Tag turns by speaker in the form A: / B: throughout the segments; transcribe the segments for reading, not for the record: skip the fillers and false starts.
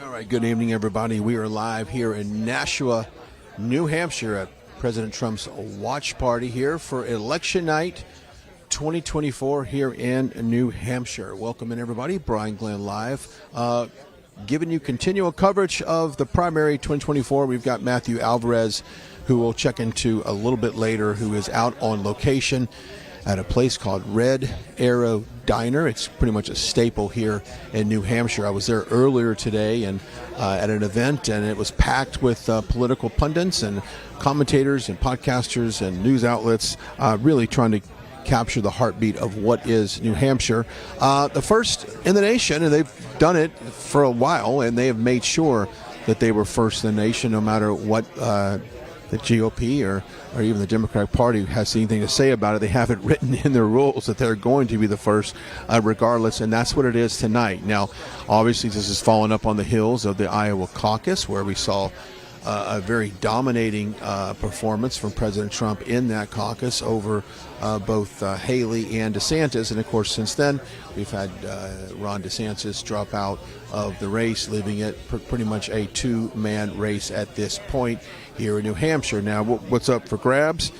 A: All right, good evening, everybody. We are live here in Nashua, New Hampshire at President Trump's watch party here for election night 2024 here in New Hampshire. Welcome in, everybody. Brian Glenn live, giving you continual coverage of the primary 2024. We've got Matthew Alvarez, who we'll check into a little bit later, who is out on location at a place called Red Arrow Diner. It's pretty much a staple here in New Hampshire. I was there earlier today and at an event, and it was packed with political pundits and commentators and podcasters and news outlets, really trying to capture the heartbeat of what is New Hampshire. The first in the nation, and they've done it for a while, and they have made sure that they were first in the nation no matter what the GOP or even the Democratic Party has anything to say about it. They have it written in their rules that they're going to be the first regardless, and that's what it is tonight. Now, obviously, this is following up on the heels of the Iowa caucus, where we saw a very dominating performance from President Trump in that caucus over both Haley and DeSantis. And, of course, since then, we've had Ron DeSantis drop out of the race, leaving it pretty much a two-man race at this point here in New Hampshire. Now, what's up for grabs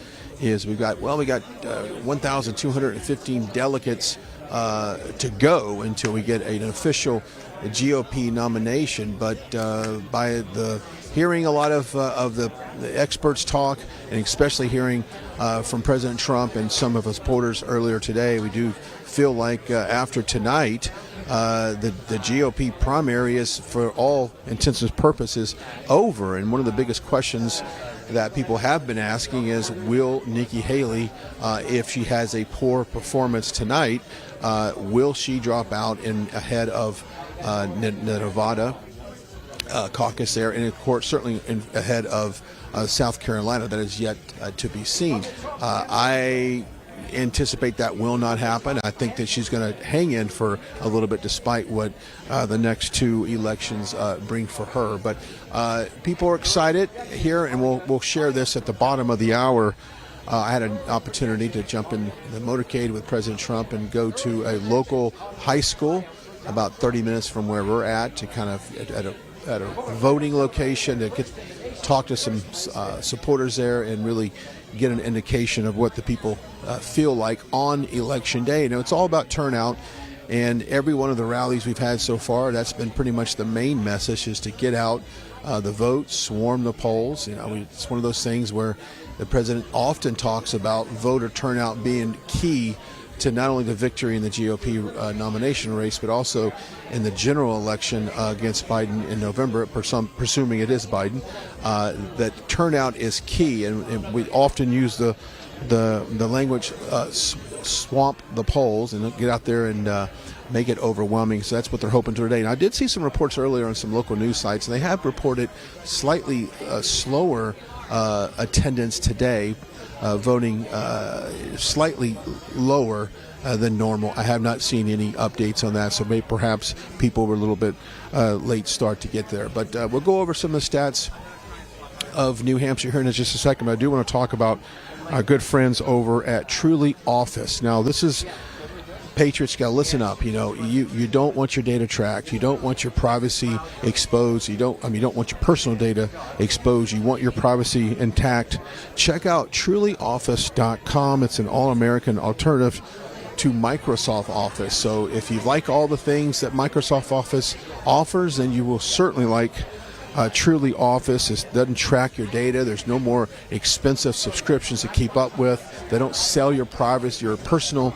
A: is we got 1,215 delegates to go until we get an official GOP nomination. But by the hearing a lot of the experts talk, and especially hearing from President Trump and some of his supporters earlier today, we do feel like after tonight, the GOP primary is, for all intents and purposes, over. And one of the biggest questions that people have been asking is, will Nikki Haley, if she has a poor performance tonight, will she drop out ahead of the Nevada caucus there, and of course certainly ahead of South Carolina? That is yet to be seen. I anticipate that will not happen. I think that she's going to hang in for a little bit despite what the next two elections bring for her. But people are excited here, and we'll share this at the bottom of the hour. I had an opportunity to jump in the motorcade with President Trump and go to a local high school about 30 minutes from where we're at, to kind of at a voting location to talk to some supporters there and really get an indication of what the people feel like on election day. You know, it's all about turnout, and every one of the rallies we've had so far, that's been pretty much the main message, is to get out the vote, swarm the polls. You know, it's one of those things where the president often talks about voter turnout being key to not only the victory in the GOP nomination race, but also in the general election against Biden in November, presuming it is Biden. That turnout is key, and we often use the language swamp the polls and get out there and make it overwhelming. So that's what they're hoping to today. And I did see some reports earlier on some local news sites, and they have reported slightly slower attendance today, voting slightly lower than normal. I have not seen any updates on that, so maybe perhaps people were a little bit late start to get there. But we'll go over some of the stats of New Hampshire here in just a second. But I do want to talk about our good friends over at Truly Office. Now, this is Patriots, got to listen up. You know, you don't want your data tracked. You don't want your privacy exposed. You don't want your personal data exposed. You want your privacy intact. Check out trulyoffice.com. It's an all-American alternative to Microsoft Office. So if you like all the things that Microsoft Office offers, then you will certainly like Truly Office. It doesn't track your data. There's no more expensive subscriptions to keep up with. They don't sell your privacy, your personal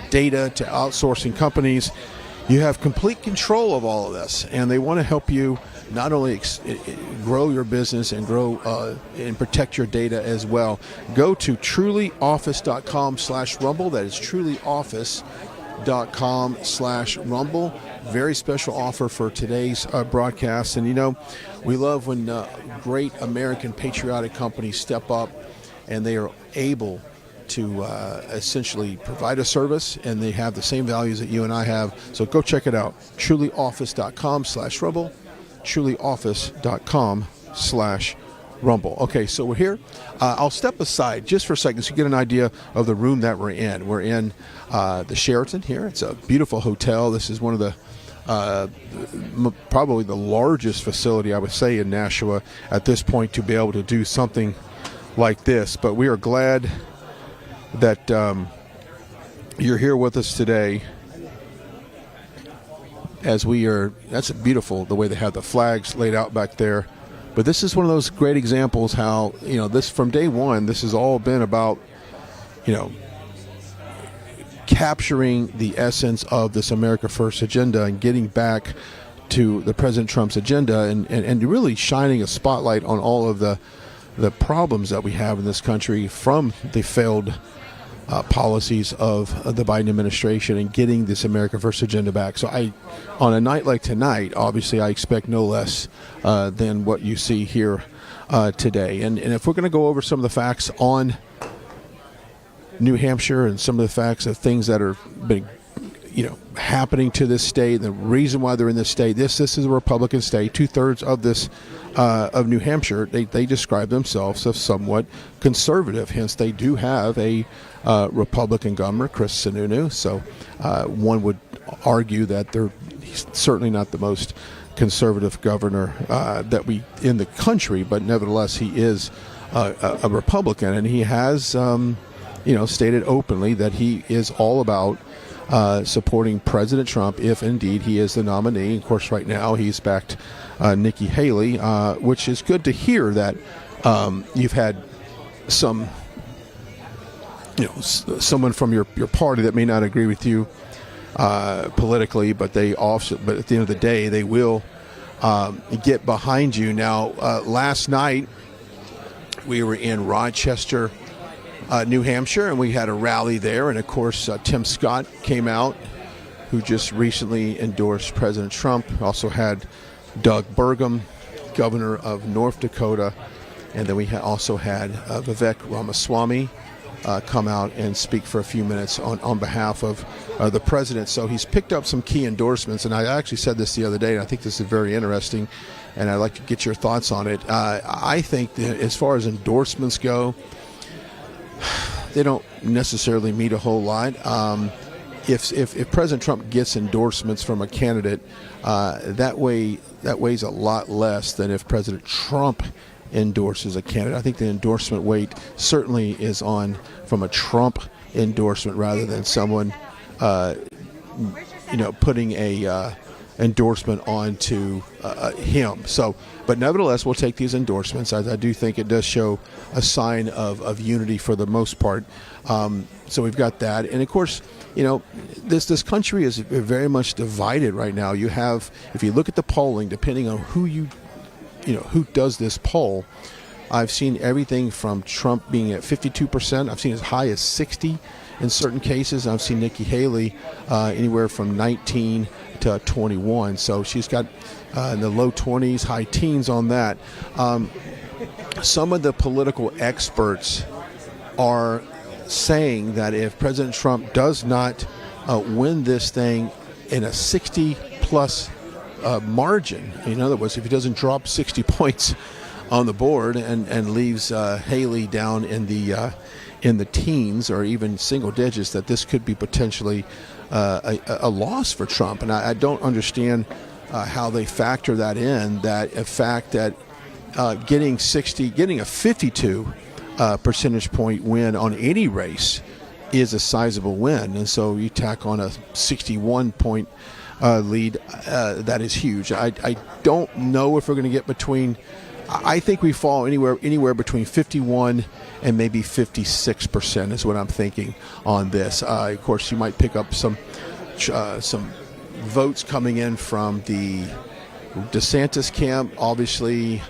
A: data to outsourcing companies. You have complete control of all of this, and they want to help you not only grow your business and grow and protect your data as well. Go to trulyoffice.com/rumble. That is trulyoffice.com/rumble. Very special offer for today's broadcast. And you know, we love when great American patriotic companies step up and they are able to essentially provide a service, and they have the same values that you and I have. So go check it out. trulyoffice.com/rumble. trulyoffice.com/rumble. Okay, so we're here. I'll step aside just for a second so you get an idea of the room that we're in. We're in the Sheraton here. It's a beautiful hotel. This is one of the probably the largest facility, I would say, in Nashua at this point to be able to do something like this. But we are glad that you're here with us today. As we are, that's beautiful the way they have the flags laid out back there. But this is one of those great examples how, this from day one, this has all been about, capturing the essence of this America First agenda and getting back to the President Trump's agenda and really shining a spotlight on all of the problems that we have in this country from the failed policies of the Biden administration and getting this America First agenda back. So on a night like tonight, obviously I expect no less than what you see here today. And if we're going to go over some of the facts on New Hampshire and some of the facts of things that are been, happening to this state, the reason why they're in this state, this is a Republican state. 2/3 of this of New Hampshire, they describe themselves as somewhat conservative. Hence, they do have a Republican governor, Chris Sununu. So one would argue that he's certainly not the most conservative governor that we in the country, but nevertheless, he is a Republican, and he has stated openly that he is all about supporting President Trump if indeed he is the nominee. Of course, right now he's backed Nikki Haley, which is good to hear that you've had some, someone from your party that may not agree with you politically, but at the end of the day, they will get behind you. Now, last night we were in Rochester, New Hampshire, and we had a rally there. And of course, Tim Scott came out, who just recently endorsed President Trump. Also had Doug Burgum, governor of North Dakota. And then we also had Vivek Ramaswamy come out and speak for a few minutes on behalf of the president. So he's picked up some key endorsements. And I actually said this the other day, and I think this is very interesting, and I'd like to get your thoughts on it. I think that as far as endorsements go, they don't necessarily mean a whole lot. If President Trump gets endorsements from a candidate, that weighs a lot less than if President Trump endorses a candidate. I think the endorsement weight certainly is on from a Trump endorsement rather than someone, putting a endorsement onto him. So, but nevertheless, we'll take these endorsements. I do think it does show a sign of unity for the most part. So we've got that, and of course, this country is very much divided right now. You have, if you look at the polling, depending on who does this poll, I've seen everything from Trump being at 52%. I've seen as high as 60 in certain cases. I've seen Nikki Haley anywhere from 19 to 21. So she's got in the low 20s, high teens on that. Some of the political experts are saying that if President Trump does not win this thing in a 60-plus margin, in other words, if he doesn't drop 60 points on the board and leaves Haley down in the teens or even single digits, that this could be potentially a loss for Trump. And I don't understand how they factor that in, that a fact that getting a 52 percentage point win on any race is a sizable win. And so you tack on a 61 point lead, that is huge. I don't know if we're going to get between, I think we fall anywhere between 51 and maybe 56% is what I'm thinking on this. Of course, you might pick up some votes coming in from the DeSantis camp. Obviously,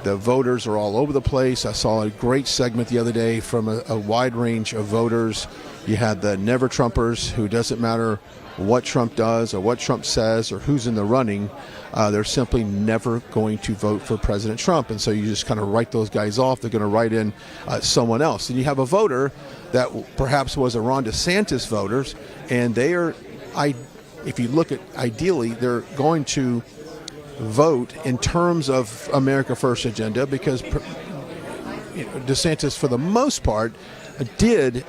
A: the voters are all over the place. I saw a great segment the other day from a wide range of voters. You had the never Trumpers, who doesn't matter what Trump does or what Trump says or who's in the running, they're simply never going to vote for President Trump. And so you just kind of write those guys off. They're going to write in someone else. And you have a voter that perhaps was a Ron DeSantis voters, and they are, if you look at ideally, they're going to vote in terms of America First agenda because DeSantis, for the most part, did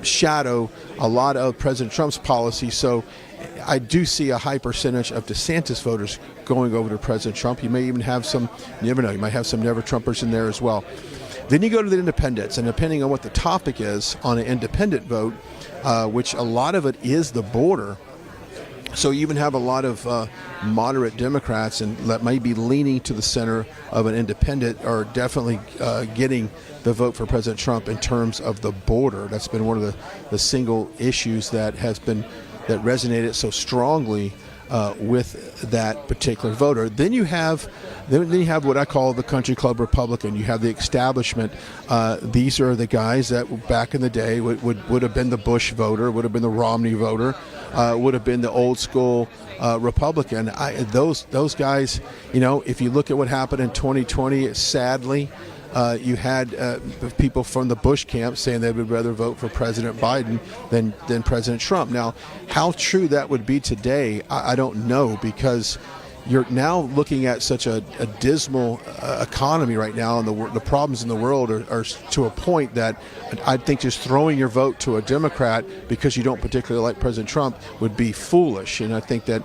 A: shadow a lot of President Trump's policy. So I do see a high percentage of DeSantis voters going over to President Trump. You may even have some, you never know, you might have some Never Trumpers in there as well. Then you go to the independents, and depending on what the topic is on an independent vote, which a lot of it is the border. So you even have a lot of moderate Democrats and that may be leaning to the center of an independent are definitely getting the vote for President Trump in terms of the border. That's been one of the single issues that resonated so strongly with that particular voter. Then you have what I call the country club Republican. You have the establishment. These are the guys that back in the day would have been the Bush voter, would have been the Romney voter, would have been the old school Republican. Those guys, if you look at what happened in 2020, sadly, you had people from the Bush camp saying they would rather vote for President Biden than President Trump. Now, how true that would be today, I don't know, because you're now looking at such a dismal economy right now, and the problems in the world are to a point that I think just throwing your vote to a Democrat because you don't particularly like President Trump would be foolish. And I think that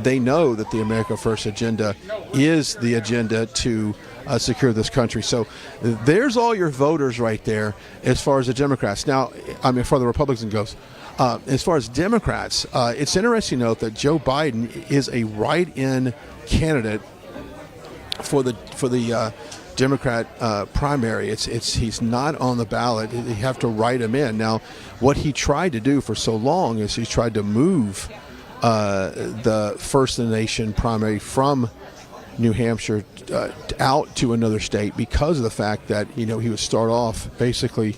A: they know that the America First agenda is the agenda to secure this country. So there's all your voters right there as far as the Democrats. Now, I mean, as far as the Republicans goes. As far as Democrats, it's interesting to note that Joe Biden is a write-in candidate for the Democrat primary. He's not on the ballot. You have to write him in. Now, what he tried to do for so long is he tried to move the First in the Nation primary from New Hampshire out to another state because of the fact that he would start off basically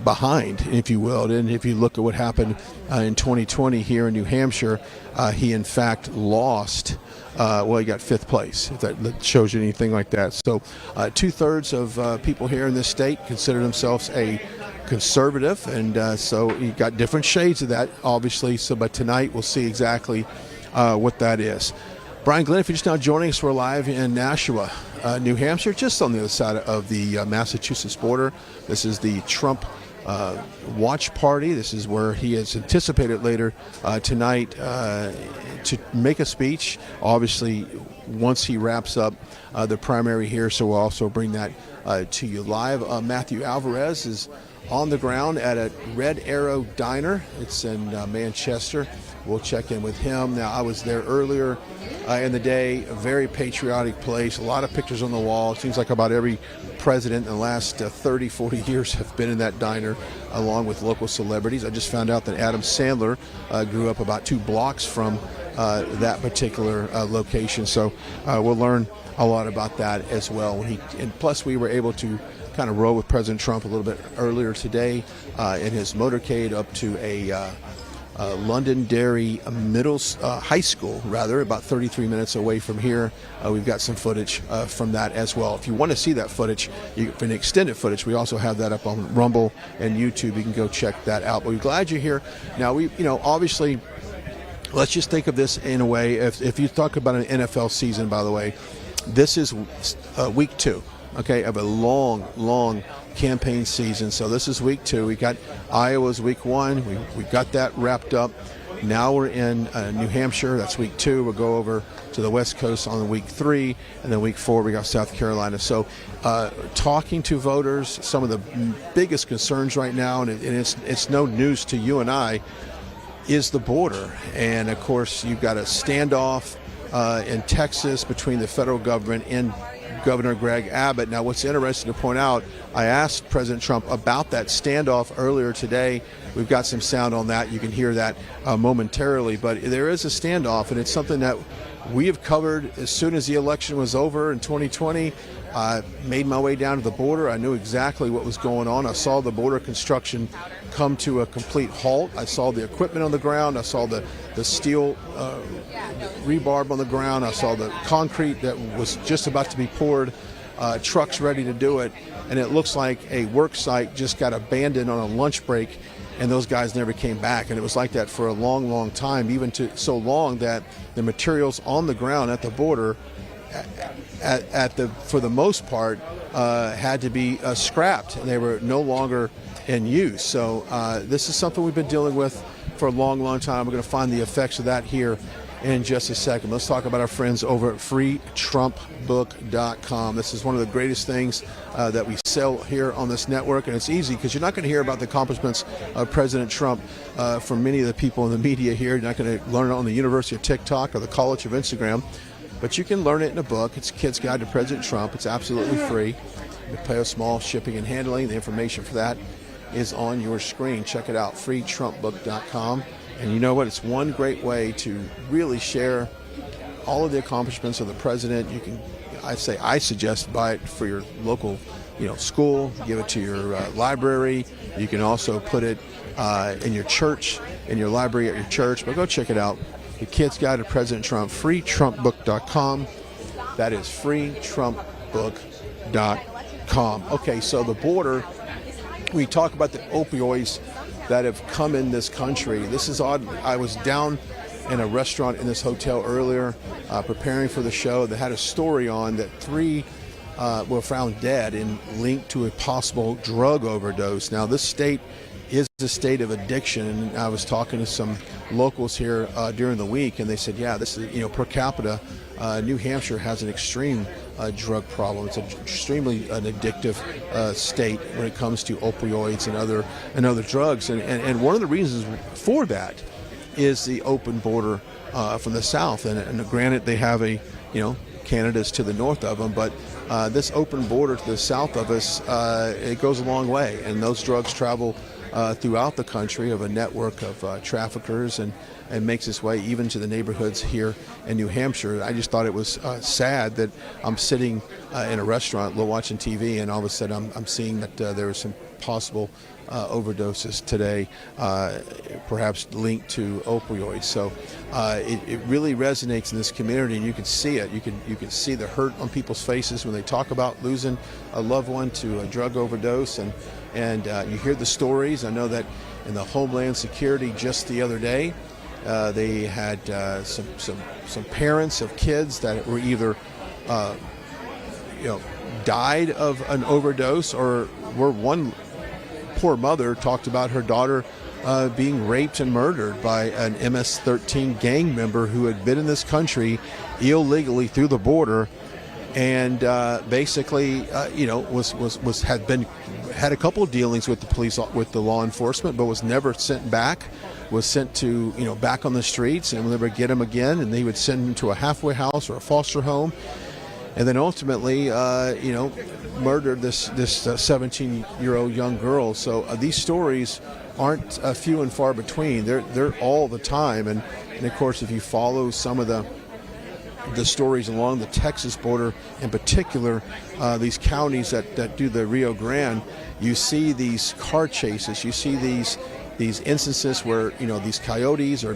A: behind, if you will. And if you look at what happened in 2020 here in New Hampshire, he in fact lost. He got fifth place, if that shows you anything like that. So 2/3 of people here in this state consider themselves a conservative, and so you got different shades of that, obviously. So, but tonight we'll see exactly what that is. Brian Glenn, if you're just now joining us, we're live in Nashua, New Hampshire, just on the other side of the Massachusetts border. This is the Trump watch party. This is where he is anticipated later tonight to make a speech, obviously, once he wraps up the primary here. So we'll also bring that to you live. Matthew Alvarez is on the ground at a Red Arrow Diner. It's in Manchester. We'll check in with him. Now, I was there earlier in the day, a very patriotic place, a lot of pictures on the wall. It seems like about every president in the last 30, 40 years have been in that diner, along with local celebrities. I just found out that Adam Sandler grew up about 2 blocks from that particular location. So we'll learn a lot about that as well. And plus, we were able to kind of roll with President Trump a little bit earlier today in his motorcade up to a Londonderry high school, about 33 minutes away from here. We've got some footage from that as well. If you want to see that footage, an extended footage, we also have that up on Rumble and YouTube. You can go check that out. But we're glad you're here. Now, obviously, let's just think of this in a way. If you talk about an NFL season, by the way, this is week 2. Okay, of a long campaign season. So this is week 2. We got Iowa's week 1. We got that wrapped up. Now we're in New Hampshire. That's week 2. We'll go over to the West Coast on week 3, and then week 4 we got South Carolina. So talking to voters, some of the biggest concerns right now, and it's no news to you and I, is the border. And of course, you've got a standoff in Texas between the federal government and Governor Greg Abbott. Now, what's interesting to point out, I asked President Trump about that standoff earlier today. We've got some sound on that. You can hear that momentarily. But there is a standoff, and it's something that we have covered as soon as the election was over in 2020. I made my way down to the border. I knew exactly what was going on. I saw the border construction come to a complete halt. I saw the equipment on the ground. I saw the steel rebarb on the ground. I saw the concrete that was just about to be poured, trucks ready to do it. And it looks like a work site just got abandoned on a lunch break, and those guys never came back. And it was like that for a long time, even to so long that the materials on the ground at the border for the most part, had to be scrapped, and they were no longer in use. So this is something we've been dealing with for a long, long time. We're going to find the effects of that here in just a second. Let's talk about our friends over at freetrumpbook.com. This is one of the greatest things that we sell here on this network, and it's easy because you're not going to hear about the accomplishments of President Trump from many of the people in the media here. You're not going to learn it on the University of TikTok or the College of Instagram, but you can learn it in a book. It's a Kid's Guide to President Trump. It's absolutely free. You pay a small shipping and handling. The information for that is on your screen. Check it out, freetrumpbook.com. And you know what? It's one great way to really share all of the accomplishments of the president. You can, I suggest buy it for your local, school. Give it to your library. You can also put it in your church, in your library at your church. But go check it out. The Kid's Guide to President Trump, freetrumpbook.com. That is freetrumpbook.com. Okay, so the border. We talk about the opioids that have come in this country. This is odd. I was down in a restaurant in this hotel earlier preparing for the show that had a story on that 3 were found dead and linked to a possible drug overdose. Now, this state is a state of addiction, and I was talking to some locals here during the week, and they said, yeah, this is, per capita, New Hampshire has an extreme drug problem. It's an extremely addictive state when it comes to opioids and other drugs, and one of the reasons for that is the open border from the south. And granted, they have Canada's to the north of them, but this open border to the south of us, it goes a long way, and those drugs travel throughout the country of a network of traffickers and makes its way even to the neighborhoods here in New Hampshire. I just thought it was sad that I'm sitting in a restaurant watching TV, and all of a sudden I'm seeing that there are some possible overdoses today, perhaps linked to opioids. So it really resonates in this community, and you can see it. You can see the hurt on people's faces when they talk about losing a loved one to a drug overdose, and you hear the stories. I know that in the Homeland Security just the other day, they had some parents of kids that were either died of an overdose, or were one poor mother talked about her daughter being raped and murdered by an MS-13 gang member who had been in this country illegally through the border, and basically had a couple of dealings with the police, with the law enforcement, but was never sent back. Was sent to back on the streets, and when they would get him again, and they would send him to a halfway house or a foster home, and then ultimately murdered this 17-year-old young girl. So these stories aren't few and far between. They're all the time, and of course, if you follow some of the stories along the Texas border, in particular, these counties that do the Rio Grande, you see these car chases. You see these instances where these coyotes are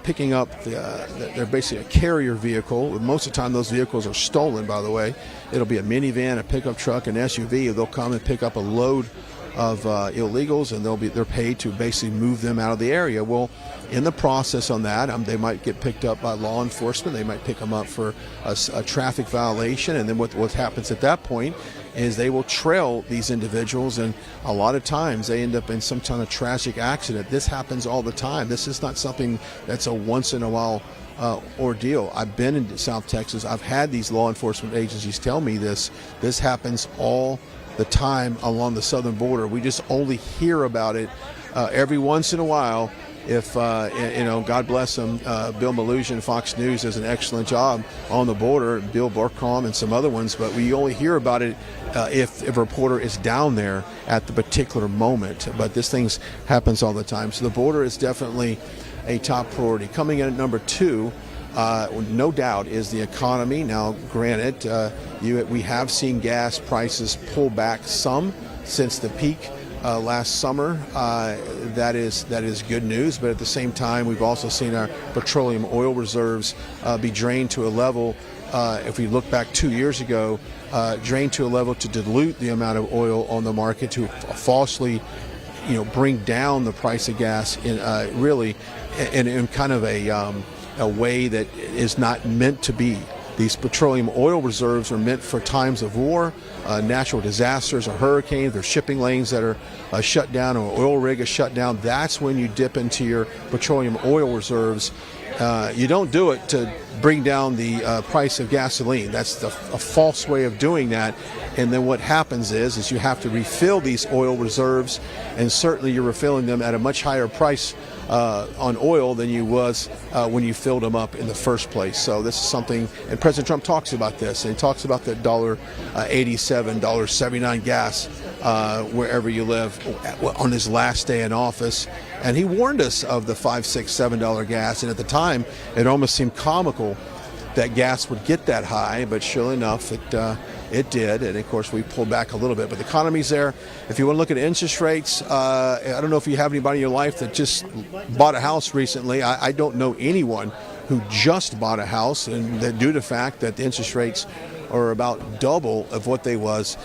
A: picking up they're basically a carrier vehicle. Most of the time those vehicles are stolen, by the way. It'll be a minivan, a pickup truck, an SUV. They'll come and pick up a load of illegals, and they're paid to basically move them out of the area. Well, in the process on that, they might get picked up by law enforcement. They might pick them up for a traffic violation, and then what happens at that point is they will trail these individuals, and a lot of times they end up in some kind of tragic accident. This happens all the time. This is not something that's a once-in-a-while ordeal. I've been in South Texas. I've had these law enforcement agencies tell me this. This happens all the time along the southern border. We just only hear about it every once in a while. If God bless them, Bill Maloogian, Fox News does an excellent job on the border, Bill Burkholm and some other ones, but we only hear about it if a reporter is down there at the particular moment. But this thing happens all the time. So the border is definitely a top priority. Coming in at number 2, no doubt, is the economy. Now, granted, we have seen gas prices pull back some since the peak last summer. That is good news, but at the same time, we've also seen our petroleum oil reserves be drained to a level, if we look back 2 years ago, drained to a level to dilute the amount of oil on the market, to falsely bring down the price of gas in really in kind of a way that is not meant to be. These petroleum oil reserves are meant for times of war, natural disasters, or hurricanes. There's shipping lanes that are shut down, or oil rig is shut down. That's when you dip into your petroleum oil reserves. You don't do it to bring down the price of gasoline. That's a false way of doing that. And then what happens is you have to refill these oil reserves, and certainly you're refilling them at a much higher price on oil than you was when you filled them up in the first place. So this is something, and President Trump talks about this, and he talks about the $1.87, $1.79 gas wherever you live on his last day in office. And he warned us of the $5, $6, $7 gas, and at the time it almost seemed comical that gas would get that high, but sure enough it did, and of course we pulled back a little bit, but the economy's there. If you want to look at interest rates, I don't know if you have anybody in your life that just bought a house recently. I don't know anyone who just bought a house, and that due to the fact that the interest rates are about double of what they was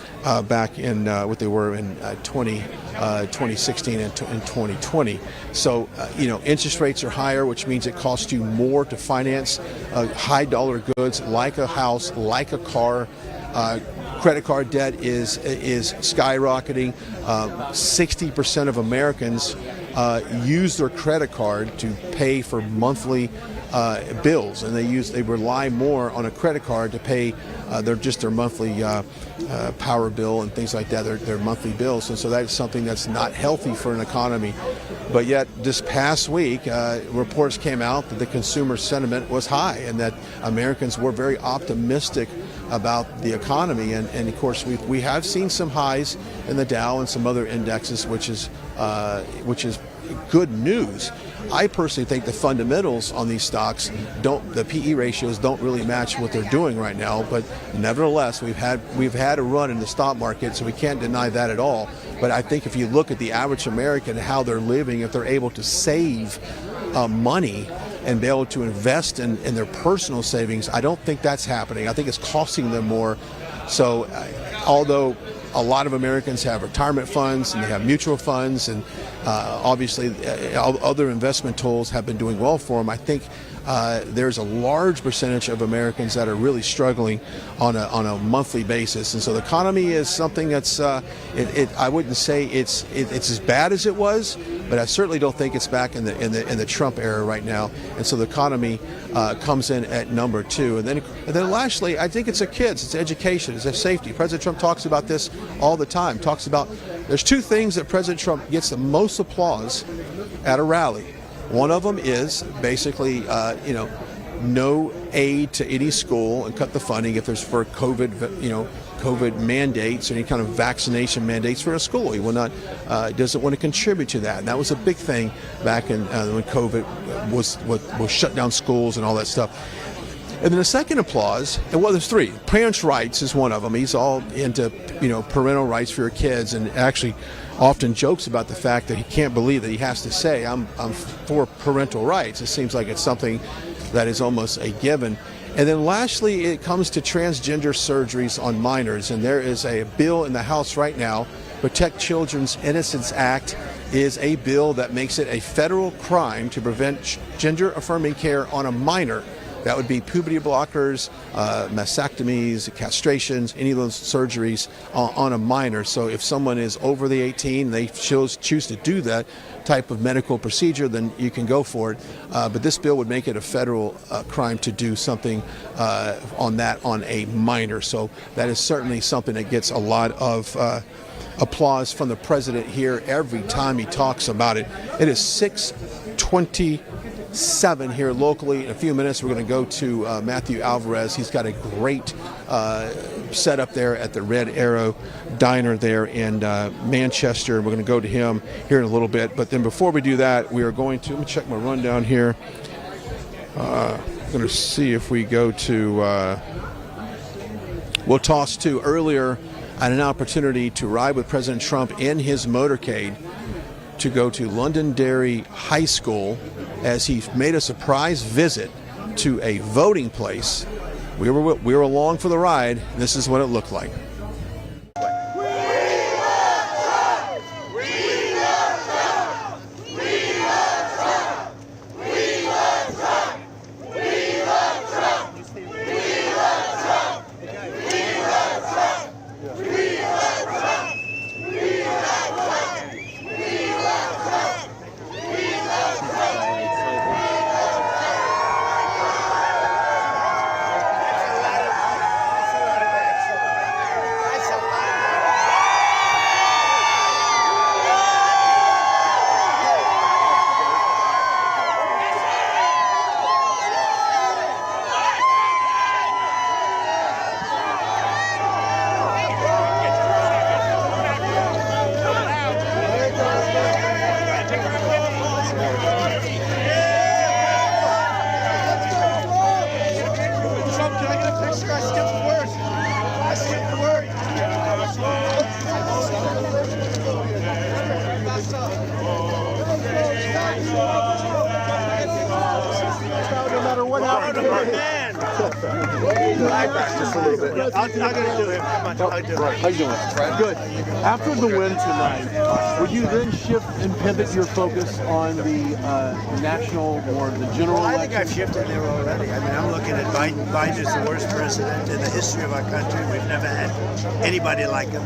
A: back in what they were in 2016 and 2020. So interest rates are higher, which means it costs you more to finance high dollar goods like a house, like a car. Credit card debt is skyrocketing. 60% of Americans use their credit card to pay for monthly bills, and they rely more on a credit card to pay their monthly power bill and things like that, their monthly bills. And so that's something that's not healthy for an economy. But yet this past week, reports came out that the consumer sentiment was high, and that Americans were very optimistic about the economy. And of course we have seen some highs in the Dow and some other indexes, which is good news. I personally think the fundamentals on these stocks the PE ratios don't really match what they're doing right now, but nevertheless we've had a run in the stock market, so we can't deny that at all. But I think if you look at the average American, how they're living, if they're able to save money and be able to invest in their personal savings, I don't think that's happening. I think it's costing them more. So although a lot of Americans have retirement funds and they have mutual funds, and obviously other investment tools have been doing well for them, I think there's a large percentage of Americans that are really struggling on a monthly basis. And so the economy is something that's I wouldn't say it's as bad as it was, but I certainly don't think it's back in the Trump era right now. And so the economy comes in at number 2. And then lastly, I think it's the kids, it's education, it's their safety. President Trump talks about this all the time. Talks about there's 2 things that President Trump gets the most applause at a rally. One of them is basically, no aid to any school and cut the funding if there's for COVID mandates or any kind of vaccination mandates for a school. He will not, doesn't want to contribute to that. And that was a big thing back in when COVID was shut down schools and all that stuff. And then the second applause, well, there's 3. Parents' rights is one of them. He's all into, parental rights for your kids, and actually often jokes about the fact that he can't believe that he has to say, I'm for parental rights. It seems like it's something that is almost a given. And then lastly, it comes to transgender surgeries on minors, and there is a bill in the House right now. Protect Children's Innocence Act is a bill that makes it a federal crime to prevent gender-affirming care on a minor. That would be puberty blockers, mastectomies, castrations, any of those surgeries on a minor. So if someone is over the 18, they choose to do that type of medical procedure, then you can go for it. But this bill would make it a federal crime to do something on a minor. So that is certainly something that gets a lot of applause from the president here every time he talks about it. It is 6:27 here locally. In a few minutes, we're going to go to Matthew Alvarez. He's got a great setup there at the Red Arrow Diner there in Manchester. We're going to go to him here in a little bit. But then before we do that, we are going to, let me check my rundown here. I'm going to see if we go to, we'll toss to earlier. I had an opportunity to ride with President Trump in his motorcade to go to Londonderry High School as he made a surprise visit to a voting place. We were along for the ride. This is what it looked like.
B: back just a little bit.
C: I'm going to do him. Come on, I'll do it.
B: How you doing? Good. After the win tonight, would you then shift and pivot your focus on the national or the general
C: Well, I
B: election?
C: think I've shifted there already. I mean, I'm looking at Biden. Biden is the worst president in the history of our country. We've never had anybody like him.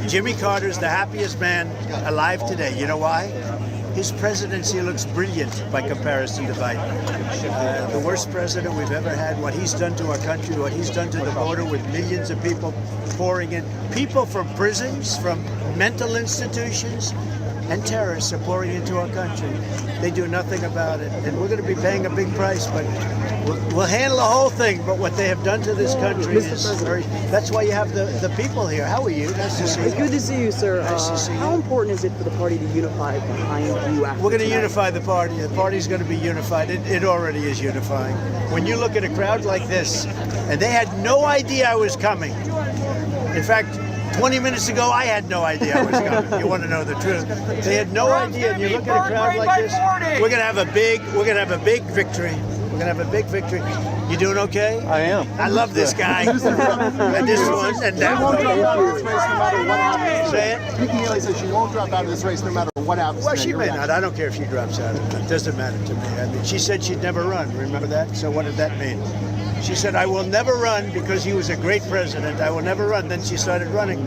C: Jimmy Carter's the happiest man alive today. You know why? His presidency looks brilliant by comparison to Biden. The worst president we've ever had, what he's done to our country, what he's done to the border with millions of people pouring in. People from prisons, from mental institutions, and terrorists are pouring into our country. They do nothing about it. And we're going to be paying a big price, but we'll handle the whole thing. But what they have done to this country is very... That's why you have the people here. How are you? Nice to see you.
D: It's good to see you, sir.
C: Nice to see you.
D: How important is it for the party to unify behind you after
C: We're going to
D: tonight?
C: unify the party. The party's going to be unified. It already is unifying. When you look at a crowd like this, and they had no idea I was coming. In fact, 20 minutes ago, I had no idea I was coming. You want to know the truth? They had no idea. And you look at a crowd like this, we're going to have a big victory. We're going to have a big victory. You doing okay?
B: I am.
C: I love this guy. And this one and that one. Say it.
E: Nikki Haley says she won't drop out of this race no matter what happens.
C: Well, she may not. I don't care if she drops out. It doesn't matter to me. I mean, she said she'd never run. Remember that? So what did that mean? She said, I will never run because he was a great president. I will never run. Then she started running.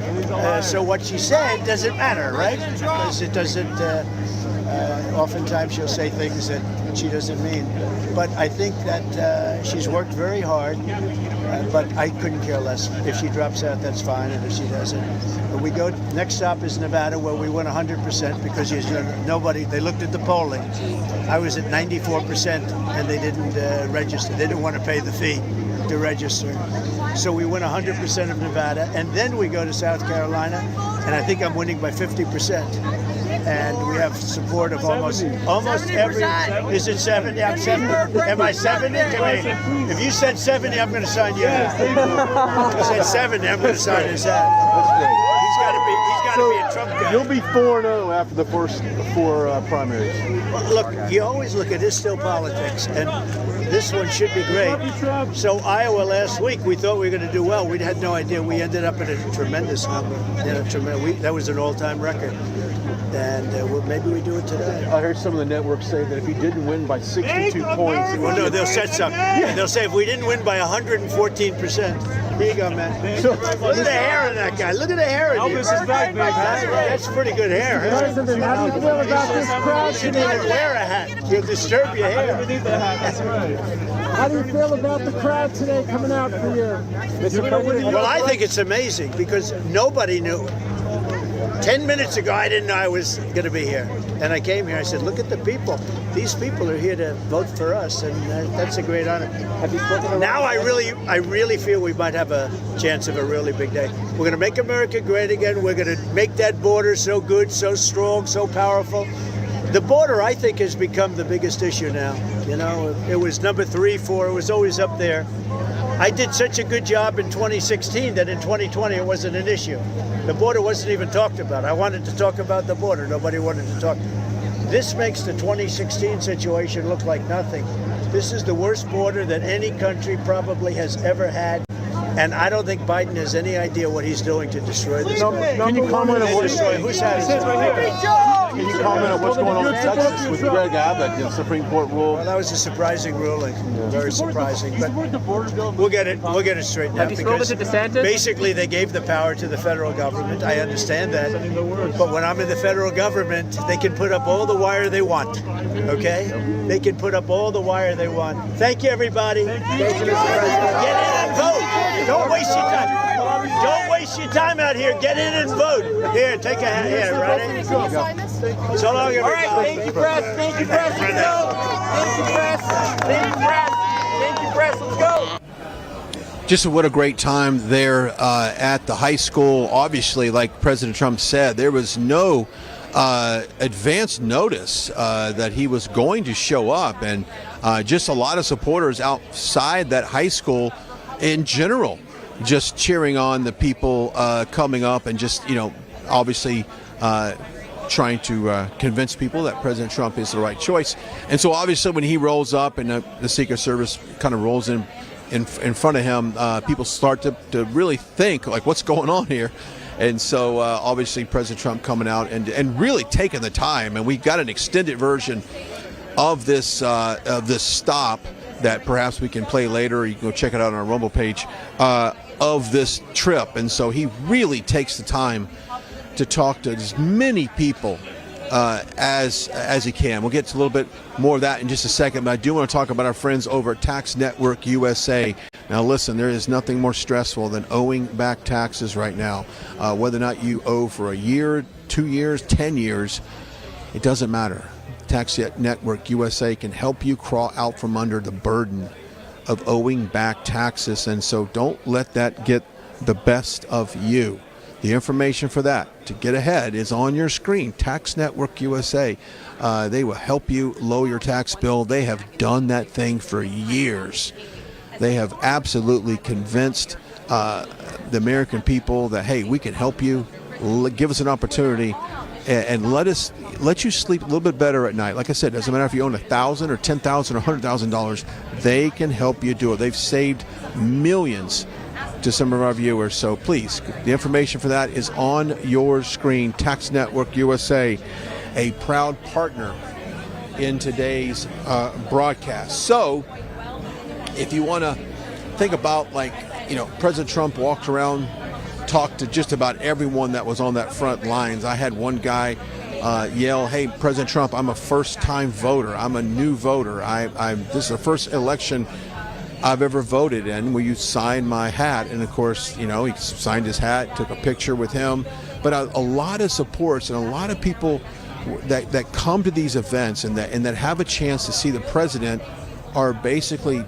C: So what she said doesn't matter, right? Because it doesn't, oftentimes she'll say things that she doesn't mean. But I think that she's worked very hard, but I couldn't care less. If she drops out, that's fine, and if she doesn't. We go, next stop is Nevada, where we won 100% because they looked at the polling. I was at 94% and they didn't register. They didn't want to pay the fee to register. So we win 100% of Nevada, and then we go to South Carolina, and I think I'm winning by 50%. And we have support of almost every. Is it 70? I'm 70. Am I 70? If you said 70, I'm going to sign your hat. If you said 70, I'm going to sign his hat. He's got to be a Trump guy.
B: You'll be 4-0 after the first four primaries.
C: Look, you always look at it's still politics, and this one should be great. So Iowa last week, we thought we were going to do well. We had no idea. We ended up at a tremendous number. That was an all-time record. And maybe we do it today.
B: I heard some of the networks say that if you didn't win by 62 points...
C: Well, no, they'll set something. They'll say if we didn't win by 114%. Here you go, man. Look at the hair of that guy. Look at the hair of you. Elvis is back, baby. That's pretty good hair. Huh?
E: How do you feel about this crowd
C: You shouldn't even wear a hat. You'll disturb your hair.
E: How do you feel about the crowd today coming out for you?
C: Well, I think it's amazing because nobody knew. 10 minutes ago, I didn't know I was going to be here. And I came here, I said, look at the people. These people are here to vote for us, and that's a great honor. Now I really feel we might have a chance of a really big day. We're going to make America great again. We're going to make that border so good, so strong, so powerful. The border, I think, has become the biggest issue now. You know, it was number 3, 4. It was always up there. I did such a good job in 2016 that in 2020 it wasn't an issue. The border wasn't even talked about. I wanted to talk about the border. Nobody wanted to talk. This makes the 2016 situation look like nothing. This is the worst border that any country probably has ever had. And I don't think Biden has any idea what he's doing to destroy this.
B: Can you comment on what's going on in Texas with Greg Abbott, the Supreme Court rule?
C: Well, that was a surprising ruling, very surprising. But we'll get it straightened out because basically they gave the power to the federal government. I understand that, but when I'm in the federal government, they can put up all the wire they want. Okay, they can put up all the wire they want. Thank you, everybody. Thank you, Mr. President. Get in and vote. Don't waste your time. Don't waste your time out here. Get in and vote. Here, take a hat. Here, right? So long, everybody.
F: All right, thank you, press. Thank you, press. Let's go. Thank you, press. Thank you, press. Thank you, press. Let's go.
A: Just what a great time there at the high school. Obviously, like President Trump said, there was no advance notice that he was going to show up, and just a lot of supporters outside that high school in general just cheering on the people coming up and just, obviously trying to convince people that President Trump is the right choice. And so obviously when he rolls up and the Secret Service kind of rolls in in front of him, people start to really think, like, what's going on here? And so obviously President Trump coming out and really taking the time, and we got an extended version of this stop that perhaps we can play later, or you can go check it out on our Rumble page, of this trip. And so he really takes the time to talk to as many people as he can. We'll get to a little bit more of that in just a second, but I do want to talk about our friends over at Tax Network USA. Now listen, there is nothing more stressful than owing back taxes right now. Whether or not you owe for a year, 2 years, 10 years, it doesn't matter. Tax Network USA can help you crawl out from under the burden of owing back taxes, and so don't let that get the best of you. The information for that, to get ahead, is on your screen. Tax Network USA. They will help you lower your tax bill. They have done that thing for years. They have absolutely convinced the American people that, hey, we can help you. Give us an opportunity and let you sleep a little bit better at night. Like I said, it doesn't matter if you own $1,000 or $10,000 or $100,000. They can help you do it. They've saved millions to some of our viewers. So please, the information for that is on your screen. Tax Network USA, a proud partner in today's broadcast. So if you want to think about, like, President Trump walked around, talked to just about everyone that was on that front lines. I had one guy yell, "Hey, President Trump, I'm a first-time voter. I'm a new voter. This is the first election I've ever voted in. Will you sign my hat?" And of course, he signed his hat, took a picture with him. But a lot of supports and a lot of people that come to these events and that have a chance to see the president are basically,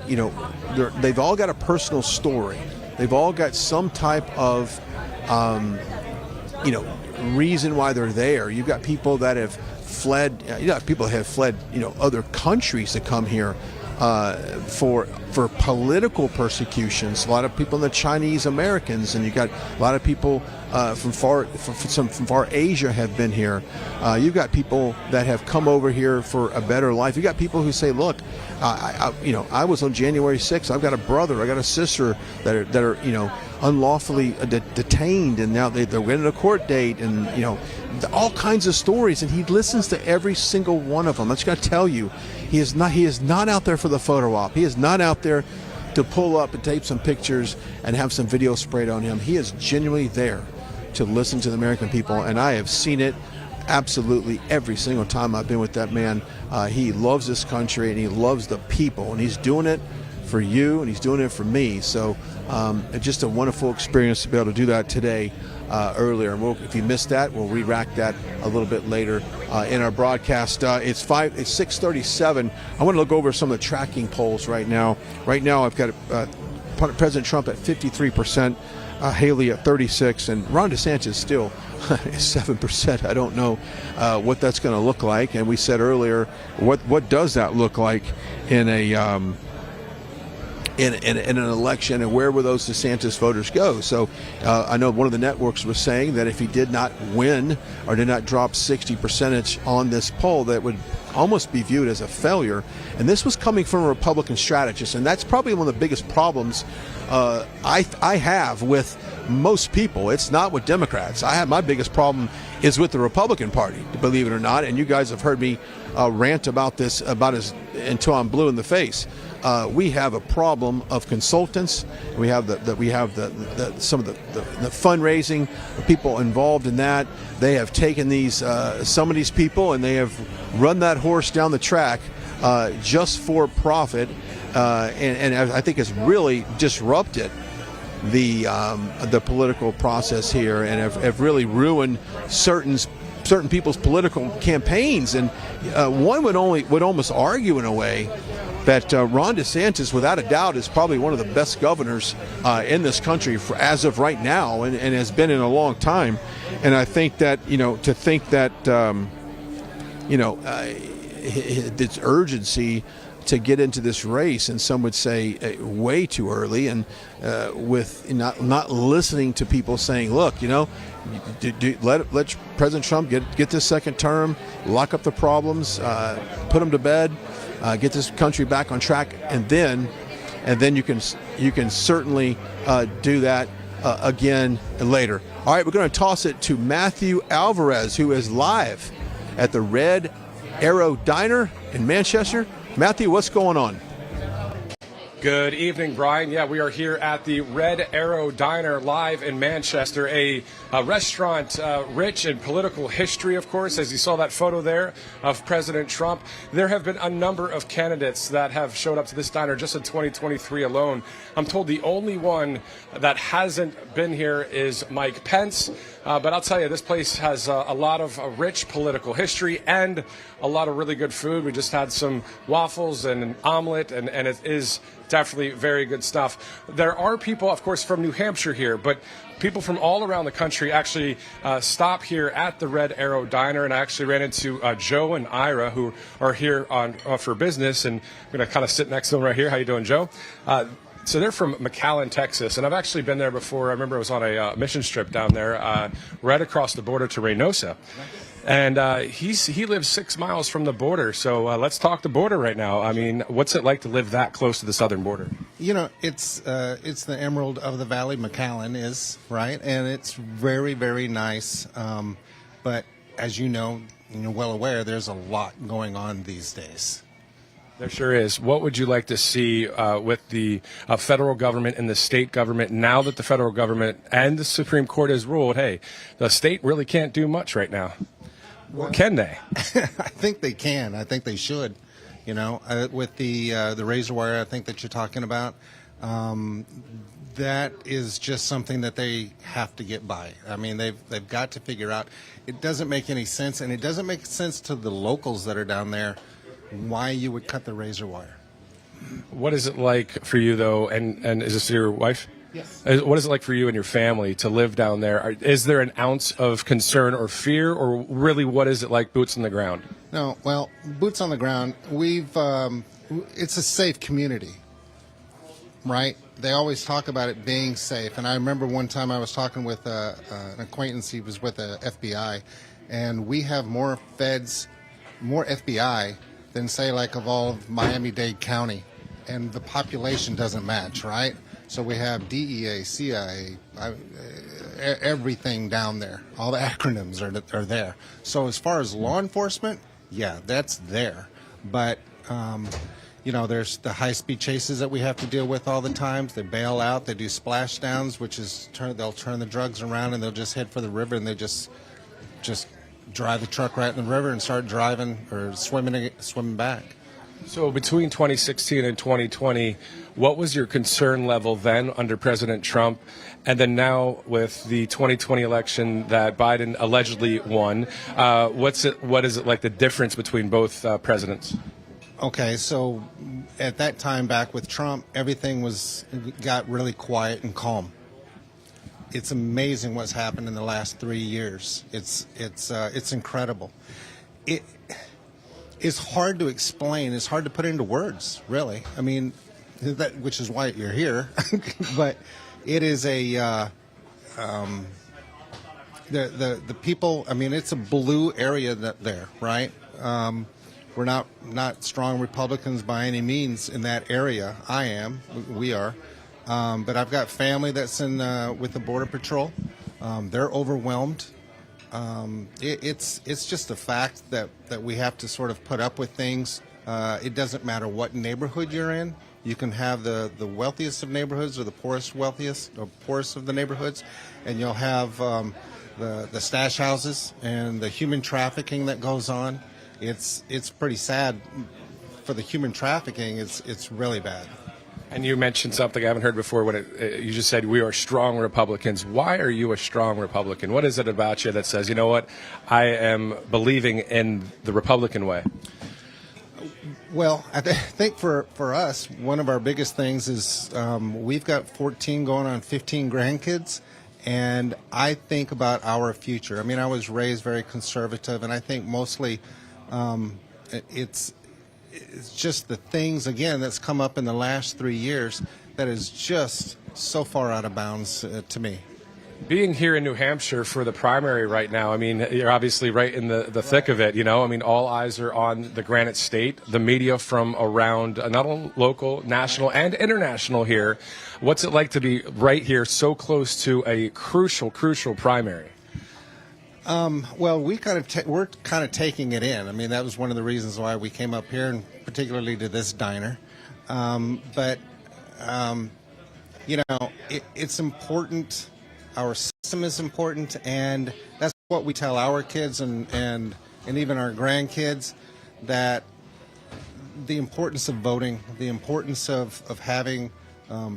A: they've all got a personal story. They've all got some type of reason why they're there. You've got people that have fled. Other countries to come here for political persecutions. A lot of people in the Chinese Americans, and you got a lot of people from far Asia have been here. You've got people that have come over here for a better life. You got people who say, "Look, I was on January 6th. I've got a brother, I got a sister that are unlawfully detained, and now they're getting a court date, and all kinds of stories." And he listens to every single one of them. I just got to tell you, he is not out there for the photo op. He is not out there to pull up and tape some pictures and have some video sprayed on him. He is genuinely there to listen to the American people, and I have seen it absolutely every single time I've been with that man. He loves this country, and he loves the people, and he's doing it for you, and he's doing it for me. So just a wonderful experience to be able to do that today, earlier. And if you missed that, we'll re-rack that a little bit later in our broadcast. It's 6:37. I want to look over some of the tracking polls right now. Right now, I've got President Trump at 53%, Haley at 36%, and Ron DeSantis still 7%. I don't know what that's going to look like. And we said earlier, what does that look like in an election, and where will those DeSantis voters go? So I know one of the networks was saying that if he did not win or did not drop 60% on this poll, that would almost be viewed as a failure. And this was coming from a Republican strategist, and that's probably one of the biggest problems I have with most people. It's not with Democrats. My biggest problem is with the Republican Party, believe it or not. And you guys have heard me rant about this until I'm blue in the face. We have a problem of consultants. We have some of the fundraising people involved in that. They have taken some of these people, and they have run that horse down the track just for profit, and I think it's really disrupted the political process here, and have really ruined certain people's political campaigns. And one would almost argue in a way that Ron DeSantis, without a doubt, is probably one of the best governors in this country as of right now, and has been in a long time. And I think that to think that its urgency to get into this race, and some would say way too early, and with not listening to people saying, look, let President Trump get this second term, lock up the problems, put them to bed, get this country back on track, and then and then you can certainly do that again later. All right, we're going to toss it to Matthew Alvarez, who is live at the Red Arrow Diner in Manchester. Matthew, what's going on?
G: Good evening, Brian. Yeah, we are here at the Red Arrow Diner live in Manchester, a restaurant rich in political history, of course. As you saw that photo there of President Trump, there have been a number of candidates that have showed up to this diner just in 2023 alone. I'm told the only one that hasn't been here is Mike Pence. But I'll tell you, this place has a lot of rich political history and a lot of really good food. We just had some waffles and an omelet, and it is definitely very good stuff. There are people, of course, from New Hampshire here, but people from all around the country actually stop here at the Red Arrow Diner, and I actually ran into Joe and Ira, who are here for business, and I'm going to kind of sit next to them right here. How you doing, Joe? So they're from McAllen, Texas, and I've actually been there before. I remember I was on a mission trip down there, right across the border to Reynosa. And he lives 6 miles from the border, so let's talk the border right now. I mean, what's it like to live that close to the southern border?
H: You know, it's the Emerald of the Valley, McAllen is, right? And it's very, very nice. But as you know, you're well aware, there's a lot going on these days.
G: There sure is. What would you like to see with the federal government and the state government now that the federal government and the Supreme Court has ruled, hey, the state really can't do much right now? Well, can they?
H: I think they can. I think they should. You know, with the razor wire, I think that you're talking about, that is just something that they have to get by. I mean, they've got to figure out. It doesn't make any sense, and it doesn't make sense to the locals that are down there why you would cut the razor wire.
G: What is it like for you, though, and is this your wife?
H: Yes.
G: What is it like for you and your family to live down there? Is there an ounce of concern or fear, or really what is it like, boots on the ground?
H: No, well, boots on the ground, it's a safe community, right? They always talk about it being safe, and I remember one time I was talking with an acquaintance. He was with the FBI, and we have more FBI than, say, like of all of Miami-Dade County, and the population doesn't match, right? So we have DEA, CIA, everything down there. All the acronyms are there. So as far as law enforcement, yeah, that's there. But, you know, there's the high-speed chases that we have to deal with all the time. They bail out. They do splashdowns, which is they'll turn the drugs around and they'll just head for the river, and they just drive the truck right in the river and start driving or swimming back.
G: So between 2016 and 2020, what was your concern level then under President Trump? And then now with the 2020 election that Biden allegedly won, what is it like, the difference between both presidents?
H: Okay, so at that time back with Trump, everything got really quiet and calm. It's amazing what's happened in the last 3 years. It's incredible. It's hard to explain. It's hard to put into words, really. I mean, which is why you're here. But it is the people. I mean, it's a blue area there, right? We're not strong Republicans by any means in that area. I am. We are. But I've got family that's with the Border Patrol. They're overwhelmed. It's just a fact that we have to sort of put up with things. It doesn't matter what neighborhood you're in. You can have the wealthiest of neighborhoods or the poorest of the neighborhoods, and you'll have the stash houses and the human trafficking that goes on. It's pretty sad. For the human trafficking, it's really bad.
G: And you mentioned something I haven't heard before when you just said we are strong Republicans. Why are you a strong Republican? What is it about you that says, you know what, I am believing in the Republican way?
H: Well, I think for us, one of our biggest things is we've got 14 going on 15 grandkids, and I think about our future. I mean, I was raised very conservative, and I think mostly it's just the things, again, that's come up in the last 3 years that is just so far out of bounds to me.
G: being here in New Hampshire for the primary right now, I mean, you're obviously right in the thick of it, you know. I mean, all eyes are on the Granite State, the media from around not only local, national, and international here. What's it like to be right here so close to a crucial primary?
H: Well, we're kind of taking it in. I mean, that was one of the reasons why we came up here, and particularly to this diner. It's important. Our system is important, and that's what we tell our kids and even our grandkids, that the importance of voting, the importance of having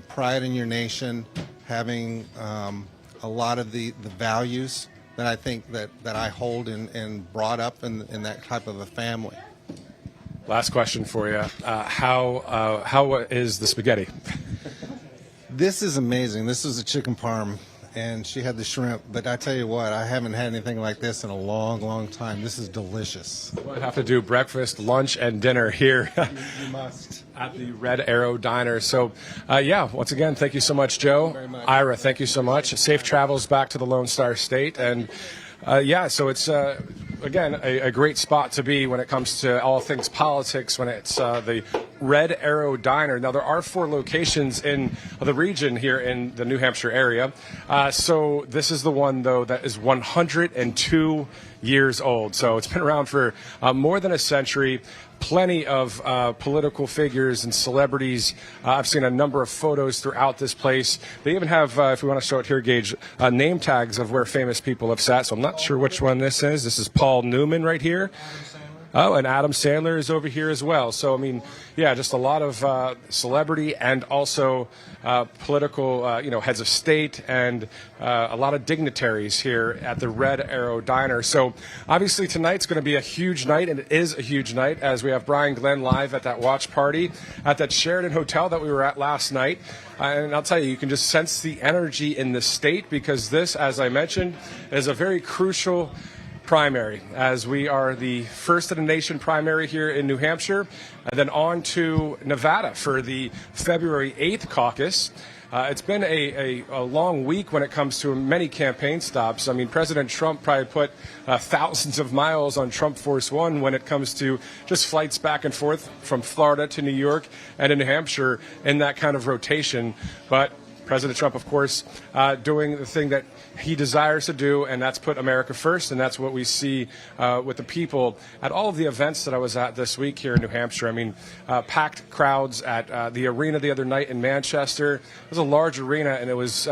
H: pride in your nation, having a lot of the values that I think that I hold and brought up in that type of a family.
G: Last question for you. How is the spaghetti?
H: This is amazing. This is a chicken parm, and she had the shrimp. But I tell you what, I haven't had anything like this in a long, long time. This is delicious.
G: We'll have to do breakfast, lunch, and dinner here
H: You must.
G: at the Red Arrow Diner. So, once again, thank you so much, Joe.
H: Very much.
G: Ira, thank you so much. Safe travels back to the Lone Star State. And, so it's, again, a great spot to be when it comes to all things politics, when it's the Red Arrow Diner. Now, there are 4 locations in the region here in the New Hampshire area. So this is the one, though, that is 102 years old. So it's been around for more than a century. Plenty of political figures and celebrities. I've seen a number of photos throughout this place. They even have, if we want to show it here, Gage, name tags of where famous people have sat. So I'm not sure which one this is. This is Paul Newman right here. Oh, and Adam Sandler is over here as well. So, I mean, yeah, just a lot of celebrity and also political, heads of state and a lot of dignitaries here at the Red Arrow Diner. So, obviously, tonight's going to be a huge night, and it is a huge night as we have Brian Glenn live at that watch party at that Sheridan Hotel that we were at last night. And I'll tell you, you can just sense the energy in the state because this, as I mentioned, is a very crucial primary, as we are the first of the nation primary here in New Hampshire, and then on to Nevada for the February 8th caucus. It's been a long week when it comes to many campaign stops. I mean, President Trump probably put thousands of miles on Trump Force One when it comes to just flights back and forth from Florida to New York and in New Hampshire in that kind of rotation. But President Trump, of course, doing the thing that he desires to do, and that's put America first, and that's what we see with the people at all of the events that I was at this week here in New Hampshire. I mean, packed crowds at the arena the other night in Manchester. It was a large arena, and it was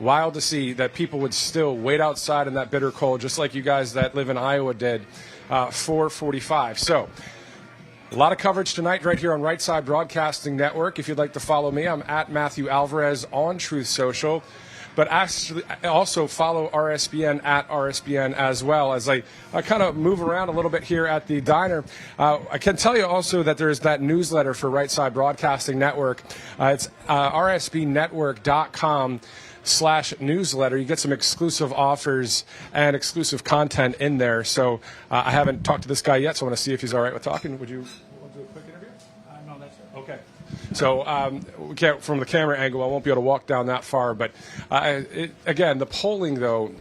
G: wild to see that people would still wait outside in that bitter cold, just like you guys that live in Iowa did, 4:45. So, a lot of coverage tonight right here on Right Side Broadcasting Network. If you'd like to follow me, I'm at Matthew Alvarez on Truth Social. But actually, also follow RSBN at RSBN as well as I kind of move around a little bit here at the diner. I can tell you also that there's that newsletter for Right Side Broadcasting Network. It's rsbnetwork.com/newsletter. You get some exclusive offers and exclusive content in there. So I haven't talked to this guy yet, so I want to see if he's all right with talking. Would you want to do a quick interview? No, that's okay. So we can't, from the camera angle, I won't be able to walk down that far. But again, the polling, though,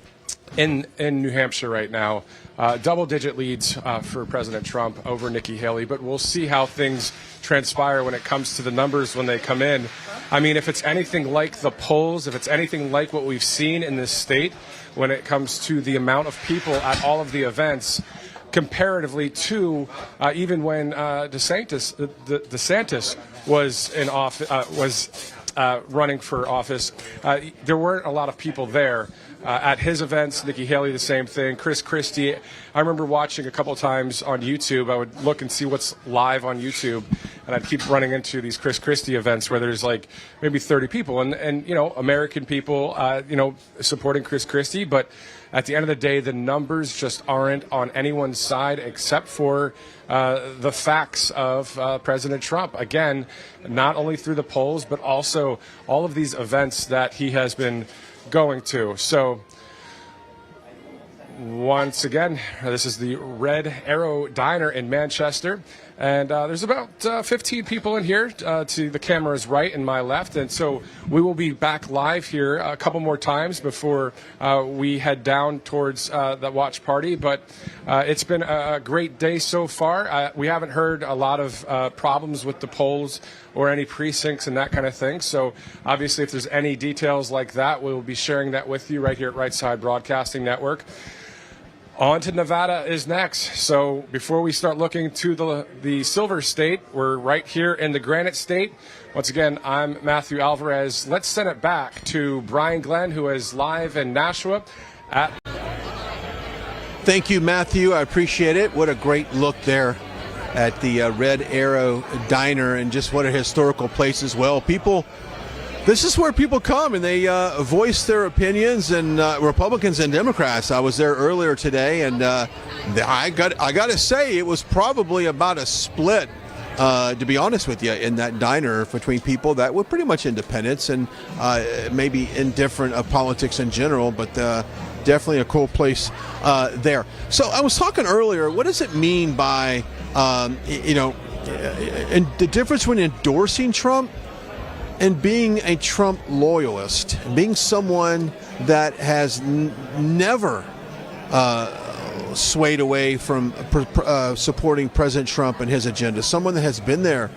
G: in New Hampshire right now, double-digit leads for President Trump over Nikki Haley. But we'll see how things transpire when it comes to the numbers when they come in. I mean, if it's anything like the polls, if it's anything like what we've seen in this state when it comes to the amount of people at all of the events, comparatively to even when DeSantis was in office, running for office, there weren't a lot of people there. At his events, Nikki Haley, the same thing. Chris Christie, I remember watching a couple times on YouTube. I would look and see what's live on YouTube, and I'd keep running into these Chris Christie events where there's like maybe 30 people, and you know, American people, supporting Chris Christie. But at the end of the day, the numbers just aren't on anyone's side except for the facts of President Trump. Again, not only through the polls, but also all of these events that he has been going to. So once again, this is the Red Arrow Diner in Manchester And there's about 15 people in here to the camera's right and my left. And so we will be back live here a couple more times before we head down towards the watch party. But it's been a great day so far. We haven't heard a lot of problems with the polls or any precincts and that kind of thing. So obviously if there's any details like that, we'll be sharing that with you right here at Right Side Broadcasting Network. On to Nevada is next. So before we start looking to the Silver State, we're right here in the Granite State. Once again, I'm Matthew Alvarez. Let's send it back to Brian Glenn, who is live in Nashua at...
A: Thank you, Matthew. I appreciate it. What a great look there at the Red Arrow Diner, and just what a historical place as well. This is where people come and they voice their opinions, and Republicans and Democrats. I was there earlier today, and I got to say it was probably about a split, to be honest with you, in that diner between people that were pretty much independents and maybe indifferent of politics in general, but definitely a cool place there. So I was talking earlier, what does it mean by, and the difference between endorsing Trump and being a Trump loyalist, being someone that has never swayed away from supporting President Trump and his agenda, someone that has been there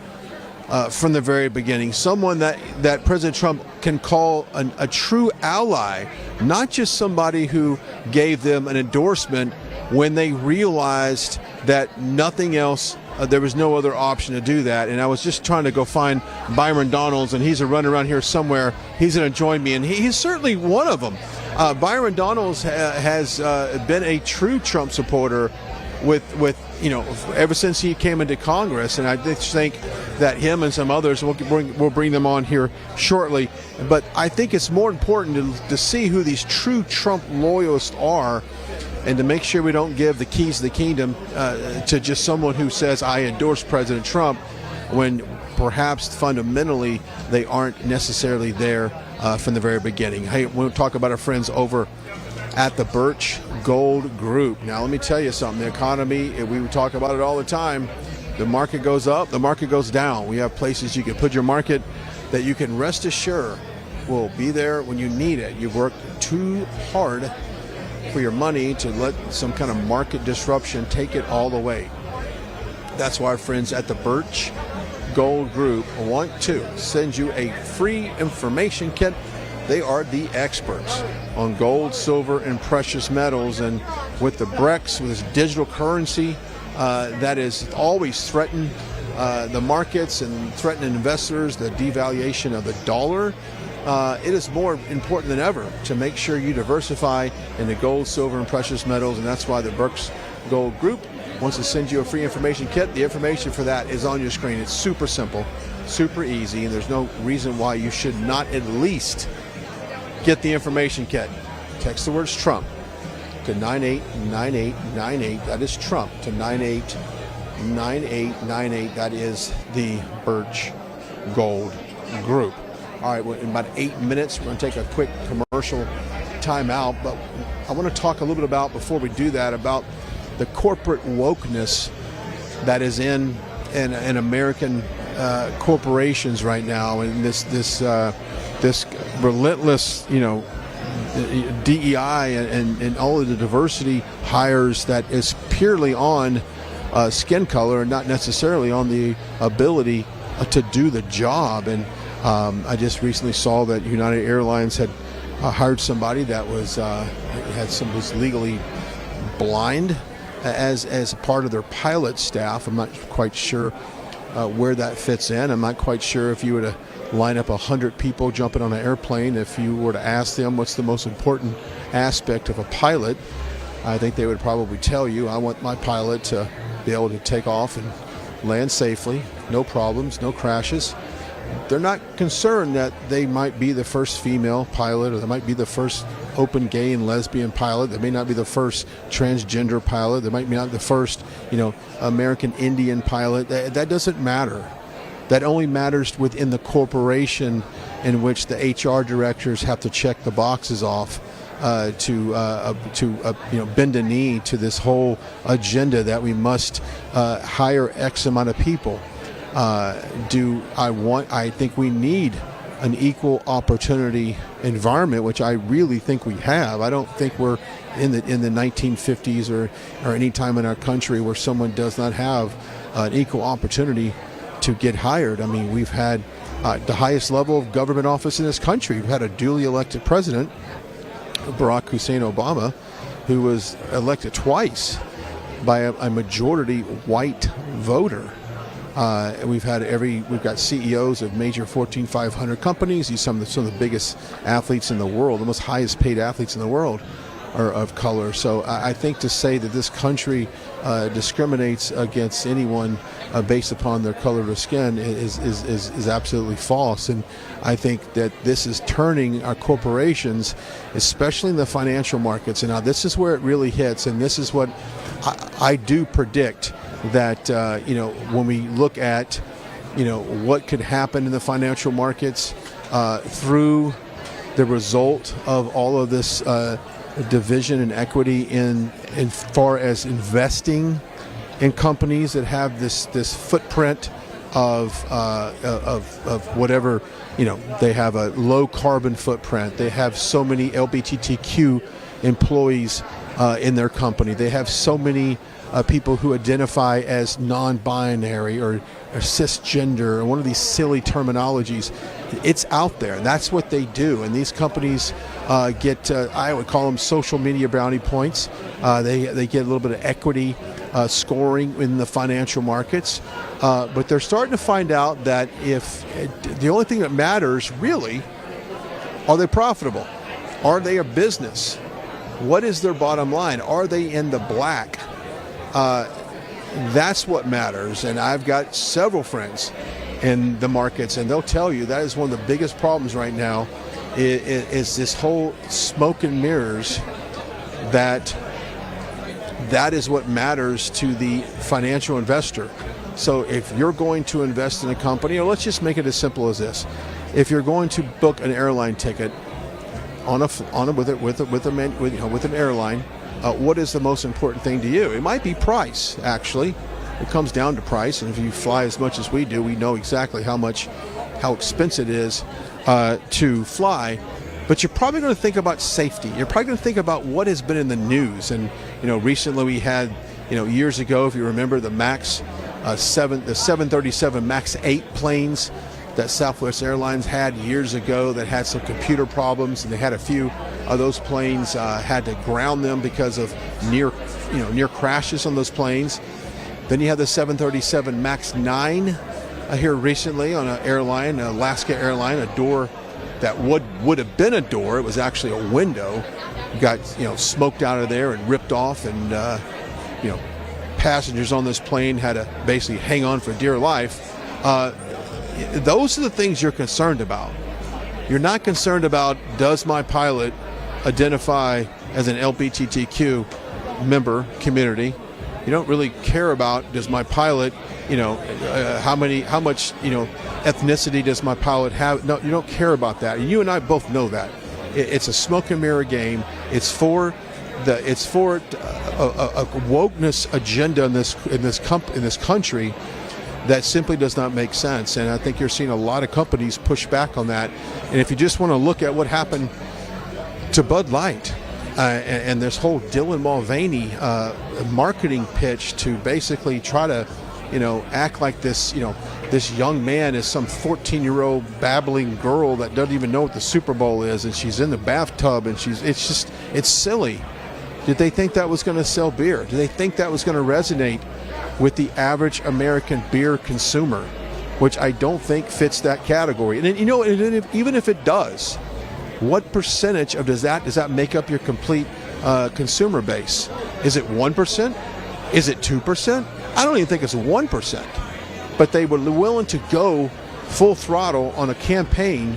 A: from the very beginning, someone that President Trump can call a true ally, not just somebody who gave them an endorsement when they realized that nothing else, there was no other option to do that. And I was just trying to go find Byron Donalds, and he's running around here somewhere. He's going to join me, and he's certainly one of them. Byron Donalds has been a true Trump supporter with ever since he came into Congress, and I just think that him and some others, we'll bring them on here shortly. But I think it's more important to see who these true Trump loyalists are, and to make sure we don't give the keys to the kingdom to just someone who says, I endorse President Trump, when perhaps fundamentally they aren't necessarily there from the very beginning. Hey, we'll talk about our friends over at the Birch Gold Group. Now, let me tell you something. The economy, we talk about it all the time. The market goes up, the market goes down. We have places you can put your market that you can rest assured will be there when you need it. You've worked too hard for your money to let some kind of market disruption take it all away. That's why our friends at the Birch Gold Group want to send you a free information kit. They are the experts on gold, silver, and precious metals. And with the BREX, with this digital currency that is always threatened the markets and threatening investors, the devaluation of the dollar, it is more important than ever to make sure you diversify into gold, silver, and precious metals. And that's why the Birch Gold Group wants to send you a free information kit. The information for that is on your screen. It's super simple, super easy, and there's no reason why you should not at least get the information kit. Text the words Trump to 989898. That is Trump to 989898. That is the Birch Gold Group. All right, well, in about 8 minutes, we're going to take a quick commercial timeout, but I want to talk a little bit about, before we do that, about the corporate wokeness that is in American corporations right now, and this relentless, DEI and all of the diversity hires that is purely on skin color and not necessarily on the ability to do the job. And I just recently saw that United Airlines had hired somebody that was legally blind as a part of their pilot staff. I'm not quite sure where that fits in. I'm not quite sure if you were to line up 100 people jumping on an airplane, if you were to ask them what's the most important aspect of a pilot, I think they would probably tell you, I want my pilot to be able to take off and land safely, no problems, no crashes. They're not concerned that they might be the first female pilot, or they might be the first open gay and lesbian pilot. They may not be the first transgender pilot. They might not be the first, American Indian pilot. That doesn't matter. That only matters within the corporation in which the HR directors have to check the boxes off bend a knee to this whole agenda that we must hire X amount of people. I think we need an equal opportunity environment, which I really think we have. I don't think we're in the 1950s or any time in our country where someone does not have an equal opportunity to get hired. I mean, we've had the highest level of government office in this country. We've had a duly elected president, Barack Hussein Obama, who was elected twice by a majority white voter. We've got CEOs of major Fortune 500 companies. Some of the biggest athletes in the world, the most highest paid athletes in the world, are of color. So I think to say that this country discriminates against anyone based upon their color of skin is absolutely false. And I think that this is turning our corporations, especially in the financial markets. And now this is where it really hits. And this is what I do predict. That when we look at what could happen in the financial markets through the result of all of this division and equity in far as investing in companies that have this footprint of whatever, they have a low carbon footprint. They have so many LGBTQ employees in their company. They have so many people who identify as non-binary or cisgender, or one of these silly terminologies. It's out there, and that's what they do. And these companies get, I would call them social media brownie points. They get a little bit of equity scoring in the financial markets. But they're starting to find out that if the only thing that matters really, are they profitable? Are they a business? What is their bottom line? Are they in the black? That's what matters. And I've got several friends in the markets, and they'll tell you that is one of the biggest problems right now is this whole smoke and mirrors, that is what matters to the financial investor. So if you're going to invest in a company, or let's just make it as simple as this. If you're going to book an airline ticket with an airline, what is the most important thing to you? It might be price, actually. It comes down to price, and if you fly as much as we do, we know exactly how expensive it is to fly. But you're probably going to think about safety. You're probably going to think about what has been in the news. And recently we had, years ago, if you remember, the 737 MAX 8 planes that Southwest Airlines had years ago that had some computer problems, and they had a few of those planes had to ground them because of near crashes on those planes. Then you have the 737 MAX 9 here recently on an airline, Alaska airline, a door that would have been a door. It was actually a window. Got smoked out of there and ripped off, and passengers on this plane had to basically hang on for dear life. Those are the things you're concerned about. You're not concerned about, does my pilot identify as an LGBTQ member community? You don't really care about, does my pilot, how much ethnicity does my pilot have? No, you don't care about that. And you and I both know that. It's a smoke and mirror game. It's for a wokeness agenda in this country that simply does not make sense. And I think you're seeing a lot of companies push back on that. And if you just want to look at what happened to Bud Light and this whole Dylan Mulvaney marketing pitch to basically try to, act like this, this young man is some 14-year-old babbling girl that doesn't even know what the Super Bowl is, and she's in the bathtub, and it's silly. Did they think that was going to sell beer? Did they think that was going to resonate with the average American beer consumer, which I don't think fits that category? And even if it does, what percentage does that make up your complete consumer base? Is it 1%? Is it 2%? I don't even think it's 1%. But they were willing to go full throttle on a campaign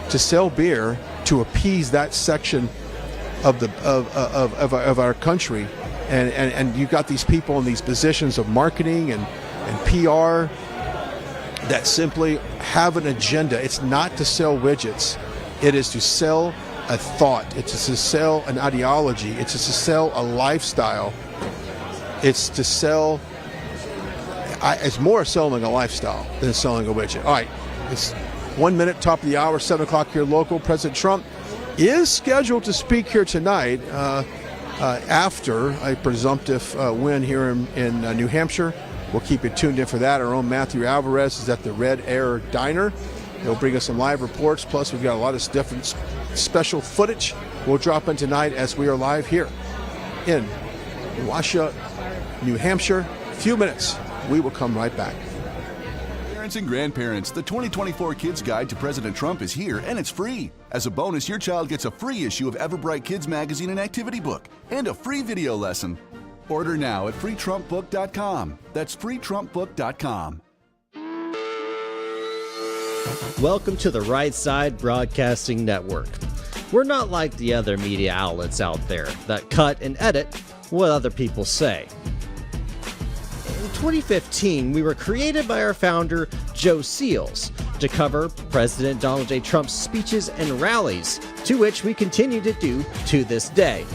A: to sell beer to appease that section of our country. And you got these people in these positions of marketing and PR that simply have an agenda. It's not to sell widgets. It is to sell a thought. It's to sell an ideology. It's to sell a lifestyle. It's to sell. It's more selling a lifestyle than selling a widget. All right, it's 1 minute, top of the hour, 7 o'clock here local. President Trump is scheduled to speak here tonight after a presumptive win here in New Hampshire. We'll keep you tuned in for that. Our own Matthew Alvarez is at the Red Arrow Diner. He'll bring us some live reports. Plus, we've got a lot of different special footage we'll drop in tonight as we are live here in Washoe, New Hampshire. A few minutes. We will come right back.
I: Parents and grandparents, the 2024 Kids Guide to President Trump is here, and it's free. As a bonus, your child gets a free issue of Everbright Kids Magazine and activity book, and a free video lesson. Order now at freetrumpbook.com. That's freetrumpbook.com.
J: Welcome to the Right Side Broadcasting Network. We're not like the other media outlets out there that cut and edit what other people say. In 2015, we were created by our founder, Joe Seals, to cover President Donald J. Trump's speeches and rallies, to which we continue to do to this day.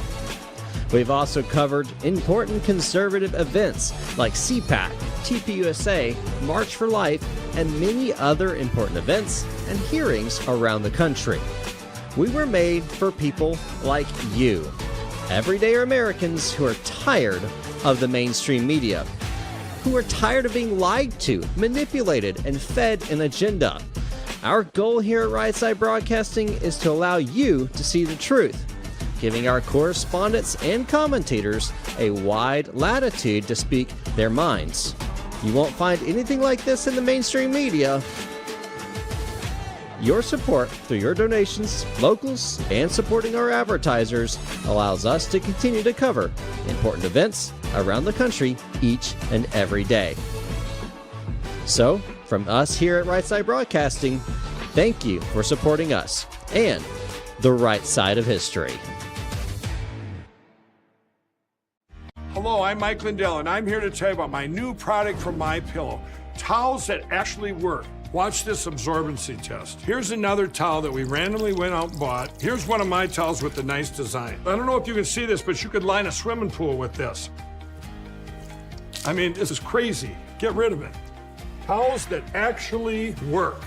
J: We've also covered important conservative events like CPAC, TPUSA, March for Life, and many other important events and hearings around the country. We were made for people like you, everyday Americans who are tired of the mainstream media, who are tired of being lied to, manipulated, and fed an agenda. Our goal here at Right Side Broadcasting is to allow you to see the truth, giving our correspondents and commentators a wide latitude to speak their minds. You won't find anything like this in the mainstream media. Your support through your donations, locals, and supporting our advertisers allows us to continue to cover important events around the country each and every day. So, from us here at Right Side Broadcasting, thank you for supporting us and the right side of history.
K: Hello, I'm Mike Lindell, and I'm here to tell you about my new product from MyPillow, towels that actually work. Watch this absorbency test. Here's another towel that we randomly went out and bought. Here's one of my towels with the nice design. I don't know if you can see this, but you could line a swimming pool with this. I mean, this is crazy. Get rid of it. Towels that actually work.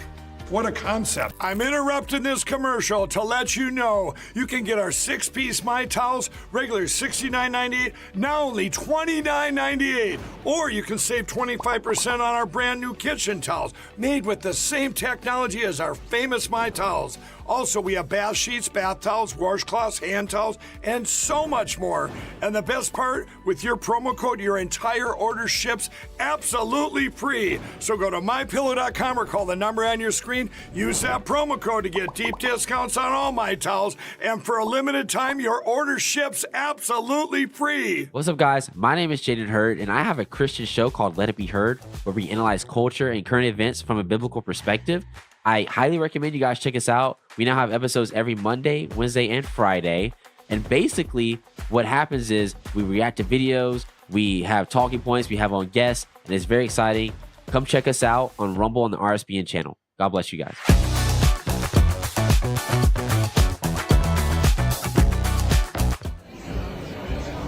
K: What a concept. I'm interrupting this commercial to let you know you can get our 6-piece My Towels, regular $69.98, now only $29.98. Or you can save 25% on our brand new kitchen towels, made with the same technology as our famous My Towels. Also, we have bath sheets, bath towels, washcloths, hand towels, and so much more. And the best part, with your promo code, your entire order ships absolutely free. So go to mypillow.com or call the number on your screen. Use that promo code to get deep discounts on all My Towels. And for a limited time, your order ships absolutely free.
L: What's up, guys? My name is Jaden Hurd, and I have a Christian show called Let It Be Heard, where we analyze culture and current events from a biblical perspective. I highly recommend you guys check us out. We now have episodes every Monday, Wednesday, and Friday. And basically, what happens is we react to videos, we have talking points, we have on guests, and it's very exciting. Come check us out on Rumble and the RSBN channel. God bless you guys.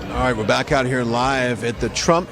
A: All right, we're back out here live at the Trump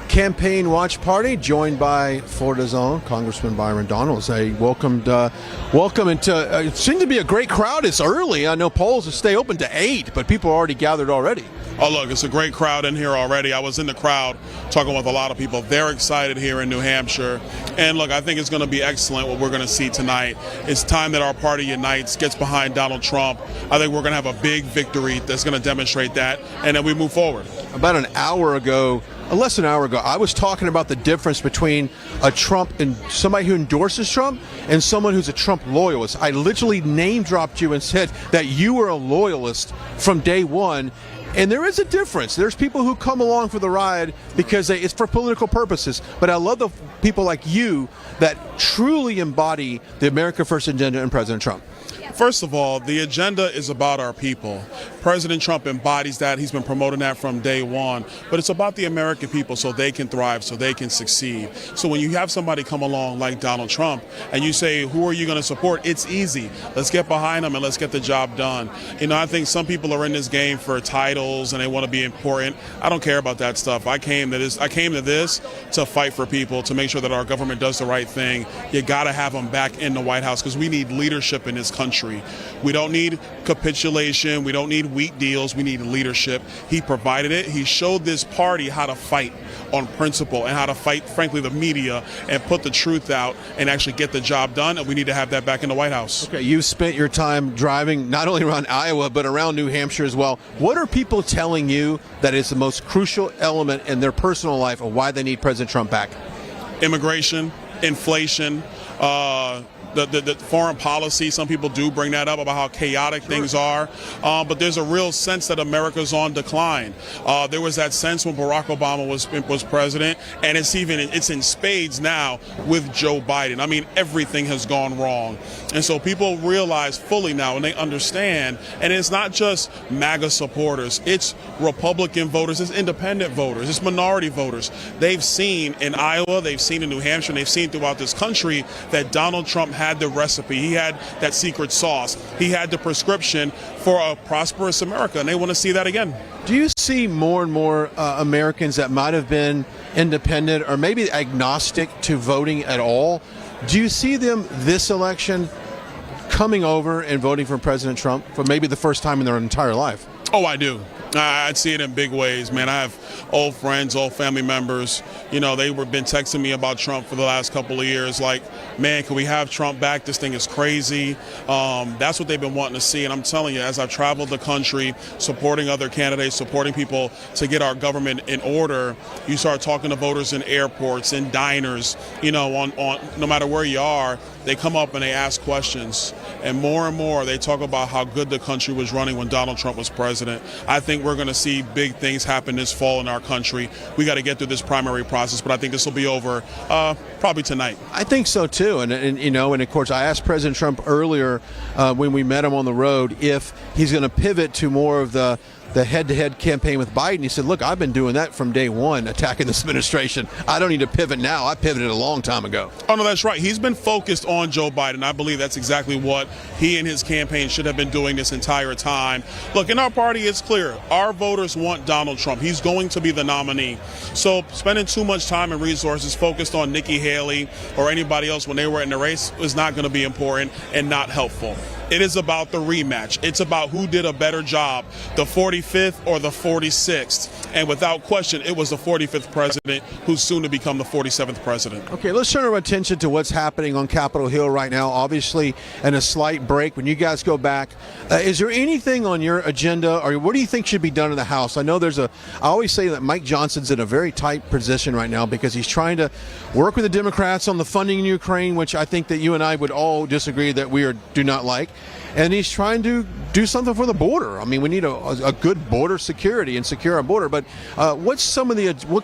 A: campaign watch party, joined by Florida's own Congressman Byron Donalds. Welcome, and it seemed to be a great crowd. It's early. I know polls will stay open to 8, but people are already gathered already.
M: Oh, look, it's a great crowd in here already. I was in the crowd talking with a lot of people. They're excited here in New Hampshire. And look, I think it's going to be excellent what we're going to see tonight. It's time that our party unites, gets behind Donald Trump. I think we're going to have a big victory that's going to demonstrate that, and then we move forward.
A: About an hour ago, less than an hour ago, I was talking about the difference between a Trump and somebody who endorses Trump and someone who's a Trump loyalist. I literally name dropped you and said that you were a loyalist from day one. And there is a difference. There's people who come along for the ride because it's for political purposes. But I love the people like you that truly embody the America First agenda and President Trump.
M: First of all, the agenda is about our people. President Trump embodies that. He's been promoting that from day one. But it's about the American people so they can thrive, so they can succeed. So when you have somebody come along like Donald Trump and you say, who are you going to support? It's easy. Let's get behind him and let's get the job done. You know, I think some people are in this game for titles and they want to be important. I don't care about that stuff. I came to this to fight for people, to make sure that our government does the right thing. You got to have them back in the White House because we need leadership in this country. We don't need capitulation. We don't need weak deals. We need leadership. He provided it. He showed this party how to fight on principle and how to fight, frankly, the media and put the truth out and actually get the job done. And we need to have that back in the White House.
A: Okay, you've spent your time driving not only around Iowa, but around New Hampshire as well. What are people telling you that is the most crucial element in their personal life of why they need President Trump back?
M: Immigration, inflation, the foreign policy. Some people do bring that up about how chaotic things are, but there's a real sense that America's on decline. There was that sense when Barack Obama was president, and it's in spades now with Joe Biden. I mean, everything has gone wrong, and so people realize fully now, and they understand. And it's not just MAGA supporters; it's Republican voters, it's independent voters, it's minority voters. They've seen in Iowa, they've seen in New Hampshire, and they've seen throughout this country that Donald Trump had the recipe. He had that secret sauce. He had the prescription for a prosperous America, and they want to see that again.
A: Do you see more and more Americans that might have been independent or maybe agnostic to voting at all? Do you see them this election coming over and voting for President Trump for maybe the first time in their entire life?
M: Oh, I do. I'd see it in big ways, man. I have old friends, old family members. You know, they've been texting me about Trump for the last couple of years. Like, man, can we have Trump back? This thing is crazy. That's what they've been wanting to see. And I'm telling you, as I've traveled the country, supporting other candidates, supporting people to get our government in order, you start talking to voters in airports, in diners, you know, on no matter where you are, they come up and they ask questions. And more they talk about how good the country was running when Donald Trump was president. I think we're going to see big things happen this fall in our country. We got to get through this primary process, but I think this will be over probably tonight.
A: I think so too, and you know, and of course, I asked President Trump earlier when we met him on the road if he's going to pivot to more of the head-to-head campaign with Biden. He said, look, I've been doing that from day one, attacking this administration. I don't need to pivot now. I pivoted a long time ago.
M: Oh, no, that's right. He's been focused on Joe Biden. I believe that's exactly what he and his campaign should have been doing this entire time. Look, in our party, it's clear. Our voters want Donald Trump. He's going to be the nominee. So spending too much time and resources focused on Nikki Haley or anybody else when they were in the race is not going to be important and not helpful. It is about the rematch. It's about who did a better job, the 45th or the 46th. And without question, it was the 45th president who's soon to become the 47th president.
A: Okay, let's turn our attention to what's happening on Capitol Hill right now. Obviously, in a slight break, when you guys go back, is there anything on your agenda, or what do you think should be done in the House? I know I always say that Mike Johnson's in a very tight position right now because he's trying to work with the Democrats on the funding in Ukraine, which I think that you and I would all disagree that we do not like. And he's trying to do something for the border. I mean, we need a good border security and secure our border. But what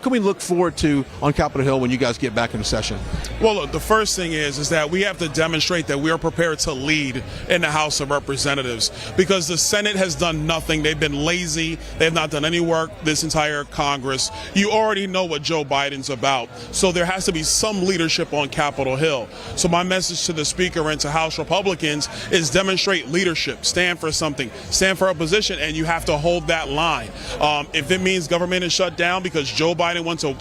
A: can we look forward to on Capitol Hill when you guys get back into session?
M: Well, look, the first thing is that we have to demonstrate that we are prepared to lead in the House of Representatives because the Senate has done nothing. They've been lazy. They have not done any work this entire Congress. You already know what Joe Biden's about. So there has to be some leadership on Capitol Hill. So my message to the Speaker and to House Republicans is demonstrate leadership, stand for something, stand for a position, and you have to hold that line. If it means government is shut down because Joe Biden wants a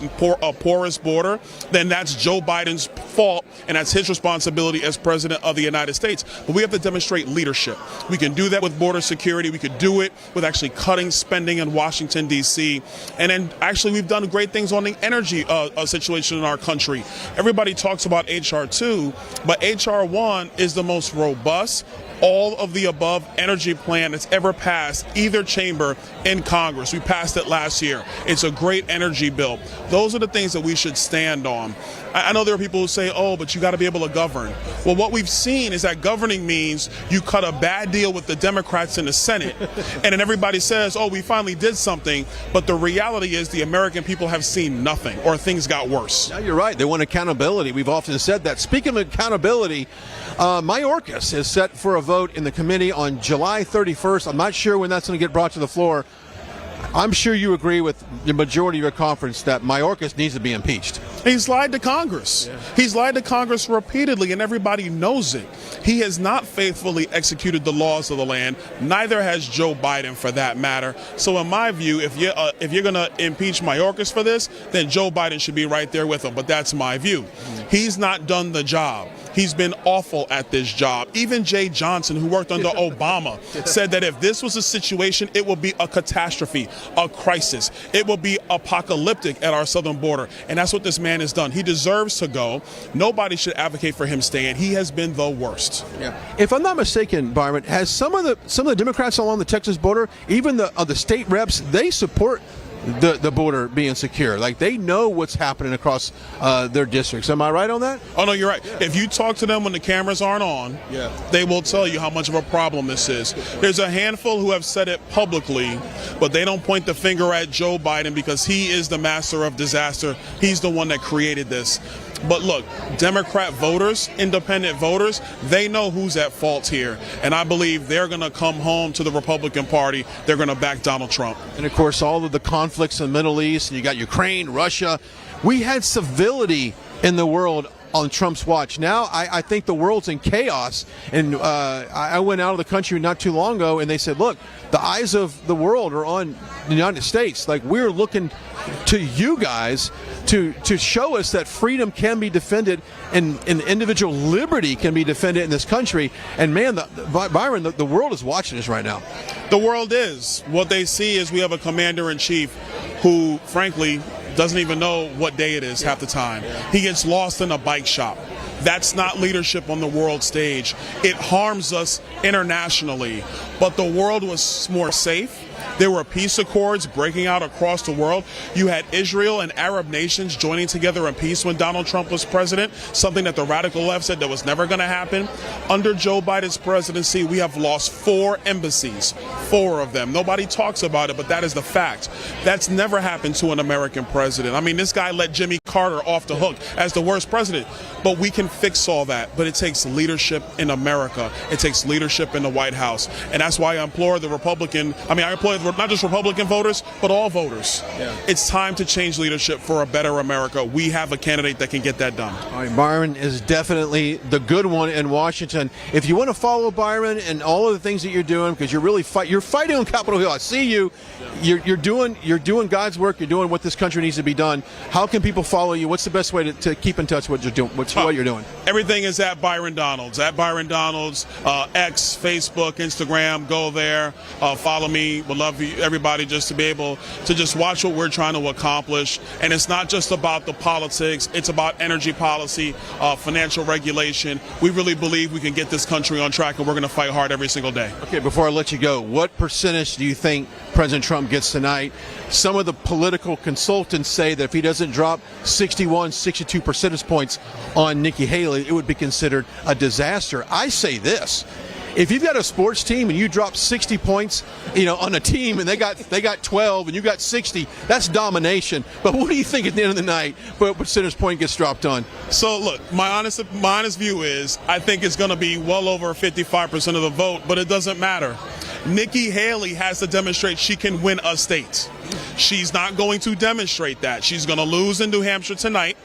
M: porous border, then that's Joe Biden's fault, and that's his responsibility as president of the United States. But we have to demonstrate leadership. We can do that with border security. We could do it with actually cutting spending in Washington, D.C. And then actually we've done great things on the energy situation in our country. Everybody talks about H.R. 2, but H.R. 1 is the most robust, all of the above energy plan that's ever passed either chamber in Congress. We passed it last year. It's a great energy bill. Those are the things that we should stand on. I know there are people who say, oh, but you got to be able to govern. Well, what we've seen is that governing means you cut a bad deal with the Democrats in the Senate, and then everybody says, oh, we finally did something, but the reality is the American people have seen nothing, or things got worse.
A: Yeah, you're right. They want accountability. We've often said that. Speaking of accountability, Mayorkas is set for a vote in the committee on July 31st. I'm not sure when that's going to get brought to the floor. I'm sure you agree with the majority of your conference that Mayorkas needs to be impeached.
M: He's lied to Congress. Yeah. He's lied to Congress repeatedly, and everybody knows it. He has not faithfully executed the laws of the land. Neither has Joe Biden, for that matter. So, in my view, if you're going to impeach Mayorkas for this, then Joe Biden should be right there with him. But that's my view. He's not done the job. He's been awful at this job. Even Jay Johnson, who worked under Obama, said that if this was a situation, it would be a catastrophe, a crisis. It would be apocalyptic at our southern border. And that's what this man has done. He deserves to go. Nobody should advocate for him staying. He has been the worst.
A: Yeah. If I'm not mistaken, Byron, has some of the Democrats along the Texas border, even the state reps, they support the border being secure. Like, they know what's happening across their districts. Am I right on that?
M: Oh, no, you're right. Yeah. If you talk to them when the cameras aren't on, they will tell you how much of a problem this is. There's a handful who have said it publicly, but they don't point the finger at Joe Biden because he is the master of disaster. He's the one that created this. But look, Democrat voters, independent voters, they know who's at fault here. And I believe they're going to come home to the Republican Party. They're going to back Donald Trump.
A: And, of course, all of the conflicts in the Middle East, and you got Ukraine, Russia. We had civility in the world on Trump's watch. Now I think the world's in chaos. And I went out of the country not too long ago, and they said, look, the eyes of the world are on the United States. Like, we're looking to you guys to show us that freedom can be defended and individual liberty can be defended in this country. And, man, Byron, the world is watching us right now.
M: The world is. What they see is we have a commander-in-chief who, frankly, doesn't even know what day it is half the time. He gets lost in a bike shop. That's not leadership on the world stage. It harms us internationally. But the world was more safe. There were peace accords breaking out across the world. You had Israel and Arab nations joining together in peace when Donald Trump was president, something that the radical left said that was never going to happen. Under Joe Biden's presidency, we have lost 4 embassies, 4 of them. Nobody talks about it, but that is the fact. That's never happened to an American president. I mean, this guy let Jimmy Carter off the hook as the worst president. But we can fix all that. But it takes leadership in America. It takes leadership in the White House. And that's why I implore not just Republican voters, but all voters. Yeah. It's time to change leadership for a better America. We have a candidate that can get that done.
A: All right, Byron is definitely the good one in Washington. If you want to follow Byron and all of the things that you're doing, because you're really fighting on Capitol Hill. I see you. You're doing God's work. You're doing what this country needs to be done. How can people follow you? What's the best way to keep in touch with what you're doing? What you're doing?
M: Everything is at Byron Donalds. At Byron Donalds, X, Facebook, Instagram. Go there. Follow me. Would love everybody just to be able to just watch what we're trying to accomplish. And it's not just about the politics. It's about energy policy, financial regulation. We really believe we can get this country on track, and we're going to fight hard every single day.
A: Okay, before I let you go, what percentage do you think President Trump gets tonight? Some of the political consultants say that if he doesn't drop 61, 62 percentage points on Nikki Haley, it would be considered a disaster. I say this. If you've got a sports team and you drop 60 points, on a team and they got 12 and you got 60, that's domination. But what do you think at the end of the night what percentage point gets dropped on?
M: So look, my honest view is I think it's going to be well over 55% of the vote, but it doesn't matter. Nikki Haley has to demonstrate she can win a state. She's not going to demonstrate that. She's going to lose in New Hampshire tonight.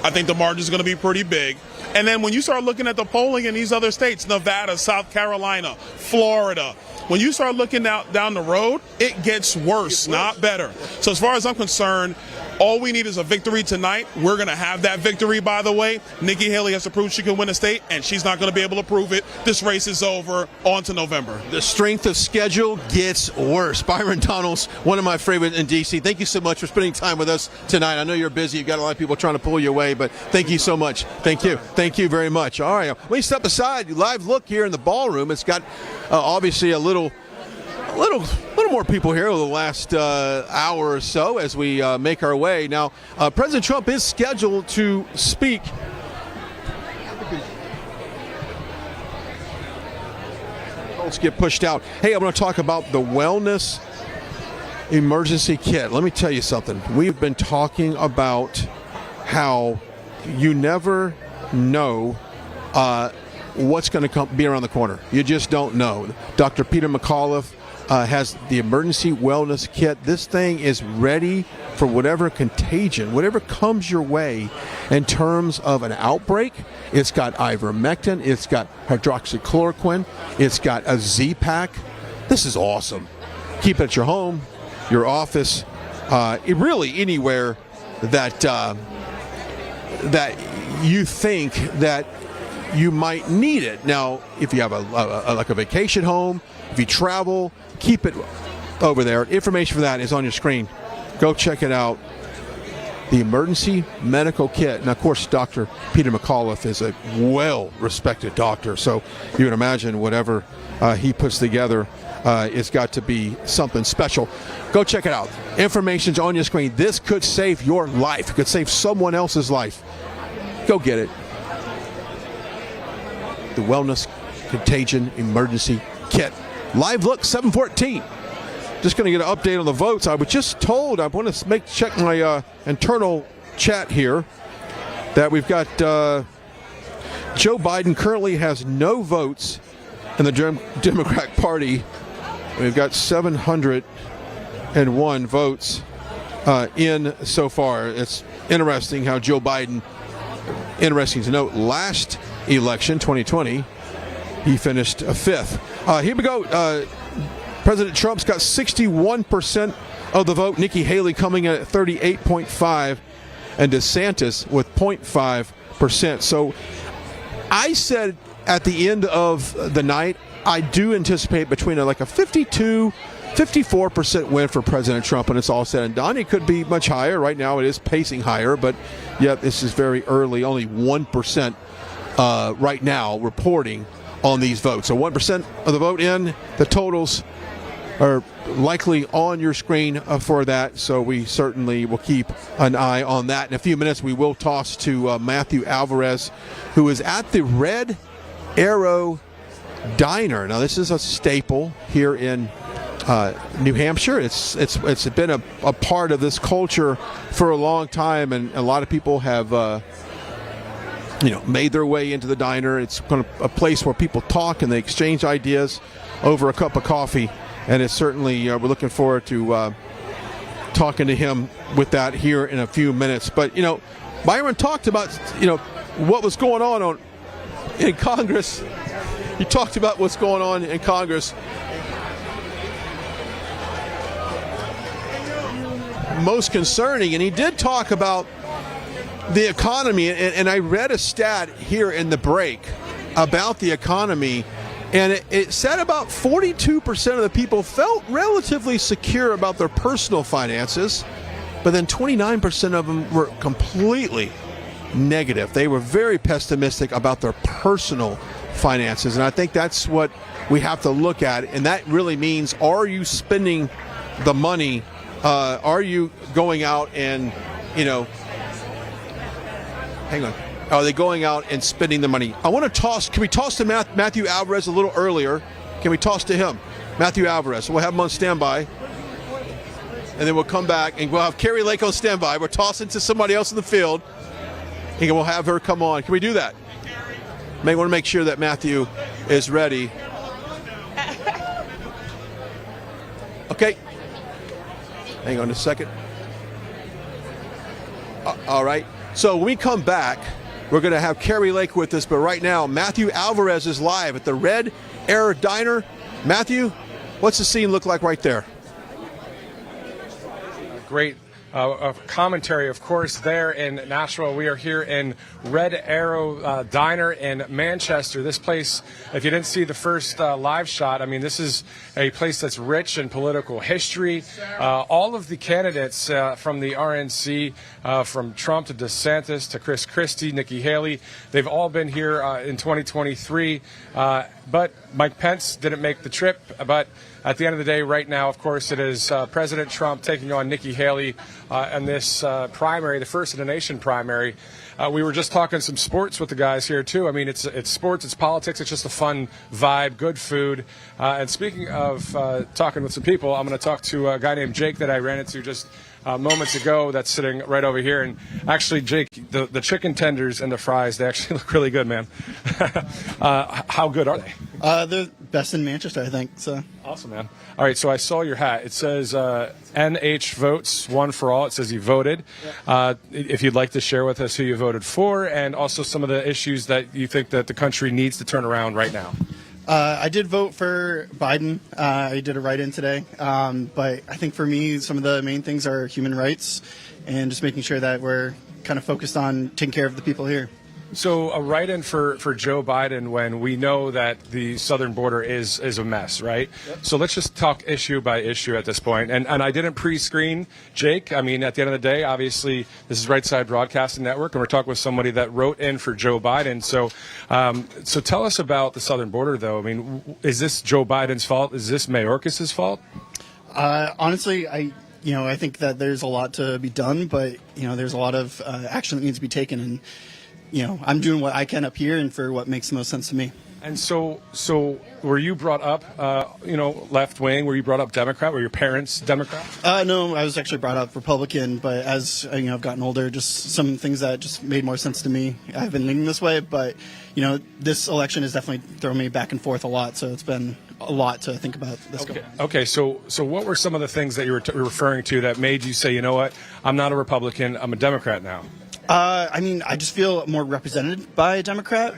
M: I think the margin is going to be pretty big. And then when you start looking at the polling in these other states, Nevada, South Carolina, Florida, when you start looking down the road, it gets worse, not better. So as far as I'm concerned, all we need is a victory tonight. We're going to have that victory, by the way. Nikki Haley has to prove she can win a state, and she's not going to be able to prove it. This race is over. On to November.
A: The strength of schedule gets worse. Byron Donalds, one of my favorites in D.C. Thank you so much for spending time with us tonight. I know you're busy. You've got a lot of people trying to pull you away, but thank you so much. Thank you. Thank you very much. All right. Let me step aside. Live look here in the ballroom. It's got obviously a little more people here over the last hour or so as we make our way. Now, President Trump is scheduled to speak. Let's get pushed out. Hey, I'm going to talk about the wellness emergency kit. Let me tell you something. We've been talking about how you never know what's going to be around the corner. You just don't know. Dr. Peter McAuliffe has the emergency wellness kit. This thing is ready for whatever contagion, whatever comes your way in terms of an outbreak. It's got ivermectin. It's got hydroxychloroquine. It's got a Z-Pack. This is awesome. Keep it at your home, your office, really anywhere that that you think that you might need it. Now, if you have like a vacation home, if you travel, keep it over there. Information for that is on your screen. Go check it out. The emergency medical kit. And of course, Dr. Peter McAuliffe is a well-respected doctor, so you can imagine whatever he puts together, it's got to be something special. Go check it out. Information's on your screen. This could save your life. It could save someone else's life. Go get it. The Wellness Contagion Emergency Kit. Live look 7:14. Just going to get an update on the votes. I was just told, I want to check my internal chat here, that we've got Joe Biden currently has no votes in the Democratic Party. We've got 701 votes in so far. It's interesting how Joe Biden, interesting to note, last election, 2020, he finished fifth. Here we go. President Trump's got 61% of the vote. Nikki Haley coming in at 38.5%, and DeSantis with 0.5%. So I said at the end of the night, I do anticipate between like a 54% win for President Trump, and it's all said and done. It could be much higher. Right now it is pacing higher, but yeah, this is very early. Only 1% right now reporting on these votes. So 1% of the vote in. The totals are likely on your screen for that, so we certainly will keep an eye on that. In a few minutes, we will toss to Matthew Alvarez, who is at the Red Arrow Diner. Now, this is a staple here in New Hampshire. It's been a part of this culture for a long time, and a lot of people have made their way into the diner. It's kind of a place where people talk and they exchange ideas over a cup of coffee. And it's certainly, we're looking forward to talking to him with that here in a few minutes. But, Byron talked about, what was going on in Congress. He talked about what's going on in Congress. Most concerning, and he did talk about the economy. And I read a stat here in the break about the economy. And it said about 42% of the people felt relatively secure about their personal finances, but then 29% of them were completely negative. They were very pessimistic about their personal finances, and I think that's what we have to look at, and that really means, are you spending the money? Are you going out and, hang on. Are they going out and spending the money? I want to toss. Can we toss to Matthew Alvarez a little earlier? Can we toss to him? Matthew Alvarez. We'll have him on standby. And then we'll come back and we'll have Carrie Lake on standby. We're tossing to somebody else in the field. And we'll have her come on. Can we do that? May want to make sure that Matthew is ready. Okay. Hang on a second. All right. So when we come back, we're going to have Carrie Lake with us, but right now, Matthew Alvarez is live at the Red Arrow Diner. Matthew, what's the scene look like right there?
G: Great commentary, of course, there in Nashville. We are here in Red Arrow Diner in Manchester. This place, if you didn't see the first live shot, I mean, this is a place that's rich in political history. All of the candidates from the RNC, from Trump to DeSantis to Chris Christie, Nikki Haley, they've all been here in 2023. But Mike Pence didn't make the trip. But at the end of the day, right now, of course, it is President Trump taking on Nikki Haley in this primary, the first in the nation primary. We were just talking some sports with the guys here, too. I mean, it's sports, it's politics, it's just a fun vibe, good food. And speaking of talking with some people, I'm going to talk to a guy named Jake that I ran into just moments ago that's sitting right over here. And actually, Jake, the chicken tenders and the fries, they actually look really good, man. How good are they?
N: They're best in Manchester, I think. So
G: awesome, man. All right, so I saw your hat. It says NH votes, one for all. It says you voted. If you'd like to share with us who you voted for and also some of the issues that you think that the country needs to turn around right now.
N: I did vote for Biden. I did a write-in today. But I think for me, some of the main things are human rights and just making sure that we're kind of focused on taking care of the people here.
G: So a write-in for Joe Biden when we know that the southern border is a mess, right? Yep. So let's just talk issue by issue at this point. And I didn't pre-screen Jake. I mean, at the end of the day, obviously, this is Right Side Broadcasting Network, and we're talking with somebody that wrote in for Joe Biden. So tell us about the southern border, though. I mean, is this Joe Biden's fault? Is this Mayorkas's fault?
N: Honestly, I think that there's a lot to be done, but, there's a lot of action that needs to be taken. And I'm doing what I can up here and for what makes the most sense to me.
G: And so were you brought up, left wing? Were you brought up Democrat? Were your parents Democrat?
N: No, I was actually brought up Republican, but as I've gotten older, just some things that just made more sense to me. I've been leaning this way, but this election has definitely thrown me back and forth a lot. So it's been a lot to think about this.
G: Okay. So what were some of the things that you were referring to that made you say, you know what, I'm not a Republican, I'm a Democrat now?
N: I just feel more represented by a Democrat,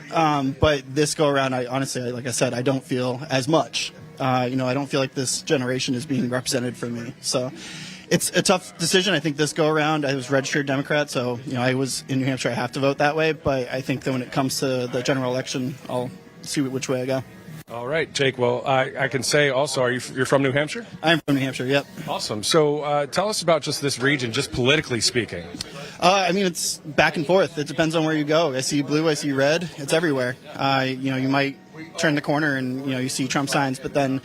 N: but this go around, I honestly, like I said, I don't feel as much. I don't feel like this generation is being represented for me. So it's a tough decision. I think this go around, I was registered Democrat, so I was in New Hampshire. I have to vote that way, but I think that when it comes to the general election, I'll see which way I go.
G: All right, Jake. Well, I can say also, you're from New Hampshire?
N: I'm from New Hampshire, yep.
G: Awesome. So tell us about just this region, just politically speaking.
N: It's back and forth. It depends on where you go. I see blue, I see red. It's everywhere. You might turn the corner and, you see Trump signs, but then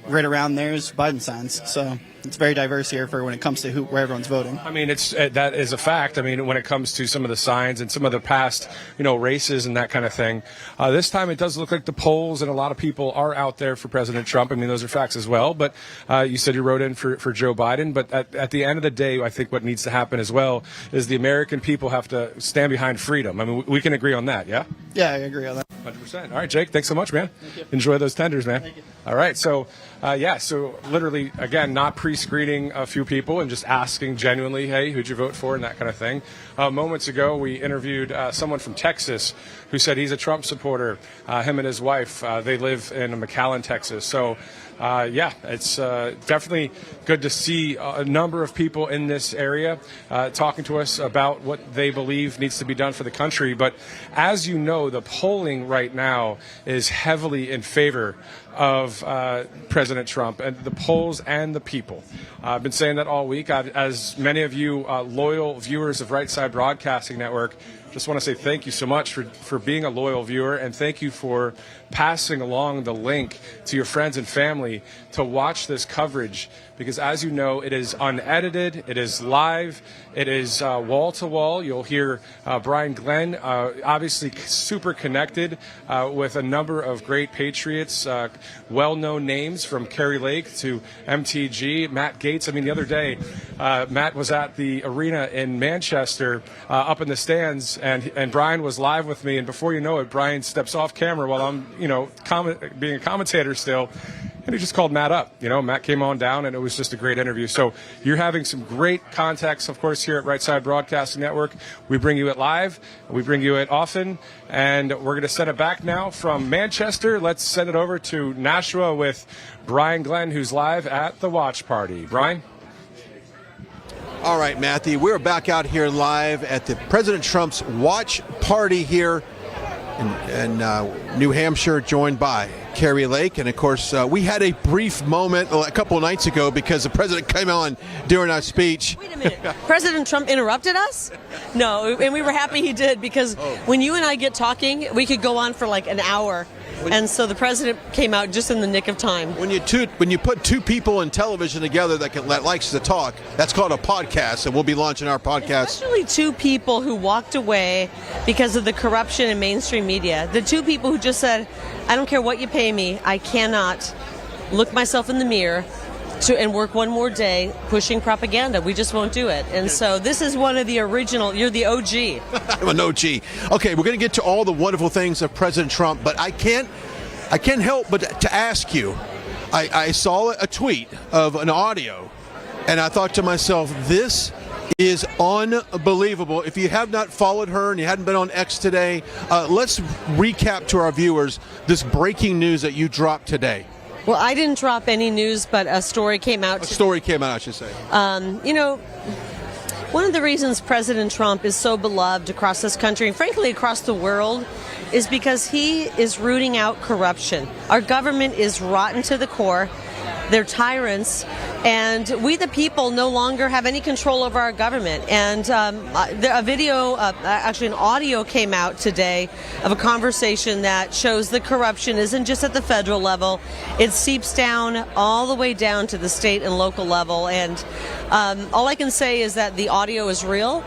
N: right around there is Biden signs. So it's very diverse here for when it comes to where everyone's voting.
G: I mean, that is a fact. I mean, when it comes to some of the signs and some of the past, races and that kind of thing, this time it does look like the polls and a lot of people are out there for President Trump. I mean, those are facts as well. But you said you wrote in for Joe Biden. But at the end of the day, I think what needs to happen as well is the American people have to stand behind freedom. I mean, we can agree on that, yeah?
N: Yeah, I agree on that.
G: 100%. All right, Jake, thanks so much, man.
N: Thank you.
G: Enjoy those tenders, man.
N: Thank you.
G: All right, so literally, again, not pre-screening a few people and just asking genuinely, hey, who'd you vote for and that kind of thing. Moments ago, we interviewed someone from Texas who said he's a Trump supporter. Him and his wife, they live in McAllen, Texas. So, it's definitely good to see a number of people in this area talking to us about what they believe needs to be done for the country. But as you know, the polling right now is heavily in favor of President Trump, and the polls and the people. I've been saying that all week. As many of you loyal viewers of Right Side Broadcasting Network, just want to say thank you so much for being a loyal viewer, and thank you for passing along the link to your friends and family to watch this coverage, because as you know, it is unedited, it is live, it is wall-to-wall. You'll hear Brian Glenn, obviously super connected with a number of great patriots, well-known names from Kerry Lake to MTG, Matt Gaetz. I mean, the other day, Matt was at the arena in Manchester up in the stands, and Brian was live with me, and before you know it, Brian steps off camera while I'm, being a commentator still, and he just called Matt up. Matt came on down, and it was just a great interview. So you're having some great contacts, of course, here at Right Side Broadcasting Network. We bring you it live. We bring you it often, and we're going to send it back now from Manchester. Let's send it over to Nashua with Brian Glenn, who's live at the watch party. Brian?
A: All right, Matthew, we're back out here live at the President Trump's watch party here in New Hampshire, joined by Kerry Lake. And of course, we had a brief moment a couple of nights ago because the president came on during our speech.
O: Wait a minute. President Trump interrupted us? No, and we were happy he did, because when you and I get talking, we could go on for like an hour. And so the president came out just in the nick of time.
A: When you put two people in television together that likes to talk, that's called a podcast, and we'll be launching our podcast.
O: Especially two people who walked away because of the corruption in mainstream media. The two people who just said, I don't care what you pay me, I cannot look myself in the mirror and work one more day pushing propaganda. We just won't do it. And so this is one of the original, you're the OG.
A: I'm an OG. Okay, we're going to get to all the wonderful things of President Trump, but I can't help but to ask you, I saw a tweet of an audio, and I thought to myself, this is unbelievable. If you have not followed her and you hadn't been on X today, let's recap to our viewers this breaking news that you dropped today.
O: Well, I didn't drop any news, but a story came out.
A: A story came out, I should say.
O: One of the reasons President Trump is so beloved across this country, and frankly across the world, is because he is rooting out corruption. Our government is rotten to the core. They're tyrants, and we the people no longer have any control over our government. And a video, actually an audio came out today of a conversation that shows the corruption isn't just at the federal level, it seeps down all the way down to the state and local level. And all I can say is that the audio is real,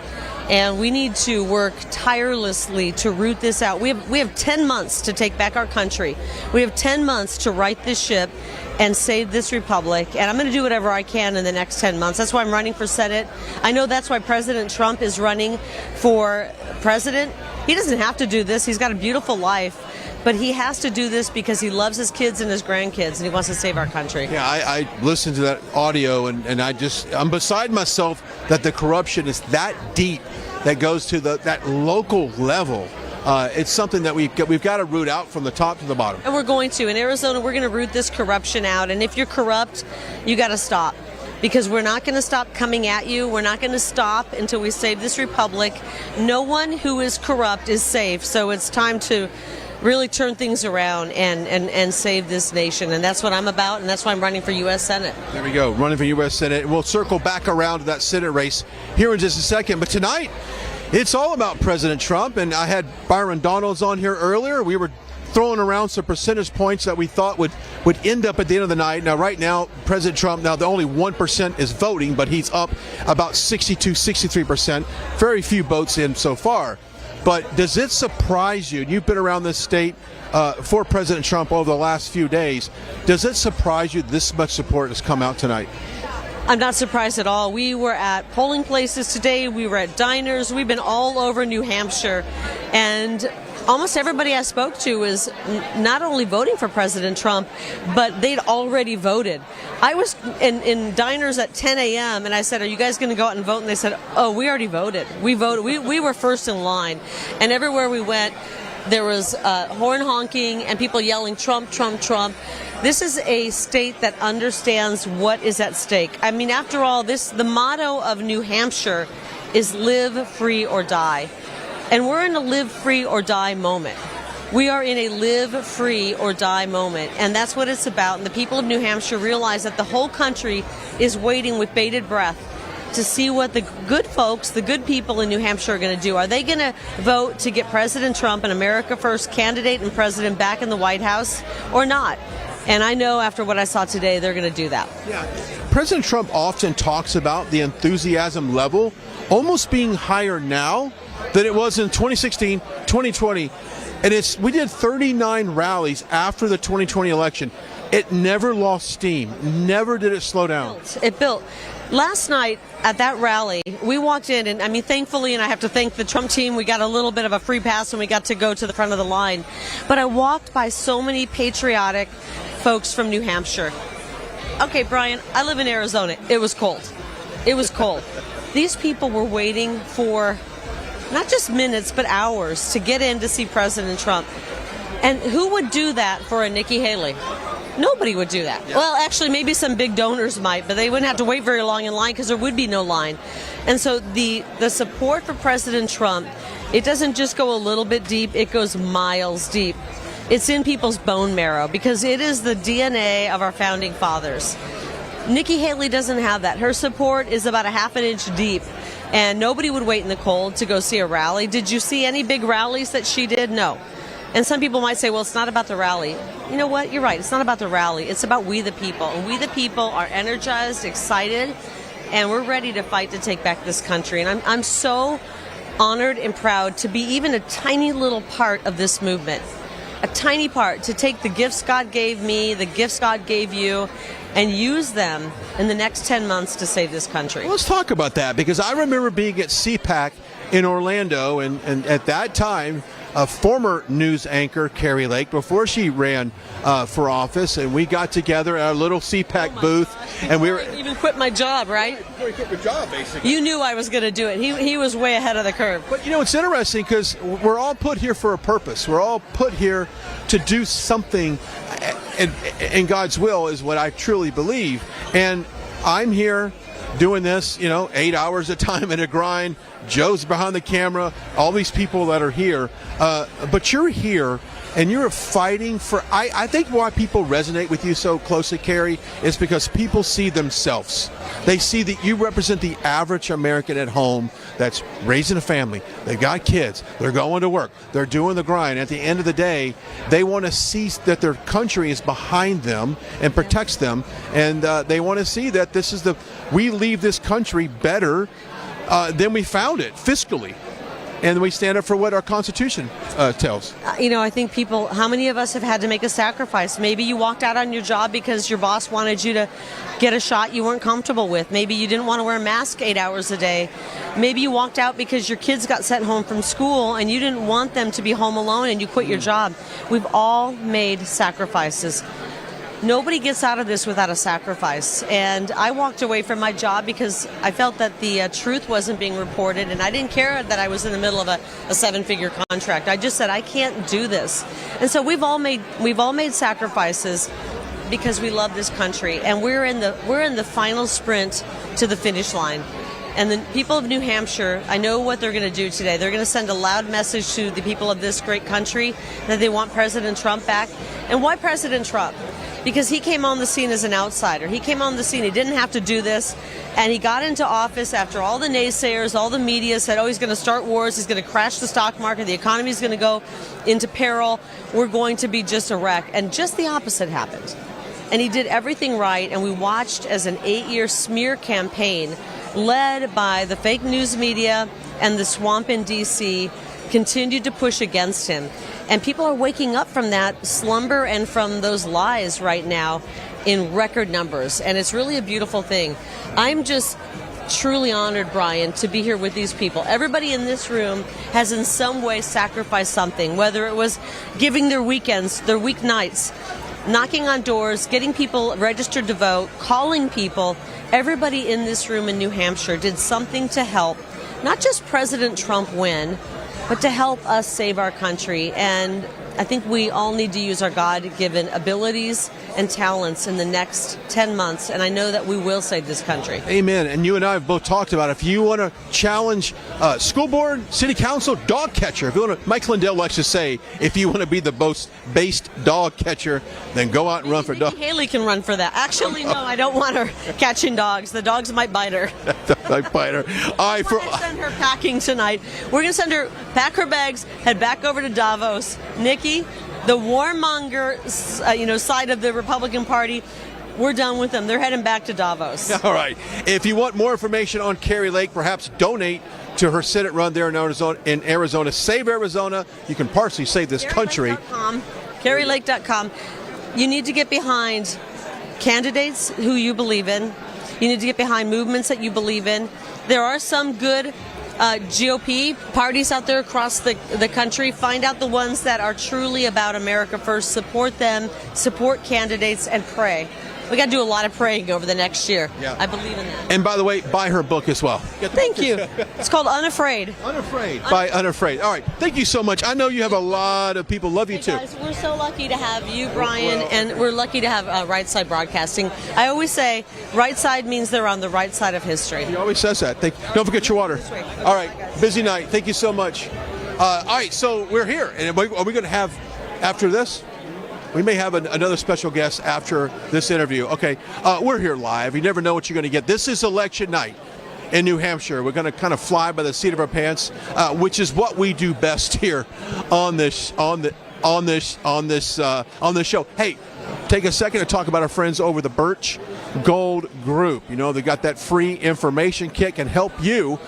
O: and we need to work tirelessly to root this out. We have 10 months to take back our country. We have 10 months to right this ship and save this republic. And I'm going to do whatever I can in the next 10 months. That's why I'm running for Senate. I know that's why President Trump is running for president. He doesn't have to do this. He's got a beautiful life. But he has to do this because he loves his kids and his grandkids, and he wants to save our country.
A: Yeah, I listened to that audio, and I'm beside myself that the corruption is that deep that goes to that local level. It's something that we've got to root out from the top to the bottom.
O: And we're going to. In Arizona, we're going to root this corruption out. And if you're corrupt, you got to stop. Because we're not going to stop coming at you. We're not going to stop until we save this republic. No one who is corrupt is safe. So it's time to really turn things around and save this nation. And that's what I'm about, and that's why I'm running for U.S. Senate.
A: There we go, running for U.S. Senate. And we'll circle back around to that Senate race here in just a second. But tonight, it's all about President Trump. And I had Byron Donalds on here earlier. We were throwing around some percentage points that we thought would end up at the end of the night. Now, right now, President Trump, the only 1% is voting, but he's up about 63%. Very few votes in so far. But does it surprise you, and you've been around this state for President Trump over the last few days, does it surprise you this much support has come out tonight?
O: I'm not surprised at all. We were at polling places today. We were at diners. We've been all over New Hampshire. And almost everybody I spoke to is not only voting for President Trump, but they'd already voted. I was in diners at 10 a.m. and I said, are you guys going to go out and vote? And they said, oh, we already voted. We voted. We were first in line. And everywhere we went, there was horn honking and people yelling, Trump, Trump, Trump. This is a state that understands what is at stake. I mean, after all, the motto of New Hampshire is live free or die. And we're in a live free or die moment. We are in a live free or die moment. And that's what it's about. And the people of New Hampshire realize that the whole country is waiting with bated breath to see what the good folks, the good people in New Hampshire are going to do. Are they going to vote to get President Trump, an America First candidate and president, back in the White House or not? And I know after what I saw today, they're going to do that.
A: Yeah. President Trump often talks about the enthusiasm level almost being higher now than it was in 2016, 2020. And we did 39 rallies after the 2020 election. It never lost steam. Never did it slow down.
O: It built. Last night at that rally, we walked in, and I mean, thankfully, and I have to thank the Trump team, we got a little bit of a free pass and we got to go to the front of the line. But I walked by so many patriotic folks from New Hampshire. Okay, Brian, I live in Arizona. It was cold. It was cold. These people were waiting for not just minutes, but hours to get in to see President Trump. And who would do that for a Nikki Haley? Nobody would do that. Yeah. Well, actually, maybe some big donors might, but they wouldn't have to wait very long in line because there would be no line. And so the support for President Trump, it doesn't just go a little bit deep, it goes miles deep. It's in people's bone marrow because it is the DNA of our founding fathers. Nikki Haley doesn't have that. Her support is about a half an inch deep, and nobody would wait in the cold to go see a rally. Did you see any big rallies that she did? No. And some people might say, well, it's not about the rally. You know what? You're right. It's not about the rally. It's about we the people. And we the people are energized, excited, and we're ready to fight to take back this country. And I'm so honored and proud to be even a tiny little part of this movement. A tiny part, to take the gifts God gave me, the gifts God gave you, and use them in the next 10 months to save this country.
A: Let's talk about that, because I remember being at CPAC in Orlando, and at that time, a former news anchor, Carrie Lake, before she ran for office, and we got together at our little CPAC booth, and we were
O: even quit my job, right?
A: Before you quit your job, basically.
O: You knew I was going to do it. He was way ahead of the curve.
A: But you know, it's interesting because we're all put here for a purpose. We're all put here to do something, and God's will is what I truly believe. And I'm here doing this, 8 hours a time in a grind. Joe's behind the camera, all these people that are here. But you're here and you're fighting for, I think why people resonate with you so closely, Carrie, is because people see themselves. They see that you represent the average American at home that's raising a family. They've got kids. They're going to work. They're doing the grind. At the end of the day, they want to see that their country is behind them and protects them. And they want to see that we leave this country better than we found it fiscally. And we stand up for what our Constitution tells.
O: I think people, how many of us have had to make a sacrifice? Maybe you walked out on your job because your boss wanted you to get a shot you weren't comfortable with. Maybe you didn't want to wear a mask 8 hours a day. Maybe you walked out because your kids got sent home from school and you didn't want them to be home alone and you quit your job. We've all made sacrifices. Nobody gets out of this without a sacrifice. And I walked away from my job because I felt that the truth wasn't being reported, and I didn't care that I was in the middle of a seven-figure contract. I just said, I can't do this. And so we've all made sacrifices because we love this country, and we're in the final sprint to the finish line. And the people of New Hampshire, I know what they're going to do today. They're going to send a loud message to the people of this great country that they want President Trump back. And why President Trump? Because he came on the scene as an outsider. He came on the scene. He didn't have to do this. And he got into office after all the naysayers, all the media said, oh, he's going to start wars. He's going to crash the stock market. The economy is going to go into peril. We're going to be just a wreck. And just the opposite happened. And he did everything right. And we watched as an 8-year smear campaign led by the fake news media and the swamp in D.C. continued to push against him. And people are waking up from that slumber and from those lies right now in record numbers. And it's really a beautiful thing. I'm just truly honored, Brian, to be here with these people. Everybody in this room has in some way sacrificed something, whether it was giving their weekends, their weeknights, knocking on doors, getting people registered to vote, calling people. Everybody in this room in New Hampshire did something to help, not just President Trump win, but to help us save our country. And I think we all need to use our God-given abilities and talents in the next 10 months, and I know that we will save this country.
A: Amen. And you and I have both talked about if you want to challenge school board, city council, dog catcher. If you want to, Mike Lindell likes to say, if you want to be the most based dog catcher, then go out and run for dog.
O: Haley can run for that. Actually, no, I don't want her catching dogs. The dogs might bite her.
A: Might bite her. All right,
O: we're going to send her packing tonight. We're going to send her, pack her bags, head back over to Davos. Nikki, the warmonger, side of the Republican Party, we're done with them. They're heading back to Davos.
A: All right. If you want more information on Carrie Lake, perhaps donate to her Senate run there in Arizona. Save Arizona. You can partially save this country.
O: CarrieLake.com. You need to get behind candidates who you believe in. You need to get behind movements that you believe in. There are some good GOP parties out there across the country. Find out the ones that are truly about America first. Support them, support candidates, and pray. We got to do a lot of praying over the next year. Yeah. I believe in that.
A: And by the way, buy her book as well.
O: Thank you. It's called Unafraid.
A: Unafraid. By Unafraid. All right. Thank you so much. I know you have a lot of people love you too.
O: Guys, we're so lucky to have you, Brian, and we're lucky to have Right Side Broadcasting. I always say right side means they're on the right side of history.
A: He always says that. Don't forget your water. All right. Busy night. Thank you so much. All right. So we're here. And are we going to have, after this? We may have another special guest after this interview. Okay, we're here live. You never know what you're going to get. This is election night in New Hampshire. We're going to kind of fly by the seat of our pants, which is what we do best here on on this show. Hey, take a second to talk about our friends over the Birch Gold Group. You know, they got that free information kit, can help you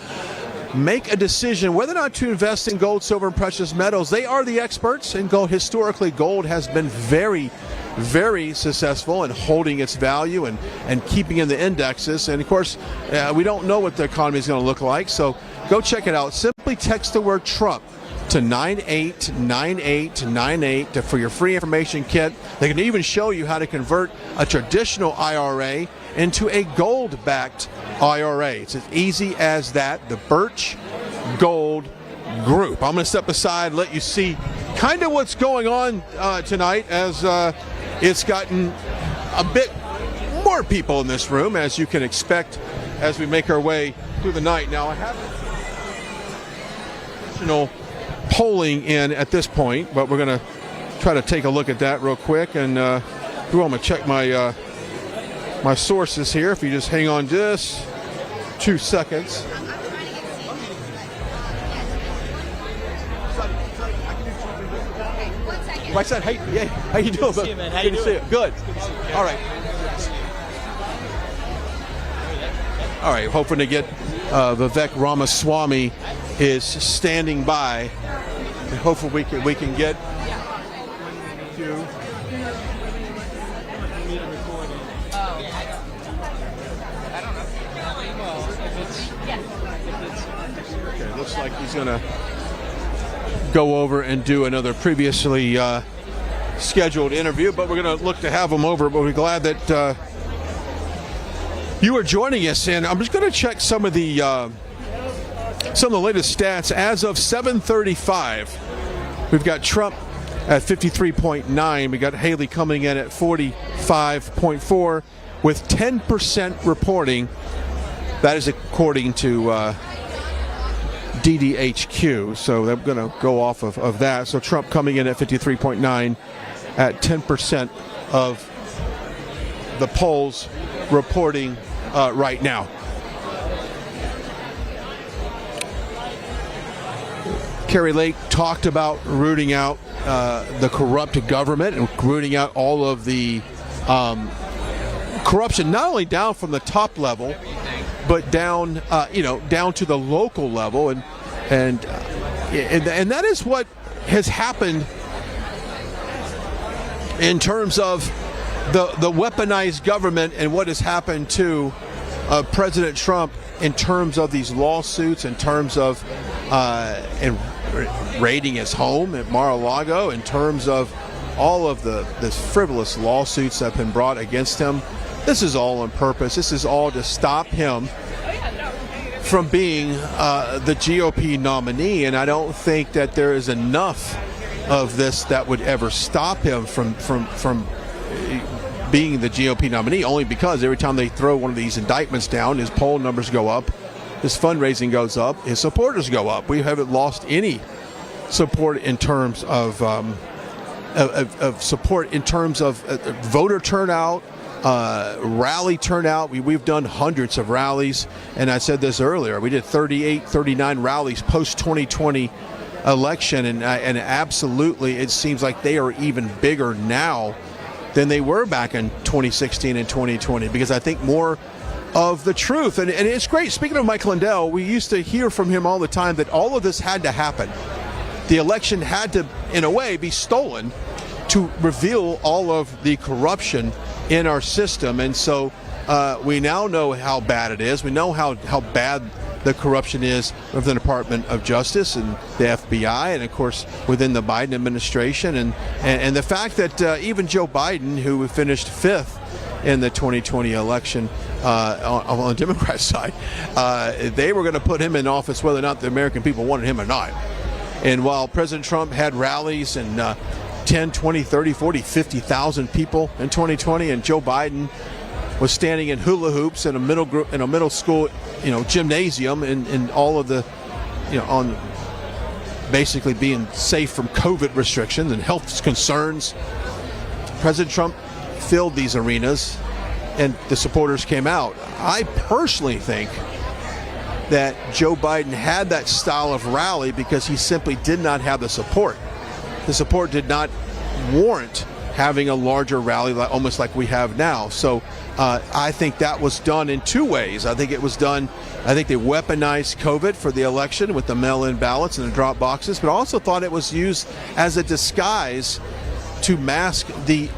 A: make a decision whether or not to invest in gold, silver, and precious metals. They are the experts in gold. Historically, gold has been very, very successful in holding its value and keeping in the indexes. And of course, we don't know what the economy is going to look like, so go check it out. Simply text the word Trump to 989898 for your free information kit. They can even show you how to convert a traditional IRA into a gold-backed IRA. It's as easy as that. The Birch Gold Group. I'm going to step aside, let you see kind of what's going on tonight, as it's gotten a bit more people in this room, as you can expect, as we make our way through the night. Now, I have national polling in at this point, but we're going to try to take a look at that real quick. And I'm going to check my my sources here. If you just hang on just 2 seconds. My son, hey, yeah, how you doing? Good to see you, man. How you doing? Good. All right. All right, hoping to get Vivek Ramaswamy is standing by, and hopefully we can get to. Okay, looks like he's gonna go over and do another previously scheduled interview, but we're going to look to have him over. But we're glad that you are joining us, and I'm just going to check some of the latest stats. As of 7:35, we've got Trump at 53.9. We got Haley coming in at 45.4 with 10% reporting. That is according to DDHQ, so they're going to go off of that. So Trump coming in at 53.9 at 10% of the polls reporting right now. Kari Lake talked about rooting out the corrupt government and rooting out all of the corruption, not only down from the top level, but down, down to the local level, and that is what has happened in terms of the weaponized government, and what has happened to President Trump in terms of these lawsuits, in terms of raiding his home at Mar-a-Lago, in terms of all of the frivolous lawsuits that have been brought against him. This is all on purpose. This is all to stop him from being the GOP nominee, and I don't think that there is enough of this that would ever stop him from being the GOP nominee, only because every time they throw one of these indictments down, his poll numbers go up, his fundraising goes up, his supporters go up. We haven't lost any support in terms of support in terms of voter turnout, rally turnout. We've done hundreds of rallies, and I said this earlier, we did 39 rallies post 2020 election, and absolutely it seems like they are even bigger now than they were back in 2016 and 2020, because I think more of the truth, and it's great. Speaking of Mike Lindell, we used to hear from him all the time that all of this had to happen. The election had to, in a way, be stolen to reveal all of the corruption in our system. And so we now know how bad it is. We know how bad the corruption is of the Department of Justice and the FBI, and of course within the Biden administration, and the fact that even Joe Biden, who finished 5th in the 2020 election on the Democrat side, they were going to put him in office whether or not the American people wanted him or not. And while President Trump had rallies and 10, 20, 30, 40, 50,000 people in 2020, and Joe Biden was standing in hula hoops in a middle school, gymnasium, and all of the, on basically being safe from COVID restrictions and health concerns. President Trump filled these arenas, and the supporters came out. I personally think that Joe Biden had that style of rally because he simply did not have the support the support did not warrant having a larger rally, almost like we have now. So I think that was done in two ways. I think they weaponized COVID for the election with the mail-in ballots and the drop boxes, but I also thought it was used as a disguise to mask the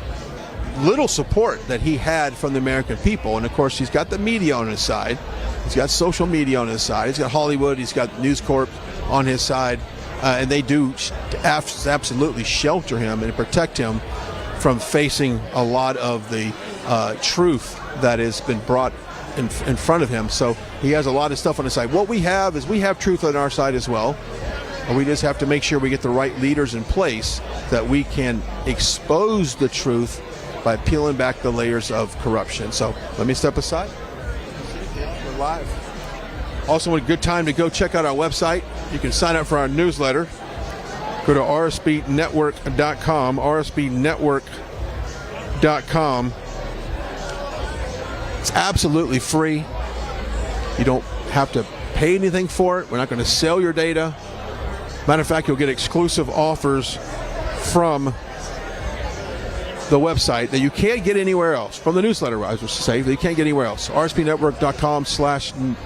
A: little support that he had from the American people. And of course, he's got the media on his side. He's got social media on his side. He's got Hollywood. He's got News Corp on his side. And they do absolutely shelter him and protect him from facing a lot of the truth that has been brought in front of him. So he has a lot of stuff on his side. What we have is we have truth on our side as well. And we just have to make sure we get the right leaders in place that we can expose the truth by peeling back the layers of corruption. So let me step aside. We're live. Also, a good time to go check out our website. You can sign up for our newsletter. Go to rsbnetwork.com, rsbnetwork.com. It's absolutely free. You don't have to pay anything for it. We're not going to sell your data. Matter of fact, you'll get exclusive offers from the website that you can't get anywhere else, from the newsletter, I was say, that you can't get anywhere else. rsbnetwork.com/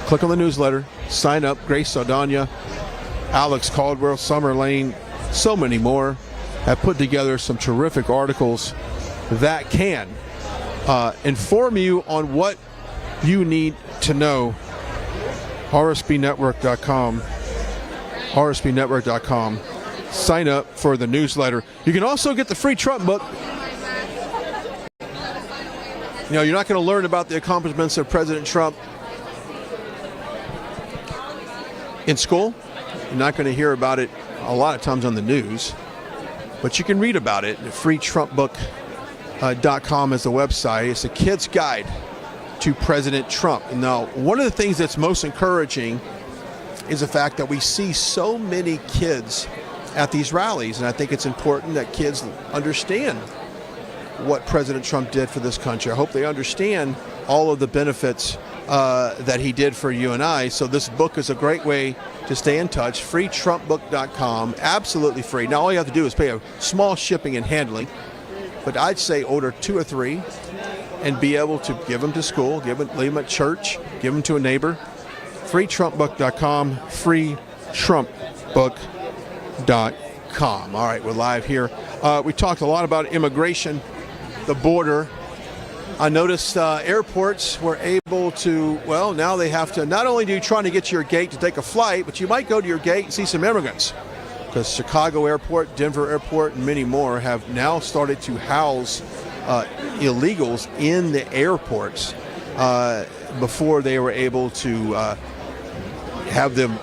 A: click on the newsletter, sign up. Grace Saldana, Alex Caldwell, Summer Lane, so many more have put together some terrific articles that can inform you on what you need to know. rsbnetwork.com, rsbnetwork.com. Sign up for the newsletter. You can also get the free Trump book. You know, you're not going to learn about the accomplishments of President Trump in school. You're not going to hear about it a lot of times on the news, but you can read about it. freetrumpbook.com is the website. It's a kid's guide to President Trump. Now, one of the things that's most encouraging is the fact that we see so many kids at these rallies, and I think it's important that kids understand what President Trump did for this country. I hope they understand all of the benefits that he did for you and I. So this book is a great way to stay in touch. freetrumpbook.com, absolutely free. Now all you have to do is pay a small shipping and handling, but I'd say order 2 or 3 and be able to give them to school, leave them at church, give them to a neighbor. freetrumpbook.com, freetrumpbook.com. All right, we're live here. We talked a lot about immigration, the border. I noticed airports were able to, well, now they have to, not only do you try to get to your gate to take a flight, but you might go to your gate and see some immigrants. Because Chicago Airport, Denver Airport, and many more have now started to house illegals in the airports before they were able to have them,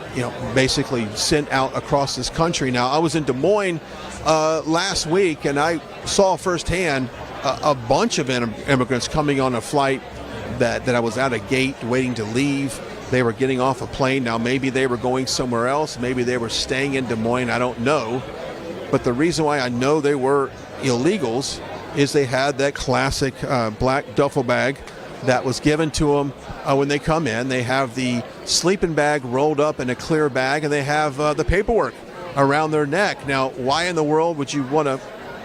A: basically sent out across this country. Now, I was in Des Moines last week, and I saw firsthand a bunch of immigrants coming on a flight that I was at a gate waiting to leave. They were getting off a plane. Now, maybe they were going somewhere else. Maybe they were staying in Des Moines. I don't know. But the reason why I know they were illegals is they had that classic black duffel bag that was given to them when they come in. They have the sleeping bag rolled up in a clear bag, and they have the paperwork around their neck. Now, why in the world would you want to,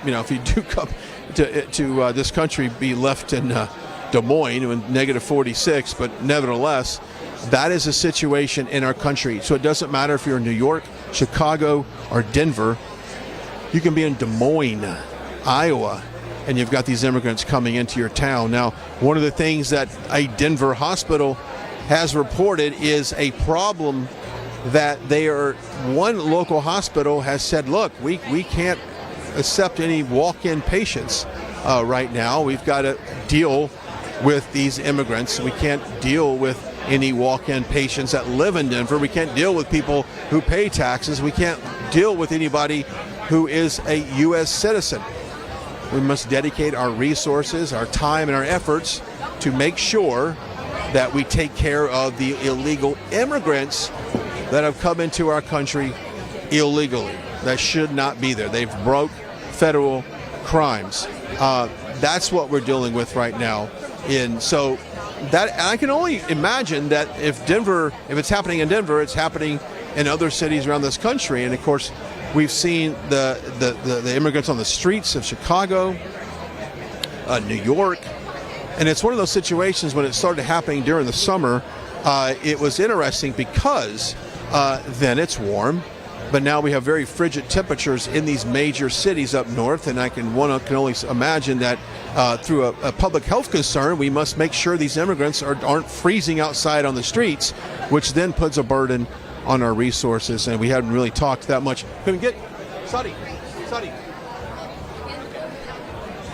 A: if you do come to this country, be left in Des Moines when negative 46, but nevertheless, that is a situation in our country. So it doesn't matter if you're in New York, Chicago, or Denver. You can be in Des Moines, Iowa, and you've got these immigrants coming into your town. Now, one of the things that a Denver hospital has reported is a problem that one local hospital has said, look, we can't accept any walk-in patients right now. We've got to deal with these immigrants. We can't deal with any walk-in patients that live in Denver. We can't deal with people who pay taxes. We can't deal with anybody who is a U.S. citizen. We must dedicate our resources, our time, and our efforts to make sure that we take care of the illegal immigrants that have come into our country illegally, that should not be there. They've broke federal crimes. That's what we're dealing with right now. And so that, I can only imagine that if it's happening in Denver, it's happening in other cities around this country. And of course, We've seen the immigrants on the streets of Chicago, New York, and it's one of those situations when it started happening during the summer. It was interesting because then it's warm, but now we have very frigid temperatures in these major cities up north, and can only imagine that through a public health concern, we must make sure these immigrants aren't freezing outside on the streets, which then puts a burden on our resources, and we haven't really talked that much. Couldn't get Sadi.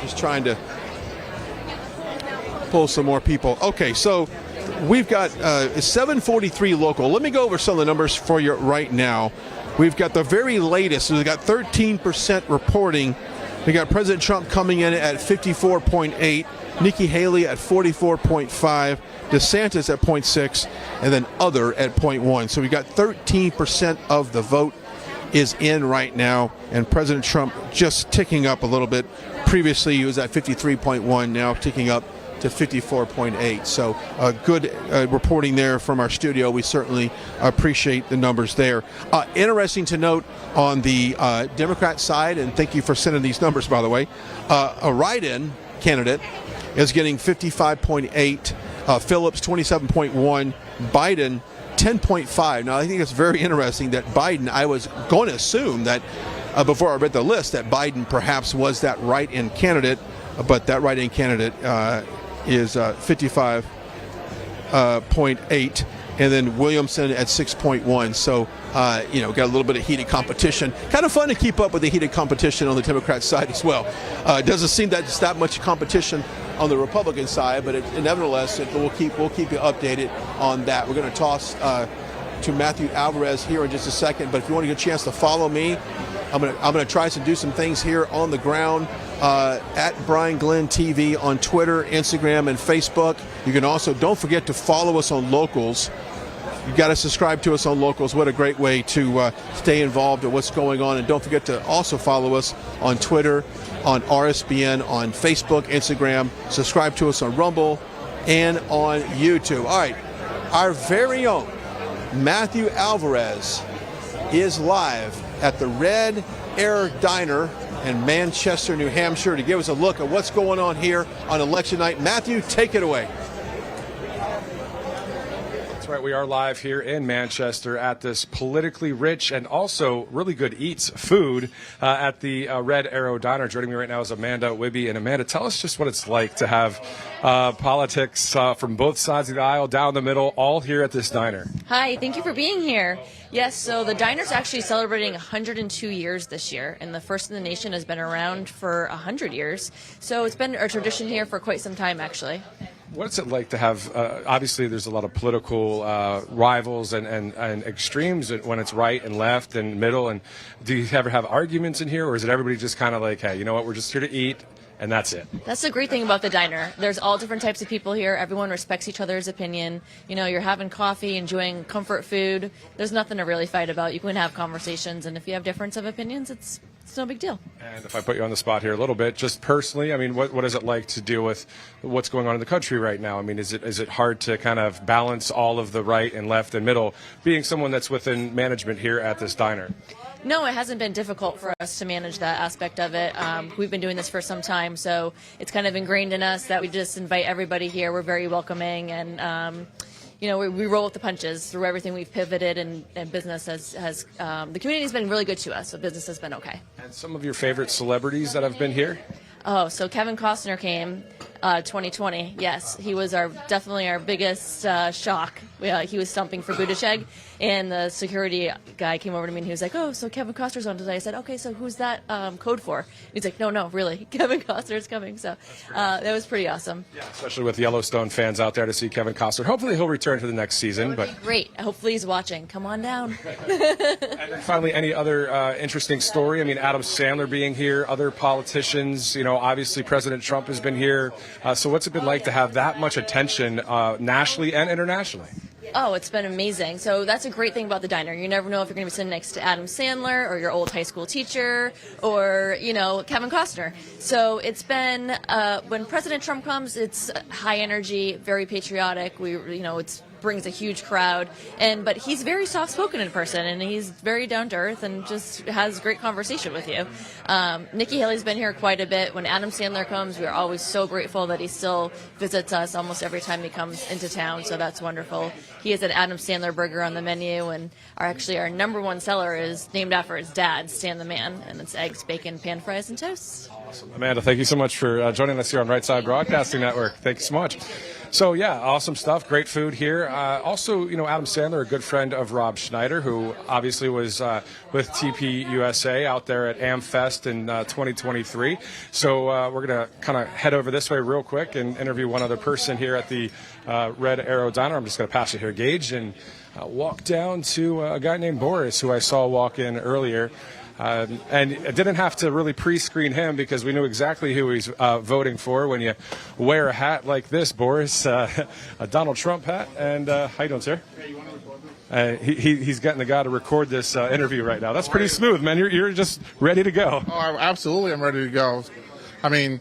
A: Just trying to pull some more people. Okay, so we've got 743 local. Let me go over some of the numbers for you right now. We've got the very latest. We've got 13% reporting. We got President Trump coming in at 54.8, Nikki Haley at 44.5, DeSantis at 0.6, and then other at 0.1. So we got 13% of the vote is in right now, and President Trump just ticking up a little bit. Previously, he was at 53.1, now ticking up to 54.8. So good reporting there from our studio. We certainly appreciate the numbers there. Interesting to note on the Democrat side, and thank you for sending these numbers, by the way, a write-in candidate is getting 55.8, Phillips 27.1, Biden 10.5. Now, I think it's very interesting that Biden, I was going to assume that before I read the list that Biden perhaps was that write-in candidate, but that write-in candidate is 55.8, and then Williamson at 6.1. So, got a little bit of heated competition. Kind of fun to keep up with the heated competition on the Democrat side as well. It doesn't seem that it's that much competition on the Republican side, but nevertheless, we'll keep you updated on that. We're going to toss to Matthew Alvarez here in just a second, but if you want to get a chance to follow me, I'm going to try to do some things here on the ground. At Brian Glenn TV on Twitter, Instagram, and Facebook. You can also, don't forget to follow us on Locals. You've got to subscribe to us on Locals. What a great way to stay involved in what's going on. And don't forget to also follow us on Twitter, on RSBN, on Facebook, Instagram. Subscribe to us on Rumble and on YouTube. All right, our very own Matthew Alvarez is live at the Red Arrow Diner in Manchester, New Hampshire, to give us a look at what's going on here on election night. Matthew, take it away.
G: That's right. We are live here in Manchester at this politically rich and also really good eats food at the Red Arrow Diner. Joining me right now is Amanda Wibby. And Amanda, tell us just what it's like to have politics from both sides of the aisle, down the middle, all here at this diner.
P: Hi, thank you for being here. Yes, so the diner's actually celebrating 102 years this year, and the First in the Nation has been around for 100 years. So it's been a tradition here for quite some time, actually.
G: What's it like to have, obviously there's a lot of political rivals and extremes when it's right and left and middle, and do you ever have arguments in here, or is it everybody just kind of like, hey, you know what, we're just here to eat, and that's it? That's the great thing about the diner. There's all different types of people here. Everyone respects each other's opinion. You know, you're having coffee, enjoying comfort food. There's nothing to really fight about. You can have conversations, and if you have difference of opinions, it's no big deal. And if I put you on the spot here a little bit, just personally, I mean, what is it like to deal with what's going on in the country right now? I mean, is it hard to kind of balance all of the right and left and middle, being someone that's within management here at this diner? No, it hasn't been difficult for us to manage that aspect of it. We've been doing this for some time, so it's kind of ingrained in us that we just invite everybody here. We're very welcoming, and we roll with the punches through everything. We've pivoted, and business has the community's been really good to us, so business has been okay. And some of your favorite celebrities that have been here? Oh, so Kevin Costner came 2020. Yes, he was definitely our biggest shock. He was stumping for Buttigieg, and the security guy came over to me and he was like, "Oh, so Kevin Costner's on today." I said, "Okay, so who's that code for?" He's like, "No, really, Kevin Costner's coming." So that was pretty awesome. Yeah, especially with Yellowstone fans out there to see Kevin Costner. Hopefully, he'll return for the next season. But great. Hopefully, he's watching. Come on down. And then finally, any other interesting story? I mean, Adam Sandler being here, other politicians. Obviously, President Trump has been here. So what's it been like to have that much attention nationally and internationally? Oh, it's been amazing. So that's a great thing about the diner. You never know if you're going to be sitting next to Adam Sandler or your old high school teacher or, Kevin Costner. So it's been, when President Trump comes, it's high energy, very patriotic. It's
P: brings a huge crowd. But he's very soft-spoken in person, and he's very down to earth and just has great conversation with you. Nikki Haley's been here quite a bit. When Adam Sandler comes, we are always so grateful that he still visits us almost every time he comes into town, so that's wonderful. He has an Adam Sandler burger on the menu, and our number one seller is named after his dad, Stan the Man, and it's eggs, bacon, pan fries, and toast.
G: Awesome. Amanda, thank you so much for joining us here on Right Side Broadcasting Network. Thank you so much. So, yeah, awesome stuff. Great food here. Also, Adam Sandler, a good friend of Rob Schneider, who obviously was with TPUSA out there at AmFest in 2023. So we're going to kind of head over this way real quick and interview one other person here at the Red Arrow Diner. I'm just going to pass it here, Gage, and walk down to a guy named Boris, who I saw walk in earlier. And I didn't have to really pre-screen him because we knew exactly who he's voting for when you wear a hat like this, Boris, a Donald Trump hat. And how you doing, sir? Hey, you want to record this? He's getting the guy to record this interview right now. That's pretty smooth, man. You're just ready to go.
Q: Oh, absolutely, I'm ready to go. I mean,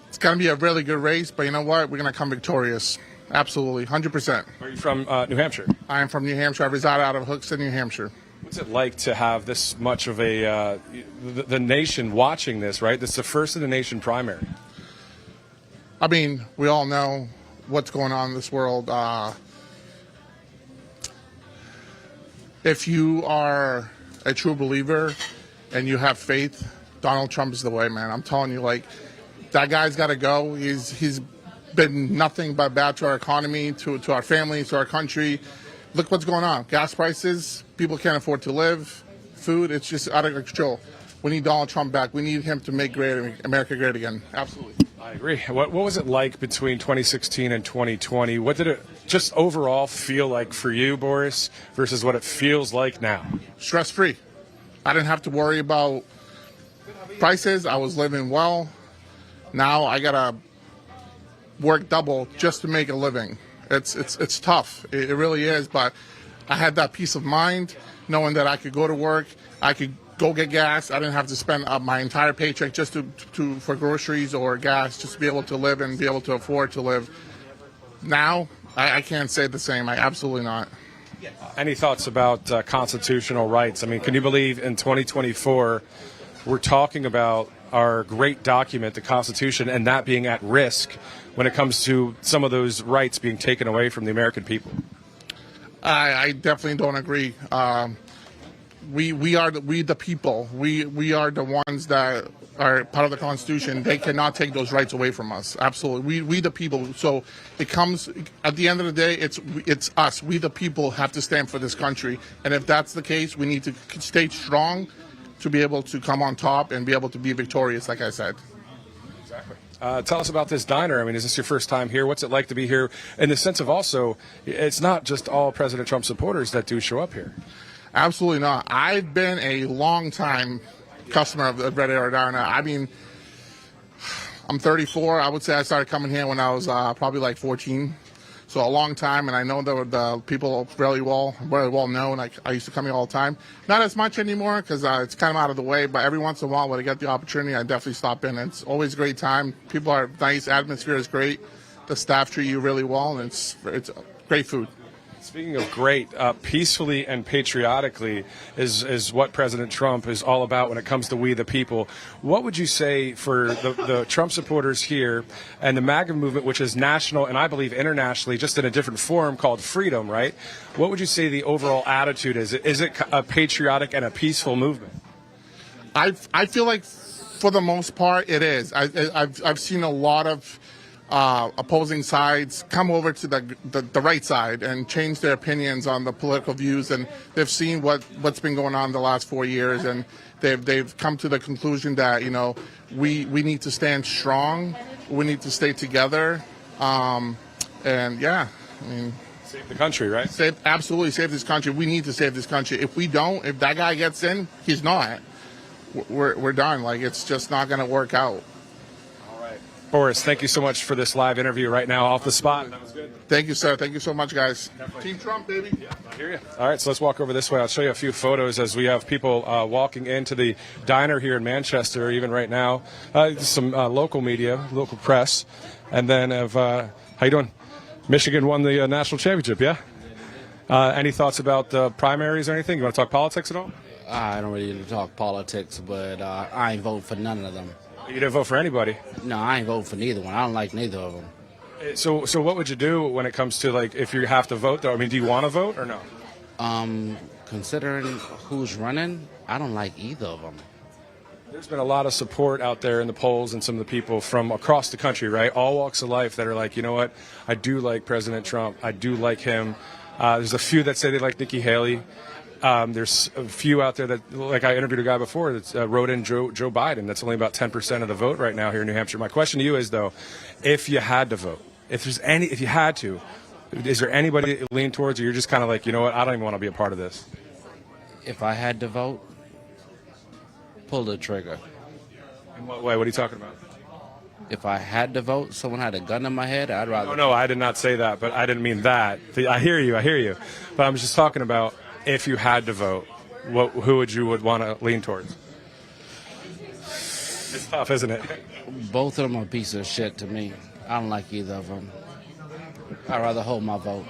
Q: it's going to be a really good race, but you know what? We're going to come victorious. Absolutely, 100%.
G: Are you from New Hampshire?
Q: I am from New Hampshire. I reside out of Hookston, New Hampshire.
G: What's it like to have this much of the nation watching this, right? This is the first of the nation primary.
Q: I mean, we all know what's going on in this world. If you are a true believer and you have faith, Donald Trump is the way, man. I'm telling you, like, that guy's got to go. He's been nothing but bad to our economy, to our families, to our country. Look what's going on. Gas prices, people can't afford to live. Food, it's just out of control. We need Donald Trump back. We need him to make America great again. Absolutely.
G: I agree. What was it like between 2016 and 2020? What did it just overall feel like for you, Boris, versus what it feels like now?
Q: Stress-free. I didn't have to worry about prices. I was living well. Now I got to work double just to make a living. It's tough. It really is, but I had that peace of mind knowing that I could go to work, I could go get gas. I didn't have to spend my entire paycheck just for groceries or gas, just to be able to live and be able to afford to live. Now, I can't say the same. I absolutely not.
G: Any thoughts about constitutional rights? I mean, can you believe in 2024 we're talking about our great document, the Constitution, and that being at risk when it comes to some of those rights being taken away from the American people?
Q: I definitely don't agree. We are the people. We are the ones that are part of the Constitution. They cannot take those rights away from us. Absolutely. We the people. So it comes at the end of the day. It's us. We the people have to stand for this country. And if that's the case, we need to stay strong to be able to come on top and be able to be victorious, like I said.
G: Exactly. Tell us about this diner. I mean, is this your first time here? What's it like to be here? In the sense of also, it's not just all President Trump supporters that do show up here.
Q: Absolutely not. I've been a long-time customer of the Red Arrow Diner. I mean, I'm 34. I would say I started coming here when I was probably like 14. So a long time, and I know the people very well known. I used to come here all the time. Not as much anymore because it's kind of out of the way, but every once in a while when I get the opportunity, I definitely stop in. It's always a great time. People are nice. Atmosphere is great. The staff treat you really well, and it's great food.
G: Speaking of great, peacefully and patriotically is what President Trump is all about when it comes to we the people. What would you say for the Trump supporters here and the MAGA movement, which is national and I believe internationally, just in a different form called freedom, right? What would you say the overall attitude is? Is it a patriotic and a peaceful movement?
Q: I feel like for the most part it is. I've seen a lot of opposing sides come over to the right side and change their opinions on the political views, and they've seen what's been going on the last 4 years, and they've come to the conclusion that we need to stand strong, we need to stay together, and yeah, I mean,
G: save the country, right?
Q: Absolutely save this country. We need to save this country. If we don't, if that guy gets in, he's not. We're done. Like, it's just not going to work out.
G: Boris, thank you so much for this live interview right now off the spot. That was good.
Q: Thank you, sir. Thank you so much, guys.
G: Definitely.
Q: Team Trump, baby.
G: Yeah, I hear you. All right, so let's walk over this way. I'll show you a few photos as we have people walking into the diner here in Manchester, even right now. Some local media, local press, and then how you doing? Michigan won the national championship, yeah? Any thoughts about the primaries or anything? You want to talk politics at all?
R: I don't really talk politics, but I ain't voting for none of them.
G: You didn't vote for anybody?
R: No, I ain't voting for neither one. I don't like neither of them.
G: So what would you do when it comes to, like, if you have to vote, though? I mean, do you want to vote or no?
R: Considering who's running, I don't like either of them.
G: There's been a lot of support out there in the polls and some of the people from across the country, right? All walks of life that are like, you know what? I do like President Trump. I do like him. There's a few that say they like Nikki Haley. There's a few out there that, like I interviewed a guy before that wrote in Joe Biden. That's only about 10% of the vote right now here in New Hampshire. My question to you is, though, if you had to vote, if you had to, is there anybody that you lean towards, or you're just kind of like, you know what? I don't even want to be a part of this.
R: If I had to vote, pull the trigger.
G: In what way? What are you talking about?
R: If I had to vote, someone had a gun in my head, I'd rather...
G: No, I did not say that, but I didn't mean that. I hear you. But I'm just talking about if you had to vote, who would you want to lean towards? It's tough, isn't it?
R: Both of them are a piece of shit to me. I don't like either of them. I'd rather hold my vote.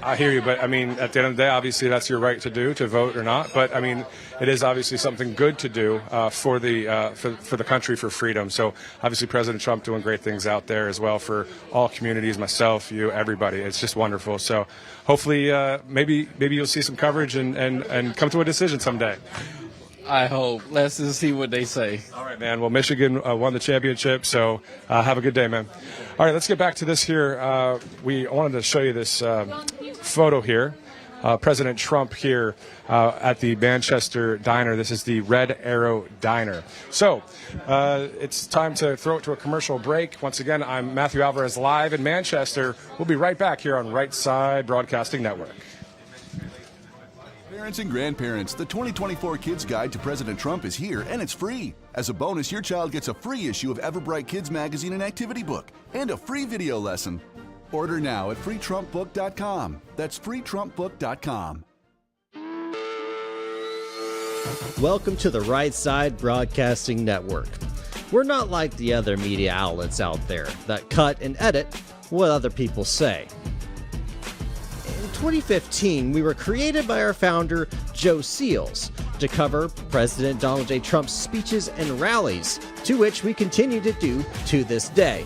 G: I hear you, but I mean, at the end of the day, obviously that's your right to do, to vote or not. But I mean, it is obviously something good to do for the country, for freedom. So obviously, President Trump doing great things out there as well for all communities, myself, you, everybody. It's just wonderful. So hopefully, maybe you'll see some coverage and come to a decision someday.
R: I hope. Let's just see what they say.
G: All right, man. Well, Michigan won the championship, so have a good day, man. All right, let's get back to this here. I wanted to show you this photo here. President Trump here at the Manchester Diner. This is the Red Arrow Diner. So it's time to throw it to a commercial break. Once again, I'm Matthew Alvarez live in Manchester. We'll be right back here on Right Side Broadcasting Network.
I: Parents and grandparents, the 2024 Kids Guide to President Trump is here, and it's free. As a bonus, your child gets a free issue of Everbright Kids Magazine and Activity Book, and a free video lesson. Order now at freetrumpbook.com. That's freetrumpbook.com.
J: Welcome to the Right Side Broadcasting Network. We're not like the other media outlets out there that cut and edit what other people say. In 2015, we were created by our founder, Joe Seals, to cover President Donald J. Trump's speeches and rallies, to which we continue to do to this day.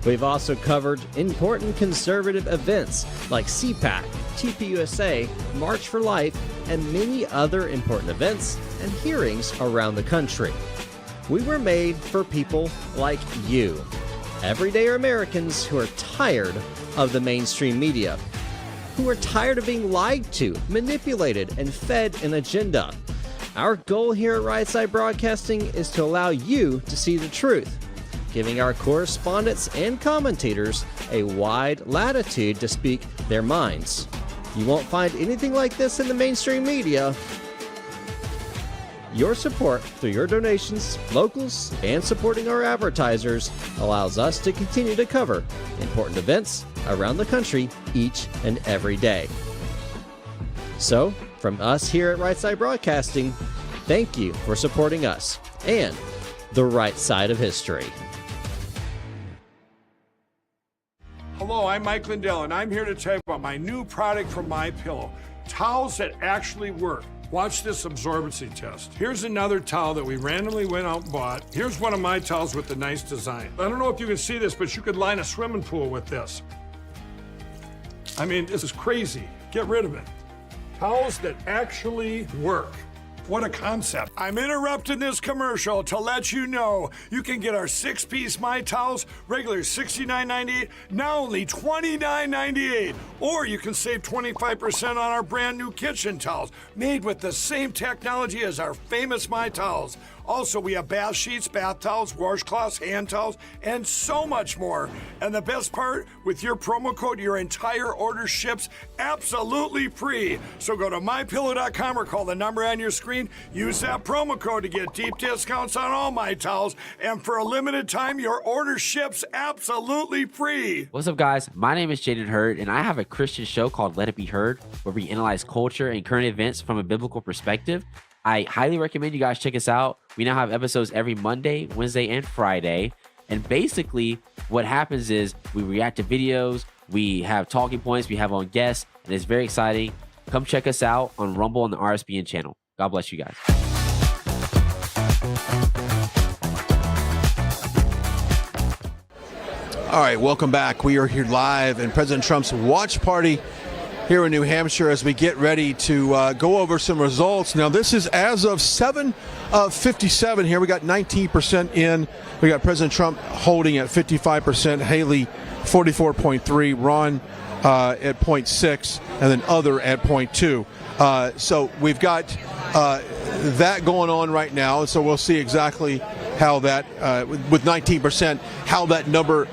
J: We've also covered important conservative events like CPAC, TPUSA, March for Life, and many other important events and hearings around the country. We were made for people like you, everyday Americans who are tired of the mainstream media, who are tired of being lied to, manipulated, and fed an agenda. Our goal here at Right Side Broadcasting is to allow you to see the truth, giving our correspondents and commentators a wide latitude to speak their minds. You won't find anything like this in the mainstream media. Your support through your donations, locals, and supporting our advertisers allows us to continue to cover important events around the country each and every day. So, from us here at Right Side Broadcasting, thank you for supporting us and the right side of history.
K: Hello, I'm Mike Lindell, and I'm here to tell you about my new product from MyPillow, towels that actually work. Watch this absorbency test. Here's another towel that we randomly went out and bought. Here's one of my towels with the nice design. I don't know if you can see this, but you could line a swimming pool with this. I mean, this is crazy. Get rid of it. Towels that actually work. What a concept. I'm interrupting this commercial to let you know you can get our 6-piece My Towels, regular $69.98, now only $29.98. Or you can save 25% on our brand new kitchen towels, made with the same technology as our famous My Towels. Also, we have bath sheets, bath towels, washcloths, hand towels, and so much more. And the best part, with your promo code, your entire order ships absolutely free. So go to mypillow.com or call the number on your screen. Use that promo code to get deep discounts on all My Towels. And for a limited time, your order ships absolutely free.
L: What's up, guys? My name is Jaden Hurd, and I have a Christian show called Let It Be Heard, where we analyze culture and current events from a biblical perspective. I highly recommend you guys check us out. We now have episodes every Monday, Wednesday, and Friday. And basically, what happens is we react to videos, we have talking points, we have on guests, and it's very exciting. Come check us out on Rumble on the RSBN channel. God bless you guys.
A: All right, welcome back. We are here live in President Trump's watch party here in New Hampshire as we get ready to go over some results. Now, this is as of 7:57 here. We got 19% in. We got President Trump holding at 55%, Haley 44.3, Ron at 0.6, and then other at 0.2. So we've got that going on right now. So we'll see exactly how that, with 19%, how that number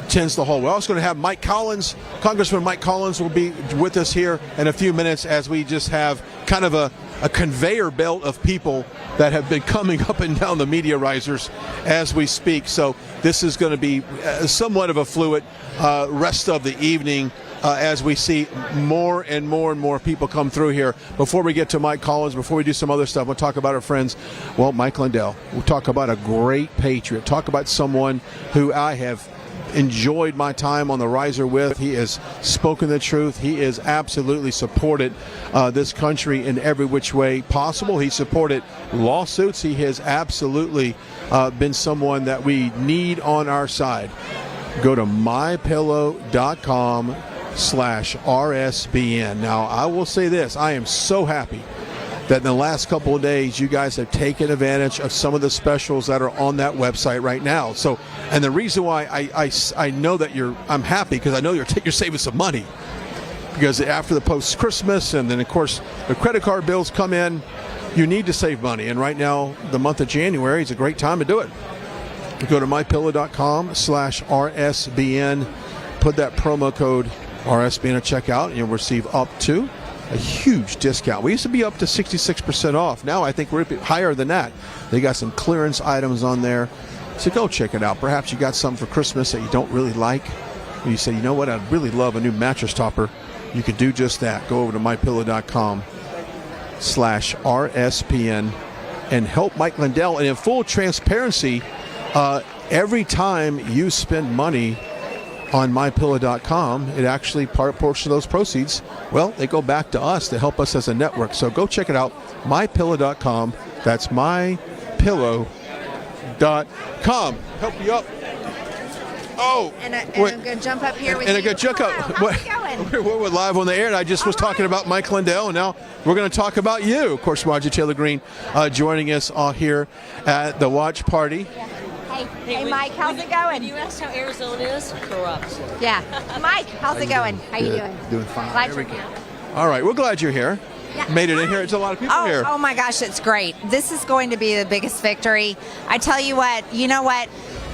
A: tends to hold. We're also going to have Mike Collins. Congressman Mike Collins will be with us here in a few minutes as we just have kind of a conveyor belt of people that have been coming up and down the media risers as we speak. So this is going to be somewhat of a fluid rest of the evening as we see more and more people come through here. Before we get to Mike Collins, before we do some other stuff, we'll talk about our friends, well, Mike Lindell. We'll talk about a great patriot. Talk about someone who I have enjoyed my time on the riser with. He has spoken the truth. He has absolutely supported this country in every which way possible. He supported lawsuits. He has absolutely been someone that we need on our side. Go to mypillow.com/RSBN. Now, I will say this. I am so happy that in the last couple of days, you guys have taken advantage of some of the specials that are on that website right now. So, and the reason why I know that I'm happy because I know you're saving some money, because after the post-Christmas and then, of course, the credit card bills come in, you need to save money. And right now, the month of January is a great time to do it. You go to mypillow.com/RSBN, put that promo code RSBN at checkout, and you'll receive up to a huge discount. We used to be up to 66% off. Now I think we're a bit higher than that. They got some clearance items on there. So go check it out. Perhaps you got something for Christmas that you don't really like. And you say, you know what, I'd really love a new mattress topper. You could do just that. Go over to mypillow.com/RSPN and help Mike Lindell. And in full transparency, every time you spend money on mypillow.com, it actually portion of those proceeds, well, they go back to us to help us as a network. So go check it out, mypillow.com. That's mypillow.com. Help you up. Oh,
S: and I'm going to jump up here with you.
A: And I got jump up.
S: How's it going?
A: We're live on the air, and I just was talking about Mike Lindell, and now we're going to talk about you. Of course, Roger Taylor Greene joining us here at the watch party.
S: Yeah. Hey, Mike, how's it going?
O: You asked how Arizona is? Corrupt.
S: Yeah. Mike, how's it going? How you doing?
A: Doing fine.
S: Glad you're here.
A: All right, we're glad you're here.
S: Yeah.
A: Made it in here. It's a lot of people here.
S: Oh my gosh, it's great. This is going to be the biggest victory. I tell you what,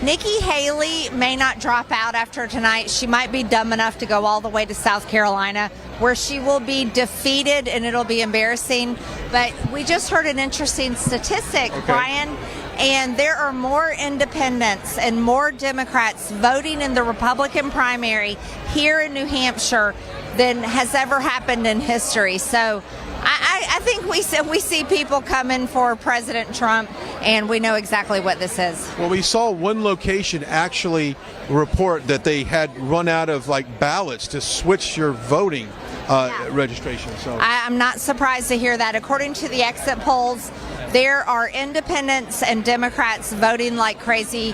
S: Nikki Haley may not drop out after tonight. She might be dumb enough to go all the way to South Carolina, where she will be defeated and it'll be embarrassing. But we just heard an interesting statistic, Brian, and there are more independents and more Democrats voting in the Republican primary here in New Hampshire than has ever happened in history. So I think we see people coming for President Trump, and we know exactly what this is.
A: Well, we saw one location actually report that they had run out of ballots to switch your voting registration. So
S: I'm not surprised to hear that. According to the exit polls, there are independents and Democrats voting like crazy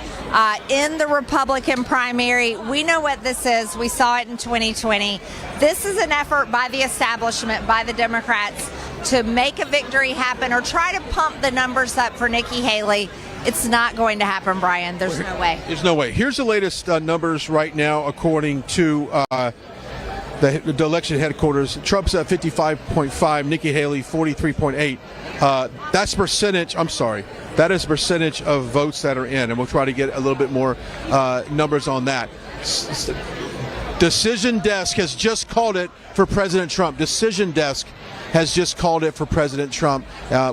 S: in the Republican primary. We know what this is. We saw it in 2020. This is an effort by the establishment, by the Democrats, to make a victory happen or try to pump the numbers up for Nikki Haley. It's not going to happen, Brian. There's no way.
A: There's no way. Here's the latest numbers right now, according to the election headquarters. Trump's at 55.5, Nikki Haley 43.8. That's percentage. I'm sorry. That is percentage of votes that are in, and we'll try to get a little bit more numbers on that. Decision Desk has just called it for President Trump. Decision Desk has just called it for President Trump,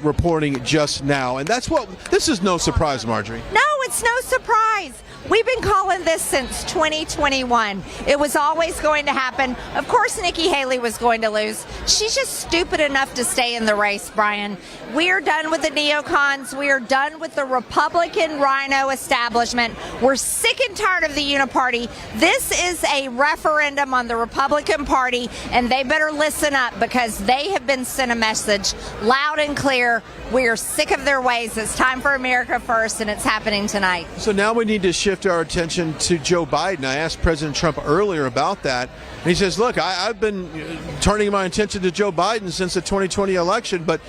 A: reporting just now. And this is no surprise, Marjorie.
S: No, it's It's no surprise. We've been calling this since 2021. It was always going to happen. Of course, Nikki Haley was going to lose. She's just stupid enough to stay in the race, Brian. We are done with the neocons. We are done with the Republican rhino establishment. We're sick and tired of the uniparty. This is a referendum on the Republican Party, and they better listen up because they have been sent a message loud and clear. We are sick of their ways. It's time for America first, and it's happening tonight.
A: So now we need to shift our attention to Joe Biden. I asked President Trump earlier about that, and he says, look, I've been turning my attention to Joe Biden since the 2020 election, but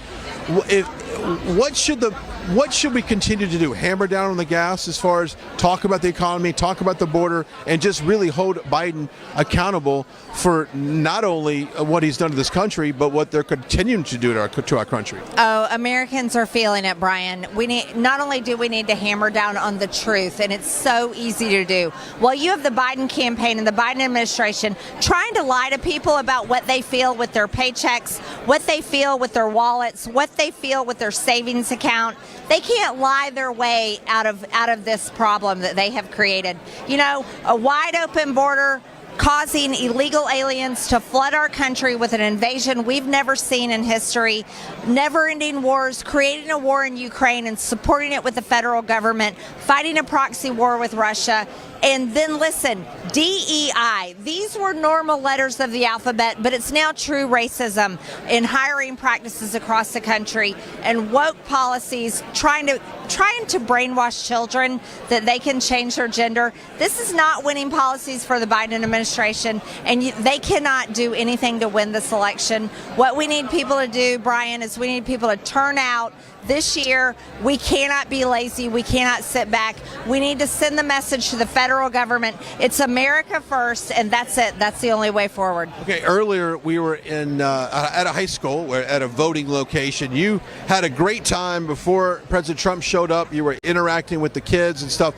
A: what should we continue to do? Hammer down on the gas as far as talk about the economy, talk about the border, and just really hold Biden accountable for not only what he's done to this country, but what they're continuing to do to our country.
S: Oh, Americans are feeling it, Brian. Not only do we need to hammer down on the truth, and it's so easy to do. Well, you have the Biden campaign and the Biden administration trying to lie to people about what they feel with their paychecks, what they feel with their wallets, what they feel with their savings account. They can't lie their way out of this problem that they have created. You know, a wide open border causing illegal aliens to flood our country with an invasion we've never seen in history, never-ending wars, creating a war in Ukraine and supporting it with the federal government, fighting a proxy war with Russia. And then listen, DEI, these were normal letters of the alphabet, but it's now true racism in hiring practices across the country and woke policies trying to brainwash children that they can change their gender. This is not winning policies for the Biden administration, and they cannot do anything to win this election. What we need people to do, Brian, is we need people to turn out this year. We cannot be lazy. We cannot sit back. We need to send the message to the federal government. It's America first, and that's it. That's the only way forward.
A: Okay, earlier we were at a high school, at a voting location. You had a great time before President Trump showed up. You were interacting with the kids and stuff.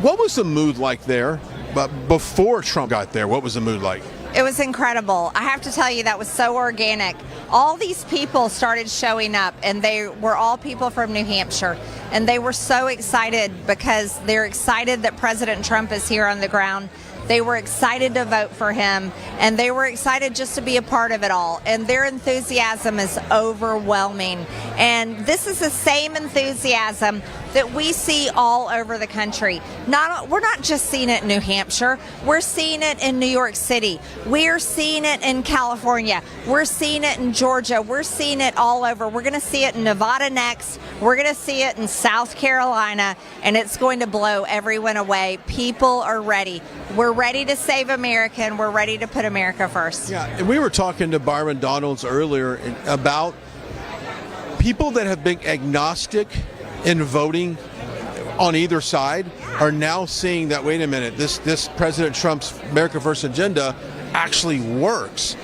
A: What was the mood like there? But before Trump got there, what was the mood like?
S: It was incredible. I have to tell you, that was so organic. All these people started showing up, and they were all people from New Hampshire. And they were so excited because they're excited that President Trump is here on the ground. They were excited to vote for him, and they were excited just to be a part of it all. And their enthusiasm is overwhelming. And this is the same enthusiasm that we see all over the country. We're not just seeing it in New Hampshire. We're seeing it in New York City. We're seeing it in California. We're seeing it in Georgia. We're seeing it all over. We're going to see it in Nevada next. We're going to see it in South Carolina, and it's going to blow everyone away. People are ready. We're ready to save America, and we're ready to put America first.
A: Yeah, and we were talking to Byron Donalds earlier about people that have been agnostic in voting on either side are now seeing that, wait a minute, this President Trump's America First agenda actually works.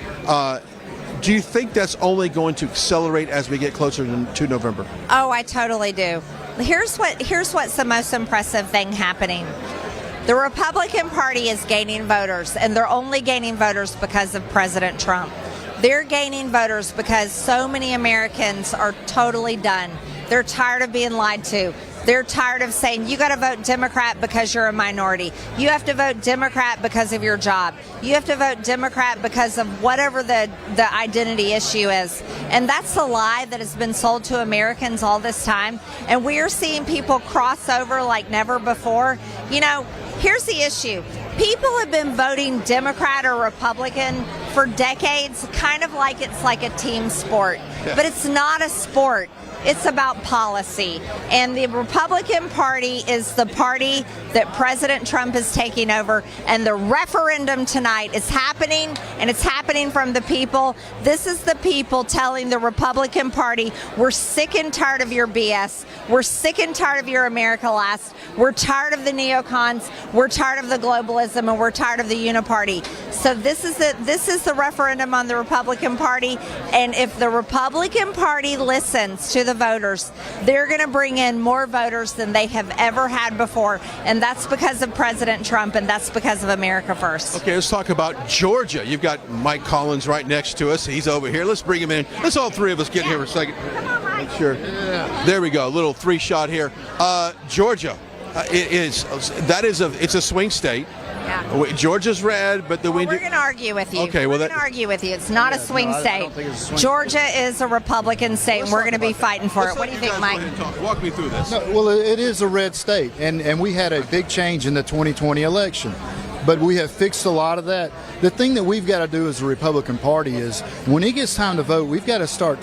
A: Do you think that's only going to accelerate as we get closer to November?
S: Oh, I totally do. Here's what's the most impressive thing happening. The Republican Party is gaining voters, and they're only gaining voters because of President Trump. They're gaining voters because so many Americans are totally done. They're tired of being lied to. They're tired of saying, you got to vote Democrat because you're a minority. You have to vote Democrat because of your job. You have to vote Democrat because of whatever the identity issue is. And that's a lie that has been sold to Americans all this time. And we are seeing people cross over like never before. You know, here's the issue. People have been voting Democrat or Republican for decades, kind of like it's like a team sport. Yeah. But it's not a sport. It's about policy. And the Republican Party is the party that President Trump is taking over. And the referendum tonight is happening, and it's happening from the people. This is the people telling the Republican Party, we're sick and tired of your BS. We're sick and tired of your America Last. We're tired of the neocons. We're tired of the globalism, and we're tired of the uniparty. So this is the referendum on the Republican Party. And if the Republican Party listens to the voters, they're going to bring in more voters than they have ever had before, and that's because of President Trump, and that's because of America First.
A: Okay, let's talk about Georgia. You've got Mike Collins right next to us. He's over here. Let's bring him in. Let's all three of us get here for a second. Come on, Mike. Sure. Yeah. There we go. A little three shot here. Georgia. It is. It's a swing state.
S: Yeah.
A: Georgia's red, but
S: we're going to argue with you.
A: Okay,
S: we're going to argue with you. It's not a swing state. Georgia is a Republican state, and we're going to be fighting for it. What do you think, Mike?
A: Walk me through this.
T: No, well, it is a red state, and we had a big change in the 2020 election. But we have fixed a lot of that. The thing that we've got to do as a Republican Party is when it gets time to vote, we've got to start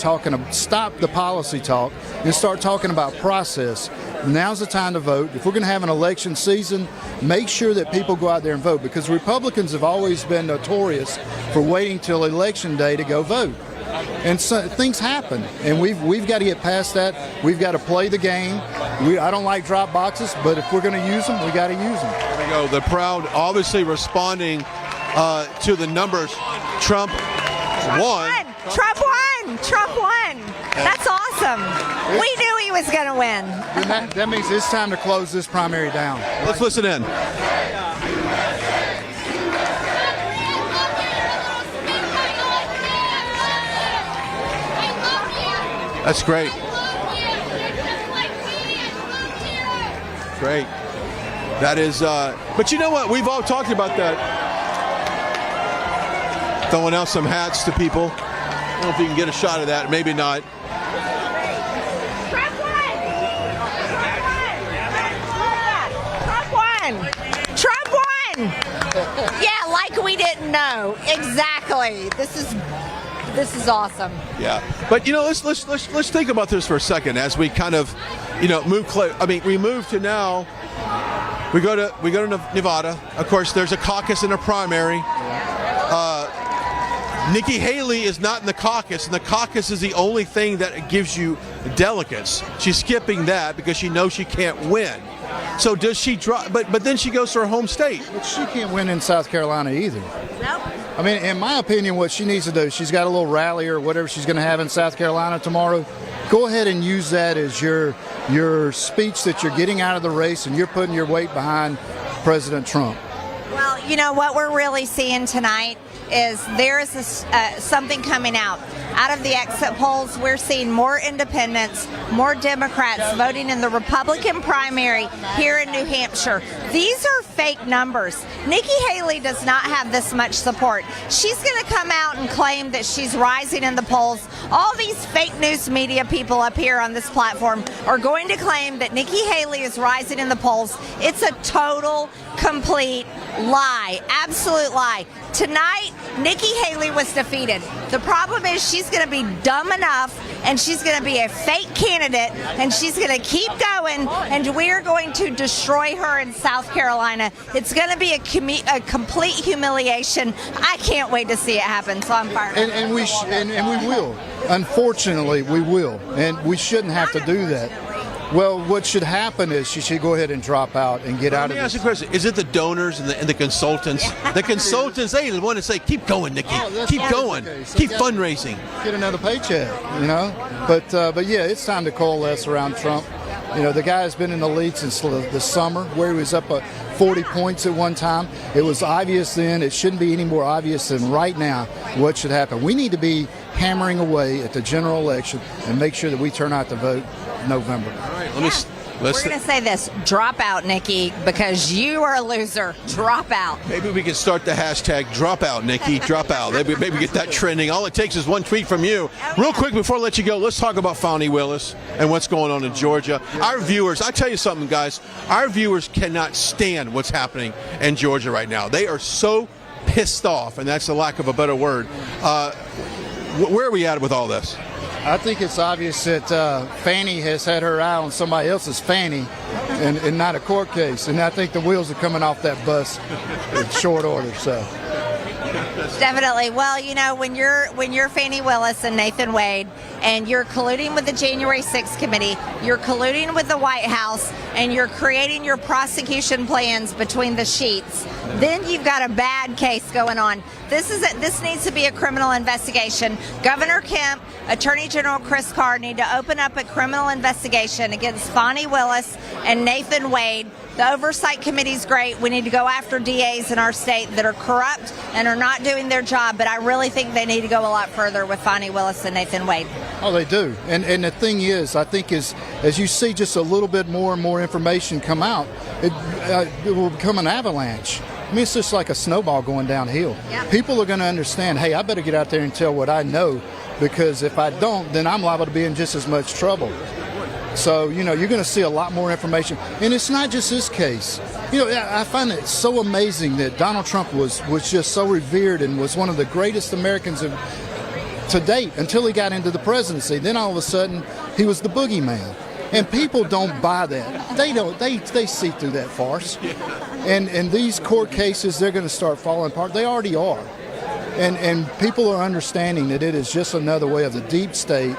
T: stop the policy talk and start talking about process. Now's the time to vote. If we're going to have an election season, make sure that people go out there and vote, because Republicans have always been notorious for waiting till election day to go vote. And so things happen, and we've got to get past that. We've got to play the game. I don't like drop boxes, but if we're going to use them, we got to use them.
A: There we go. The crowd obviously responding to the numbers. Trump won.
S: Trump won. Trump won. That's awesome. We knew he was going to win.
T: That means it's time to close this primary down.
A: Let's listen in. That's great. Great. That is, but you know what? We've all talked about that. Throwing out some hats to people. I don't know if you can get a shot of that. Maybe not.
S: Trump won. Yeah, like we didn't know. Exactly. This is awesome.
A: Yeah, but you know, let's think about this for a second as we kind of, move. We move to now. We go to Nevada. Of course, there's a caucus and a primary. Nikki Haley is not in the caucus, and the caucus is the only thing that gives you delegates. She's skipping that because she knows she can't win. So does she drop? But then she goes to her home state.
T: But she can't win in South Carolina either.
S: Nope.
T: I mean, in my opinion, what she needs to do, she's got a little rally or whatever she's going to have in South Carolina tomorrow. Go ahead and use that as your speech that you're getting out of the race, and you're putting your weight behind President Trump.
S: Well, you know what we're really seeing tonight is there is something coming out of the exit polls. We're seeing more independents, more Democrats voting in the Republican primary here in New Hampshire. These are fake numbers. Nikki Haley does not have this much support. She's going to come out and claim that she's rising in the polls. All these fake news media people up here on this platform are going to claim that Nikki Haley is rising in the polls. It's a total, complete lie. Absolute lie. Tonight, Nikki Haley was defeated. The problem is she's going to be dumb enough, and she's going to be a fake candidate, and she's going to keep going, and we're going to destroy her in South Carolina. It's going to be a complete humiliation. I can't wait to see it happen, so I'm fired up.
T: And we will. Unfortunately, we will, and we shouldn't have to do that. Well, what should happen is she should go ahead and drop out and get out of this.
A: Let me ask you a question. Is it the donors and the consultants? The consultants, they want to say, keep going, Nikki. Keep going. Keep fundraising.
T: Get another paycheck, But yeah, it's time to coalesce around Trump. The guy's been in the lead since the summer, where he was up 40 points at one time. It was obvious then. It shouldn't be any more obvious than right now what should happen. We need to be hammering away at the general election and make sure that we turn out to vote November.
A: All right,
S: we're going to say this. Drop out, Nikki, because you are a loser. Drop out.
A: Maybe we can start the hashtag drop out, Nikki. Drop out. Maybe get that trending. All it takes is one tweet from you. Real quick before I let you go, let's talk about Fani Willis and what's going on in Georgia. Our viewers, I tell you something, guys. Our viewers cannot stand what's happening in Georgia right now. They are so pissed off, and that's the lack of a better word. Where are we at with all this?
T: I think it's obvious that Fannie has had her eye on somebody else's fanny and not a court case. And I think the wheels are coming off that bus in short order. So
S: definitely. Well, when you're Fani Willis and Nathan Wade, and you're colluding with the January 6th committee, you're colluding with the White House, and you're creating your prosecution plans between the sheets, then you've got a bad case going on. This needs to be a criminal investigation. Governor Kemp, Attorney General Chris Carr need to open up a criminal investigation against Fani Willis and Nathan Wade. The oversight committee is great. We need to go after DAs in our state that are corrupt and are not doing their job, but I really think they need to go a lot further with Fani Willis and Nathan Wade.
T: Oh, they do. And the thing is, I think as you see just a little bit more and more information come out, it will become an avalanche. I mean, it's just like a snowball going downhill.
S: Yeah.
T: People are going to understand, hey, I better get out there and tell what I know, because if I don't, then I'm liable to be in just as much trouble. So, you're going to see a lot more information. And it's not just this case. I find it so amazing that Donald Trump was just so revered and was one of the greatest Americans to date until he got into the presidency. Then all of a sudden, he was the boogeyman. And people don't buy that. They don't. They see through that farce. And these court cases, they're going to start falling apart. They already are. And people are understanding that it is just another way of the deep state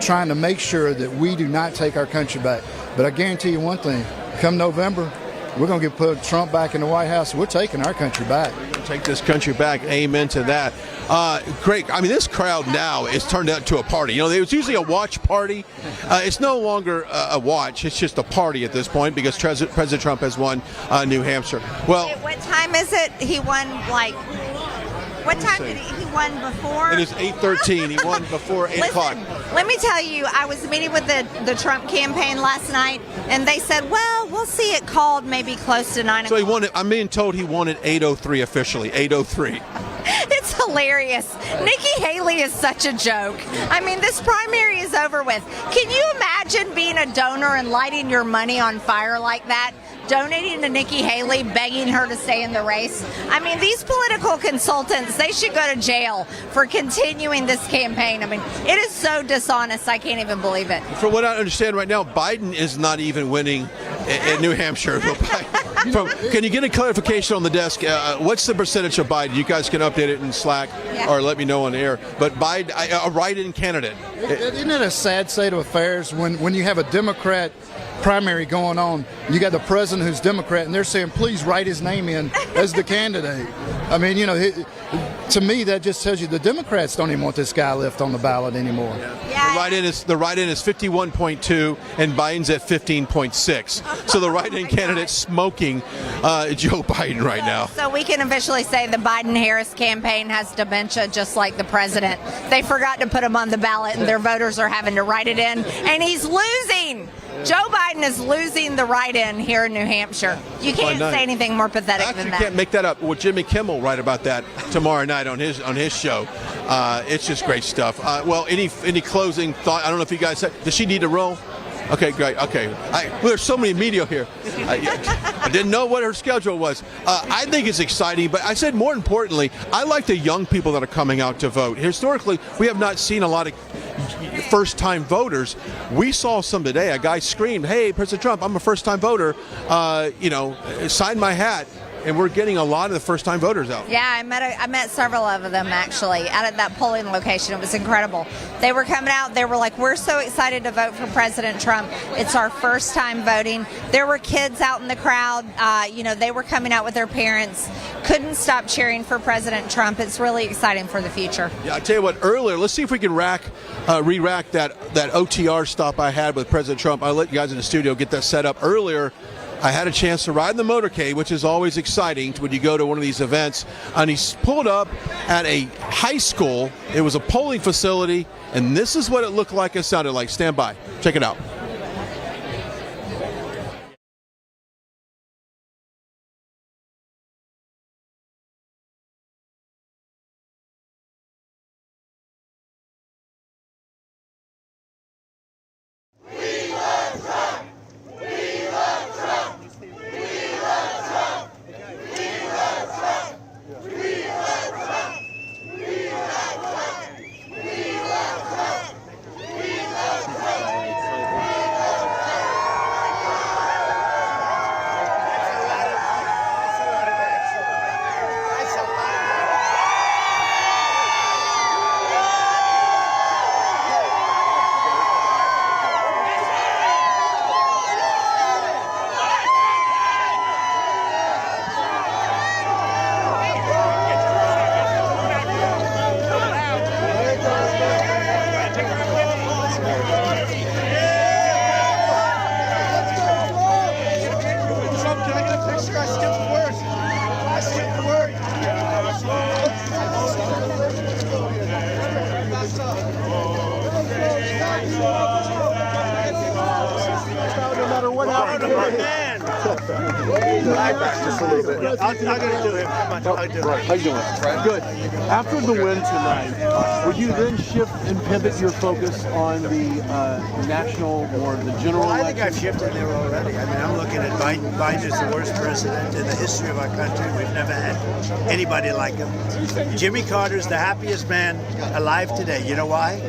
T: trying to make sure that we do not take our country back. But I guarantee you one thing, come November, we're going to put Trump back in the White House. We're taking our country back.
A: We're going to take this country back. Amen to that. Great. I mean, this crowd now is turned out to a party. It was usually a watch party. It's no longer a watch. It's just a party at this point because President Trump has won New Hampshire. Well,
S: what time is it? He won, what time did he won before?
A: It is 8:13. He won before 8 o'clock.
S: Let me tell you, I was meeting with the Trump campaign last night, and they said, well, we'll see it called maybe close to 9 o'clock.
A: So he won it. I'm being told he won at 8:03 officially. 8:03.
S: It's hilarious. Nikki Haley is such a joke. I mean, this primary is over with. Can you imagine being a donor and lighting your money on fire like that? Donating to Nikki Haley, begging her to stay in the race. I mean, these political consultants, they should go to jail for continuing this campaign. I mean, it is so dishonest, I can't even believe it.
A: From what I understand right now, Biden is not even winning in New Hampshire. Can you get a clarification on the desk? What's the percentage of Biden? You guys can update it in Slack or let me know on the air. But Biden, a write-in candidate.
T: Isn't it a sad state of affairs when you have a Democrat primary going on, you got the president who's Democrat, and they're saying, please write his name in as the candidate. I mean, to me, that just tells you the Democrats don't even want this guy left on the ballot anymore.
A: Yeah. The write-in is 51.2, and Biden's at 15.6. So the write-in candidate's smoking Joe Biden right now.
S: So we can officially say the Biden-Harris campaign has dementia, just like the president. They forgot to put him on the ballot, and their voters are having to write it in, and he's losing. Joe Biden is losing the write-in here in New Hampshire. You can't say anything more pathetic than that.
A: You can't make that up. Well, Jimmy Kimmel will write about that tomorrow night on his show. It's just great stuff. Well, any closing thought? I don't know if you guys said, does she need to roll? Okay, great. Okay. There's so many media here. I didn't know what her schedule was. I think it's exciting, but I said more importantly, I like the young people that are coming out to vote. Historically, we have not seen a lot of first-time voters. We saw some today. A guy screamed, hey, President Trump, I'm a first-time voter. Sign my hat. And we're getting a lot of the first-time voters out.
S: Yeah, I met several of them, actually, out at that polling location. It was incredible. They were coming out. They were like, we're so excited to vote for President Trump. It's our first time voting. There were kids out in the crowd. They were coming out with their parents. Couldn't stop cheering for President Trump. It's really exciting for the future.
A: Yeah, I tell you what, earlier, let's see if we can re-rack that OTR stop I had with President Trump. I'll let you guys in the studio get that set up. Earlier, I had a chance to ride in the motorcade, which is always exciting when you go to one of these events. And he pulled up at a high school. It was a polling facility, and this is what it looked like and sounded like. Stand by. Check it out.
C: man.
B: Just a little bit.
C: I'm going to do him. Come on, I'll do him.
B: How you doing? Good. After the win tonight, would you then shift and pivot your focus on the national or the general
C: Well, I
B: election?
C: think I've shifted there already. I mean, I'm looking at Biden. Biden is the worst president in the history of our country. We've never had anybody like him. Jimmy Carter's the happiest man alive today. You know why?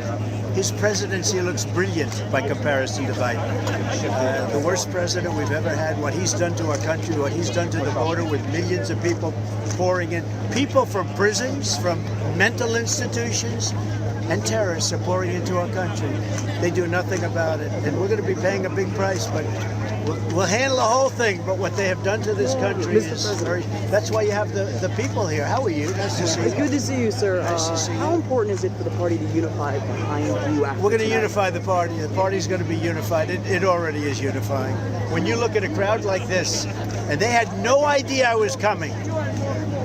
C: His presidency looks brilliant by comparison to Biden. The worst president we've ever had, what he's done to our country, what he's done to the border with millions of people pouring in. People from prisons, from mental institutions, and terrorists are pouring into our country. They do nothing about it. And we're going to be paying a big price, but we'll handle the whole thing. But what they have done to this country is very... That's why you have the people here. How are you? Nice to see you.
D: Good to see you, sir.
C: Nice to see you.
D: How important is it for the party to unify behind you after
C: We're going to
D: tonight?
C: unify the party. The party's going to be unified. It already is unifying. When you look at a crowd like this, and they had no idea I was coming.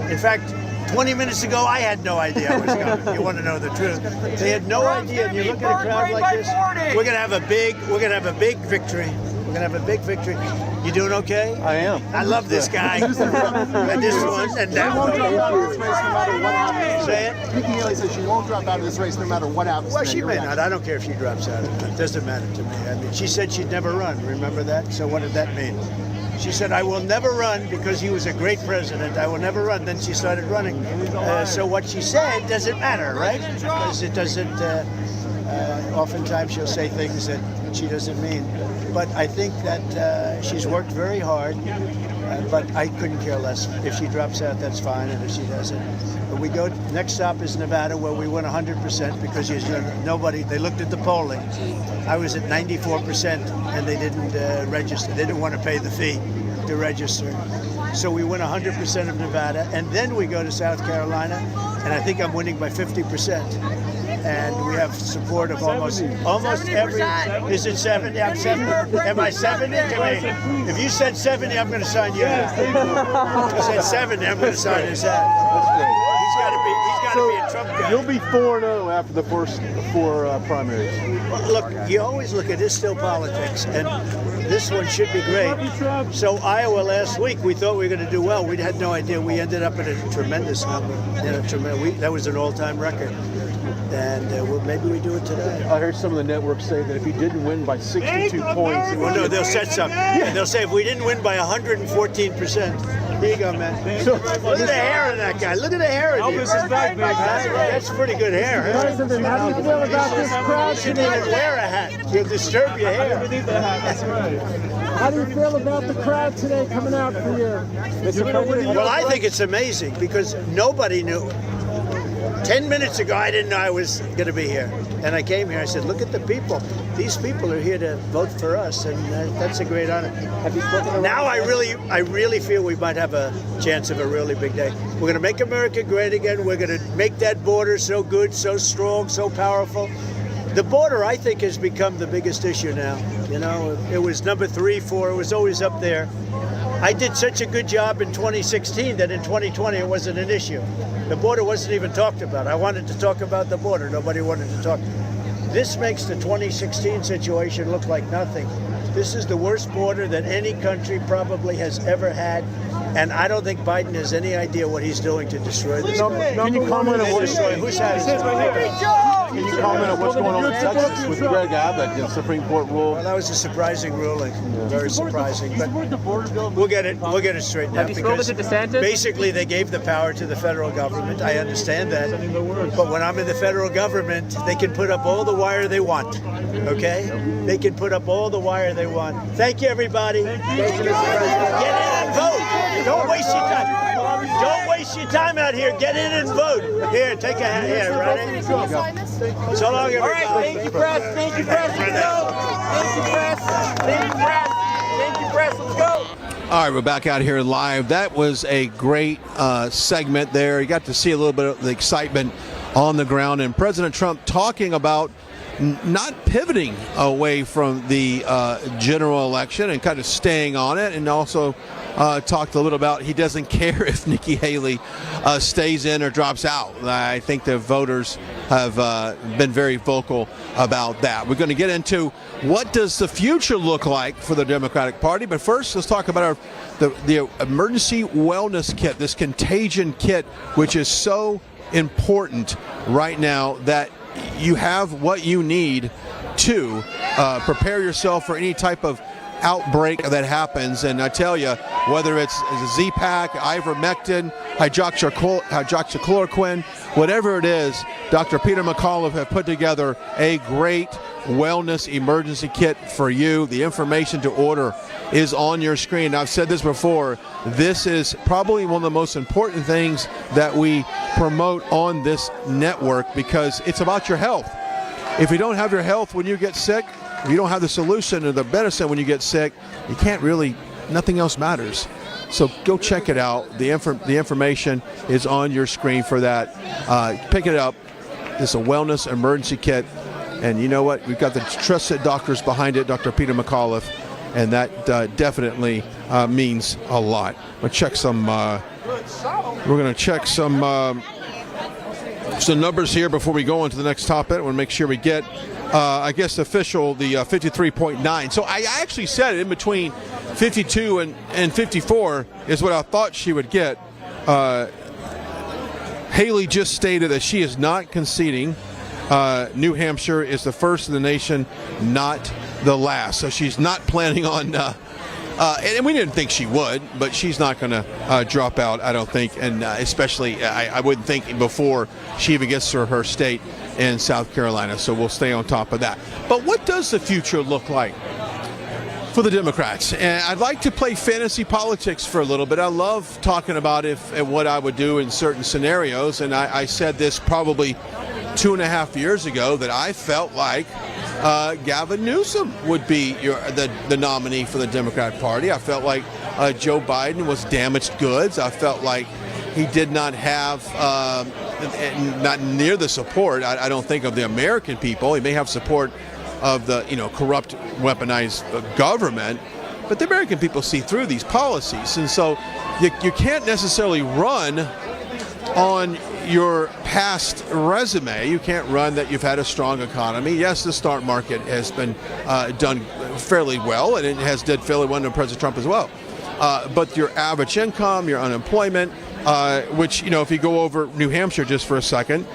C: In fact, 20 minutes ago, I had no idea I was coming. You want to know the truth? They had no idea. And you look at a crowd like this, we're going to have a big victory. We're going to have a big victory. You doing okay?
B: I am.
C: I love this guy. And this one and that one. Say it.
B: Nikki Haley says she won't drop out of this race no matter what happens.
C: Well, she may not. I don't care if she drops out. It doesn't matter to me. I mean, she said she'd never run. Remember that? So what did that mean? She said, I will never run because he was a great president. I will never run. Then she started running. So what she said doesn't matter, right? Because it doesn't, oftentimes she'll say things that she doesn't mean. But I think that she's worked very hard, but I couldn't care less. If she drops out, that's fine, and if she doesn't. But we go, next stop is Nevada, where we won 100% because nobody, they looked at the polling. I was at 94% and they didn't register. They didn't want to pay the fee to register. So we win 100% of Nevada, and then we go to South Carolina, and I think I'm winning by 50%. And we have support of almost every. Is it 70? I'm 70. Am I 70? If you said 70, I'm going to sign your hat. If you said 70, I'm going to sign his hat. He's got to be a Trump guy.
B: You'll be 4-0 after the first four primaries.
C: Look, you always look at this still politics, and this one should be great. So Iowa last week, we thought we were going to do well. We had no idea. We ended up at a tremendous number. That was an all-time record. And maybe we do it today.
B: I heard some of the networks say that if you didn't win by 62 points...
C: Well, no, they'll set something. Yeah. They'll say if we didn't win by 114%. Here you go, man. Look at the hair of that guy. Look at the hair of you. Elvis is back, baby. That's pretty good hair. Huh?
E: President, how do you feel about this crowd
C: You shouldn't even wear a hat. You'll disturb your hair.
E: That's right. How do you feel about the crowd today coming out for your president?
C: Well, I think it's amazing because nobody knew. 10 minutes ago, I didn't know I was going to be here. And I came here, I said, look at the people. These people are here to vote for us, and that's a great honor. Have you spoken now I really feel we might have a chance of a really big day. We're going to make America great again. We're going to make that border so good, so strong, so powerful. The border, I think, has become the biggest issue now. You know, it was number 3, 4. It was always up there. I did such a good job in 2016 that in 2020 it wasn't an issue. The border wasn't even talked about. I wanted to talk about the border. Nobody wanted to talk. This makes the 2016 situation look like nothing. This is the worst border that any country probably has ever had. And I don't think Biden has any idea what he's doing to destroy this.
B: Can you comment on what's going on?
C: Whose hat is it?
B: Can you comment on what's going on in Texas with Greg Abbott and the Supreme Court rule?
C: Well, that was a surprising ruling. Very surprising. But we'll get it straightened out because basically they gave the power to the federal government. I understand that. But when I'm in the federal government, they can put up all the wire they want. Okay? They can put up all the wire they want. Thank you, everybody. Thank you, Mr. President. Get in and vote. Don't waste your time. Don't waste your time out here. Get in and vote. Here, take a hat. Here, right? So long, everybody.
F: All right, thank you, press. Thank you, press. Let's go. Thank you, press. Thank you, press. Thank you, press. Let's go.
A: All right, we're back out here live. That was a great segment there. You got to see a little bit of the excitement on the ground, and President Trump talking about not pivoting away from the general election and kind of staying on it, and also talked a little about he doesn't care if Nikki Haley stays in or drops out. I think the voters have been very vocal about that. We're going to get into what does the future look like for the Democratic Party, but first let's talk about the emergency wellness kit, this contagion kit, which is so important right now that you have what you need to prepare yourself for any type of outbreak that happens. And I tell you, whether it's Z-Pak, ivermectin, hydroxychloroquine, whatever it is, Dr. Peter McAuliffe have put together a great wellness emergency kit for you. The information to order is on your screen. I've said this before, this is probably one of the most important things that we promote on this network because it's about your health. If you don't have your health when you get sick, if you don't have the solution or the medicine when you get sick, you can't really, nothing else matters. So go check it out. The information is on your screen for that. Pick it up. It's a wellness emergency kit. And you know what? We've got the trusted doctors behind it, Dr. Peter McAuliffe, and that definitely means a lot. We're going to check some numbers here before we go on to the next topic. I want to make sure we get, I guess, official, the 53.9. So I actually said it in between 52 and 54 is what I thought she would get. Haley just stated that she is not conceding. New Hampshire is the first in the nation, not the last. So she's not planning on, and we didn't think she would, but she's not going to drop out, I don't think. And especially, I wouldn't think before she even gets to her state in South Carolina. So we'll stay on top of that. But what does the future look like for the Democrats? And I'd like to play fantasy politics for a little bit. I love talking about what I would do in certain scenarios. And I said this probably 2.5 years ago that I felt like Gavin Newsom would be the nominee for the Democratic Party. I felt like Joe Biden was damaged goods. I felt like he did not have not near the support, I don't think, of the American people. He may have support of the corrupt, weaponized government, but the American people see through these policies. And so you can't necessarily run on your past resume. You can't run that you've had a strong economy. Yes, the stock market has been done fairly well, and it has did fairly well under President Trump as well. But your average income, your unemployment, which, if you go over New Hampshire just for a second,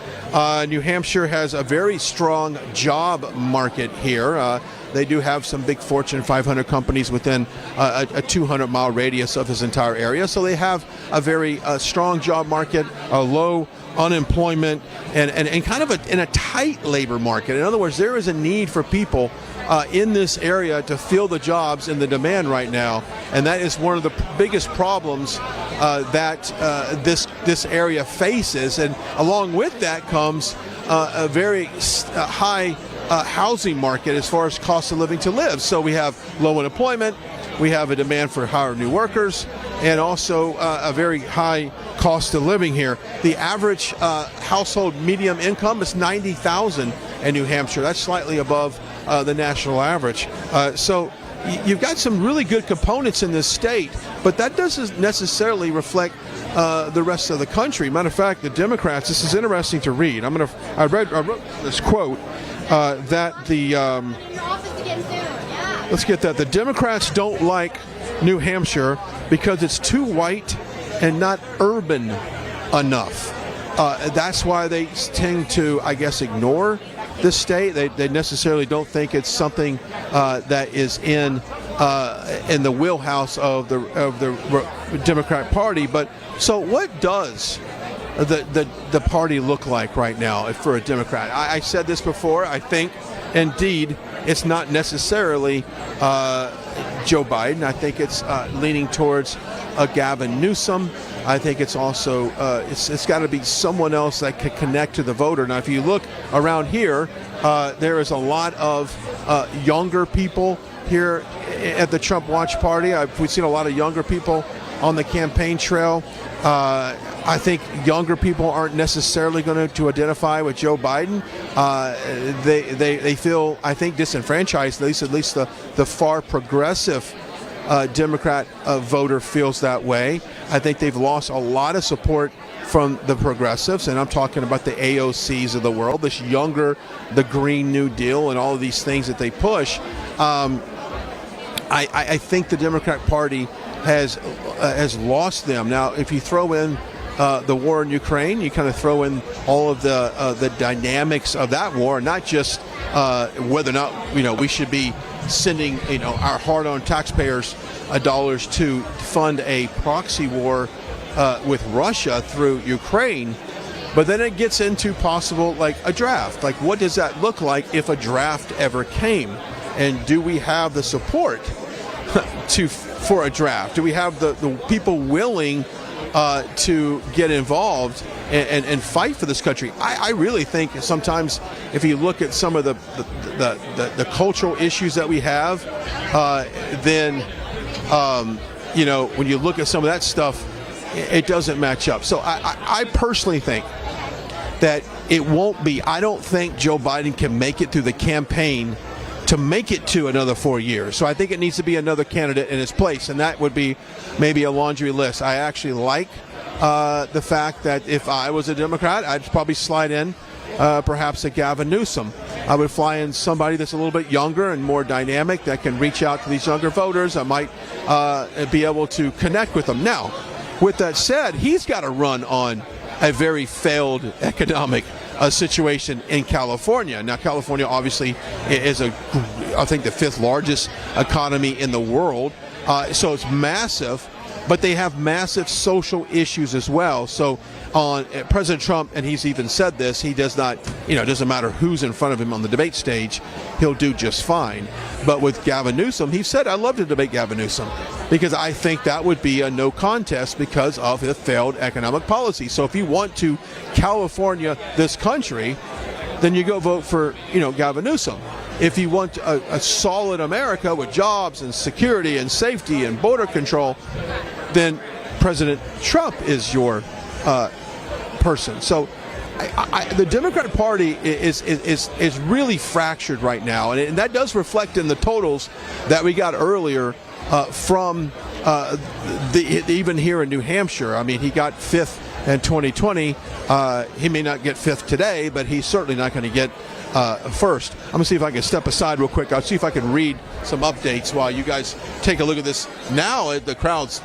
A: New Hampshire has a very strong job market here. They do have some big Fortune 500 companies within a 200-mile radius of this entire area. So they have a very strong job market, a low unemployment, and kind of in a tight labor market. In other words, there is a need for people in this area to fill the jobs and the demand right now. And that is one of the biggest problems that this area faces. And along with that comes a very high housing market as far as cost of living to live. So we have low unemployment, we have a demand for hiring new workers, and also a very high cost of living here. The average household medium income is $90,000 in New Hampshire. That's slightly above the national average. So you've got some really good components in this state, but that doesn't necessarily reflect the rest of the country. Matter of fact, the Democrats, this is interesting to read. I wrote this quote that let's get that. The Democrats don't like New Hampshire because it's too white and not urban enough. That's why they tend to, I guess, ignore this state. They necessarily don't think it's something that is in the wheelhouse of the Democratic Party. But so, what does the party look like right now for a Democrat? I said this before. I think, indeed, it's not necessarily Joe Biden. I think it's leaning towards Gavin Newsom. I think it's also it's got to be someone else that can connect to the voter. Now, if you look around here, there is a lot of younger people here at the Trump Watch Party. We've seen a lot of younger people on the campaign trail. I think younger people aren't necessarily going to identify with Joe Biden. They feel, I think, disenfranchised. At least the far progressive Democrat voter feels that way. I think they've lost a lot of support from the progressives, and I'm talking about the AOCs of the world, this younger, the Green New Deal, and all of these things that they push. I think the Democrat Party has lost them. Now, if you throw in the war in Ukraine, you kind of throw in all of the dynamics of that war, not just whether or not we should be sending our hard-earned taxpayers dollars to fund a proxy war with Russia through Ukraine, but then it gets into possible like a draft. Like, what does that look like if a draft ever came, and do we have the support for a draft? Do we have the people willing to get involved and fight for this country? I really think sometimes if you look at some of the cultural issues that we have, then when you look at some of that stuff, it doesn't match up. So I personally think that it won't be. I don't think Joe Biden can make it through the campaign to make it to another 4 years. So I think it needs to be another candidate in his place, and that would be maybe a laundry list. I actually like the fact that if I was a Democrat, I'd probably slide in perhaps a Gavin Newsom. I would fly in somebody that's a little bit younger and more dynamic that can reach out to these younger voters. I might be able to connect with them. Now, with that said, he's got to run on a very failed economic situation in California. Now, California obviously is I think the 5th largest economy in the world, so it's massive, but they have massive social issues as well. So on President Trump, and he's even said this, he does not, it doesn't matter who's in front of him on the debate stage, he'll do just fine. But with Gavin Newsom, he said, I'd love to debate Gavin Newsom because I think that would be a no contest because of his failed economic policy. So if you want to California this country, then you go vote for, Gavin Newsom. If you want a solid America with jobs and security and safety and border control, then President Trump is your person. So the Democratic Party is really fractured right now, and that does reflect in the totals that we got earlier from even here in New Hampshire. I mean, he got 5th in 2020. He may not get 5th today, but he's certainly not going to get first. I'm going to see if I can step aside real quick. I'll see if I can read some updates while you guys take a look at this. Now the crowd's,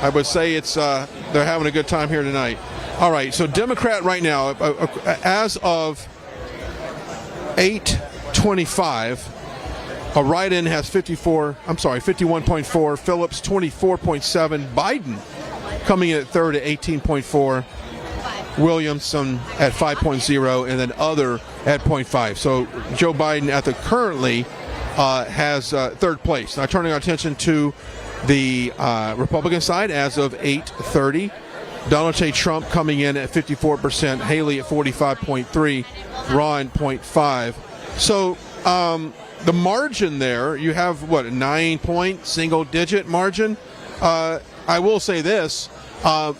A: I would say it's they're having a good time here tonight. All right, so Democrat right now, as of 8:25, a write-in has 51.4, Phillips 24.7, Biden coming in at third at 18.4, Williamson at 5.0, and then other at 0.5. So Joe Biden currently has third place. Now turning our attention to the Republican side as of 8:30, Donald J. Trump coming in at 54%, Haley at 45.3, Ron 0.5. So the margin there, you have a 9-point single-digit margin. I will say this. I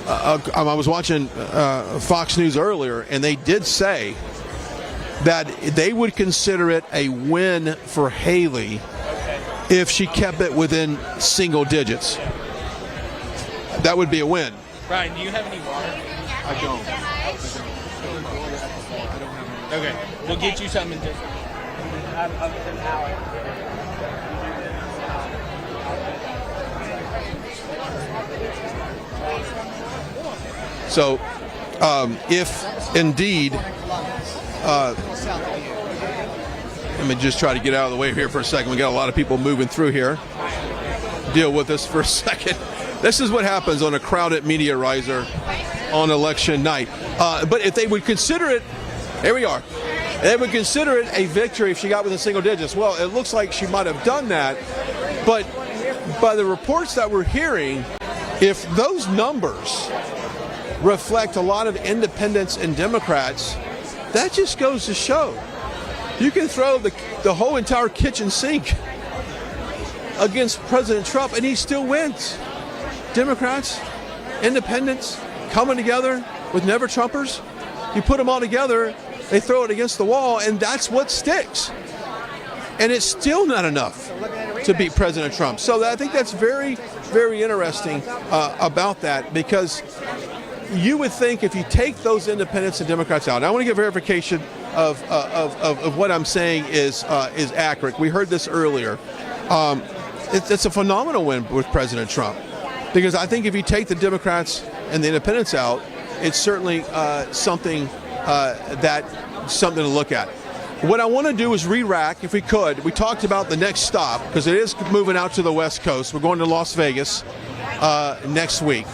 A: was watching Fox News earlier, and they did say that they would consider it a win for Haley if she kept it within single digits. That would be a win.
F: Brian, do you have any water?
A: I don't.
F: Okay, we'll get you something.
A: So, if indeed, let me just try to get out of the way here for a second. We got a lot of people moving through here. Deal with this for a second. This is what happens on a crowded media riser on election night. But if they would consider it, here we are. They would consider it a victory if she got within single digits. Well, it looks like she might have done that. But by the reports that we're hearing, if those numbers reflect a lot of independents and Democrats, that just goes to show you can throw the whole entire kitchen sink against President Trump and he still wins. Democrats, independents coming together with never Trumpers, you put them all together, they throw it against the wall, and that's what sticks. and it's still not enough to beat President Trump. So I think that's very, very interesting about that, because you would think if you take those independents and Democrats out, and I want to get verification of what I'm saying is accurate. We heard this earlier. It's a phenomenal win with President Trump, because I think if you take the Democrats and the independents out, it's certainly something to look at. What I want to do is re-rack, if we could. We talked about the next stop, because it is moving out to the West Coast. We're going to Las Vegas next week,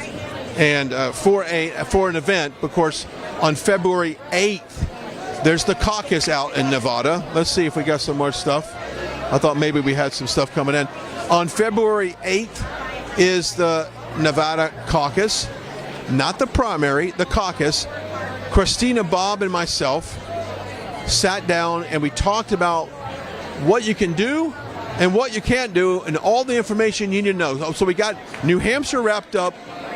A: and for an event, of course, on February 8th. There's the caucus out in Nevada. Let's see if we got some more stuff. I thought maybe we had some stuff coming in. On February 8th is the Nevada caucus, not the primary, the caucus. Christina, Bob, and myself sat down and we talked about what you can do and what you can't do and all the information you need to know. So we got New Hampshire wrapped up.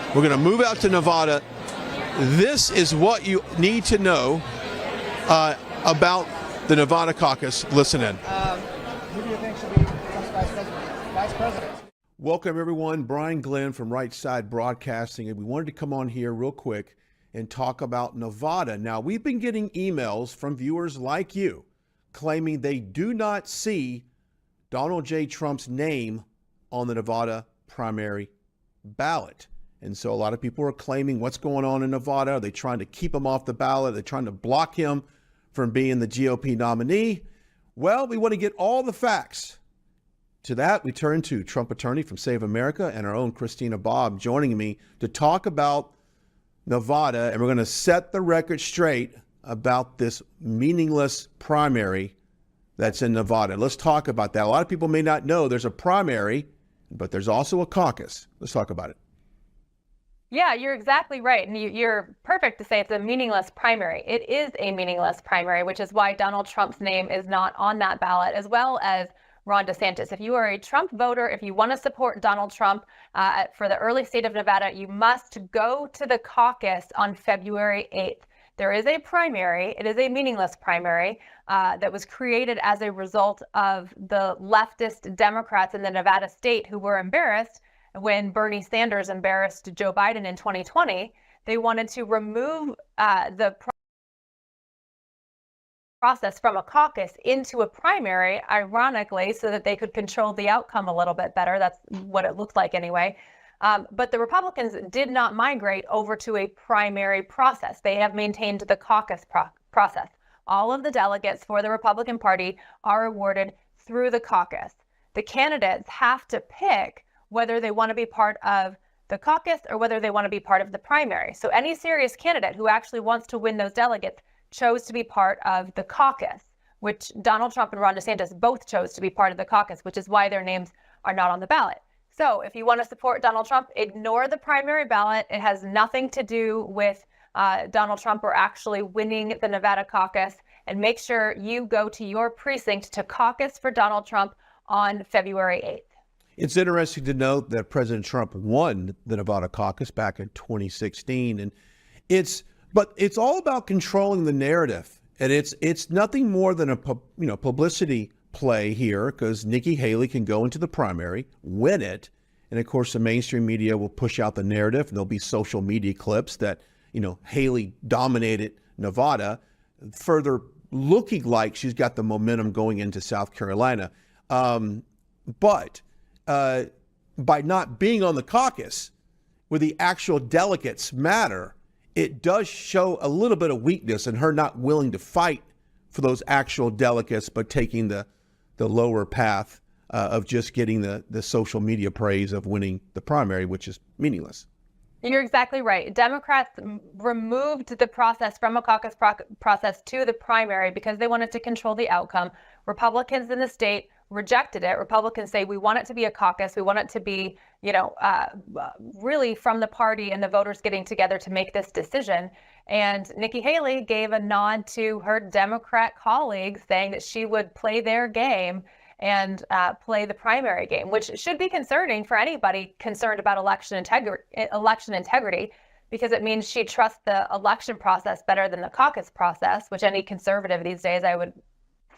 A: We're going to move out to Nevada. This is what you need to know about the Nevada caucus. Listen in.
E: Who do you think should be Trump's vice president?
A: Welcome, everyone. Brian Glenn from Right Side Broadcasting. And we wanted to come on here real quick and talk about Nevada. Now, we've been getting emails from viewers like you claiming they do not see Donald J. Trump's name on the Nevada primary ballot. And so a lot of people are claiming, what's going on in Nevada? Are they trying to keep him off the ballot? Are they trying to block him from being the GOP nominee? Well, we want to get all the facts. To that, we turn to Trump attorney from Save America and our own Christina Bobb joining me to talk about Nevada, and we're going to set the record straight about this meaningless primary that's in Nevada. Let's talk about that. A lot of people may not know there's a primary, but there's also a caucus. Let's talk about it.
U: Yeah, you're exactly right. And you're perfect to say it's a meaningless primary. It is a meaningless primary, which is why Donald Trump's name is not on that ballot, as well as Ron DeSantis. If you are a Trump voter, if you want to support Donald Trump for the early state of Nevada, you must go to the caucus on February 8th. There is a primary. It is a meaningless primary that was created as a result of the leftist Democrats in the Nevada state who were embarrassed when Bernie Sanders embarrassed Joe Biden in 2020. They wanted to remove the process from a caucus into a primary, ironically, so that they could control the outcome a little bit better. That's what it looked like anyway. But the Republicans did not migrate over to a primary process. They have maintained the caucus process. All of the delegates for the Republican Party are awarded through the caucus. The candidates have to pick whether they want to be part of the caucus or whether they want to be part of the primary. So any serious candidate who actually wants to win those delegates chose to be part of the caucus, which Donald Trump and Ron DeSantis both chose to be part of the caucus, which is why their names are not on the ballot. So if you want to support Donald Trump, ignore the primary ballot. It has nothing to do with Donald Trump or actually winning the Nevada caucus, and make sure you go to your precinct to caucus for Donald Trump on February 8th.
A: It's interesting to note that President Trump won the Nevada caucus back in 2016, and it's all about controlling the narrative, and it's nothing more than a publicity play here, because Nikki Haley can go into the primary, win it, and of course the mainstream media will push out the narrative, and there'll be social media clips that Haley dominated Nevada, further looking like she's got the momentum going into South Carolina, but by not being on the caucus where the actual delegates matter, it does show a little bit of weakness in her not willing to fight for those actual delegates, but taking the lower path of just getting the social media praise of winning the primary, which is meaningless.
U: You're exactly right. Democrats removed the process from a caucus process to the primary because they wanted to control the outcome. Republicans in the state rejected it. Republicans say we want it to be a caucus. We want it to be, really from the party and the voters getting together to make this decision. And Nikki Haley gave a nod to her Democrat colleagues, saying that she would play their game and play the primary game, which should be concerning for anybody concerned about election integrity, because it means she trusts the election process better than the caucus process, which any conservative these days I would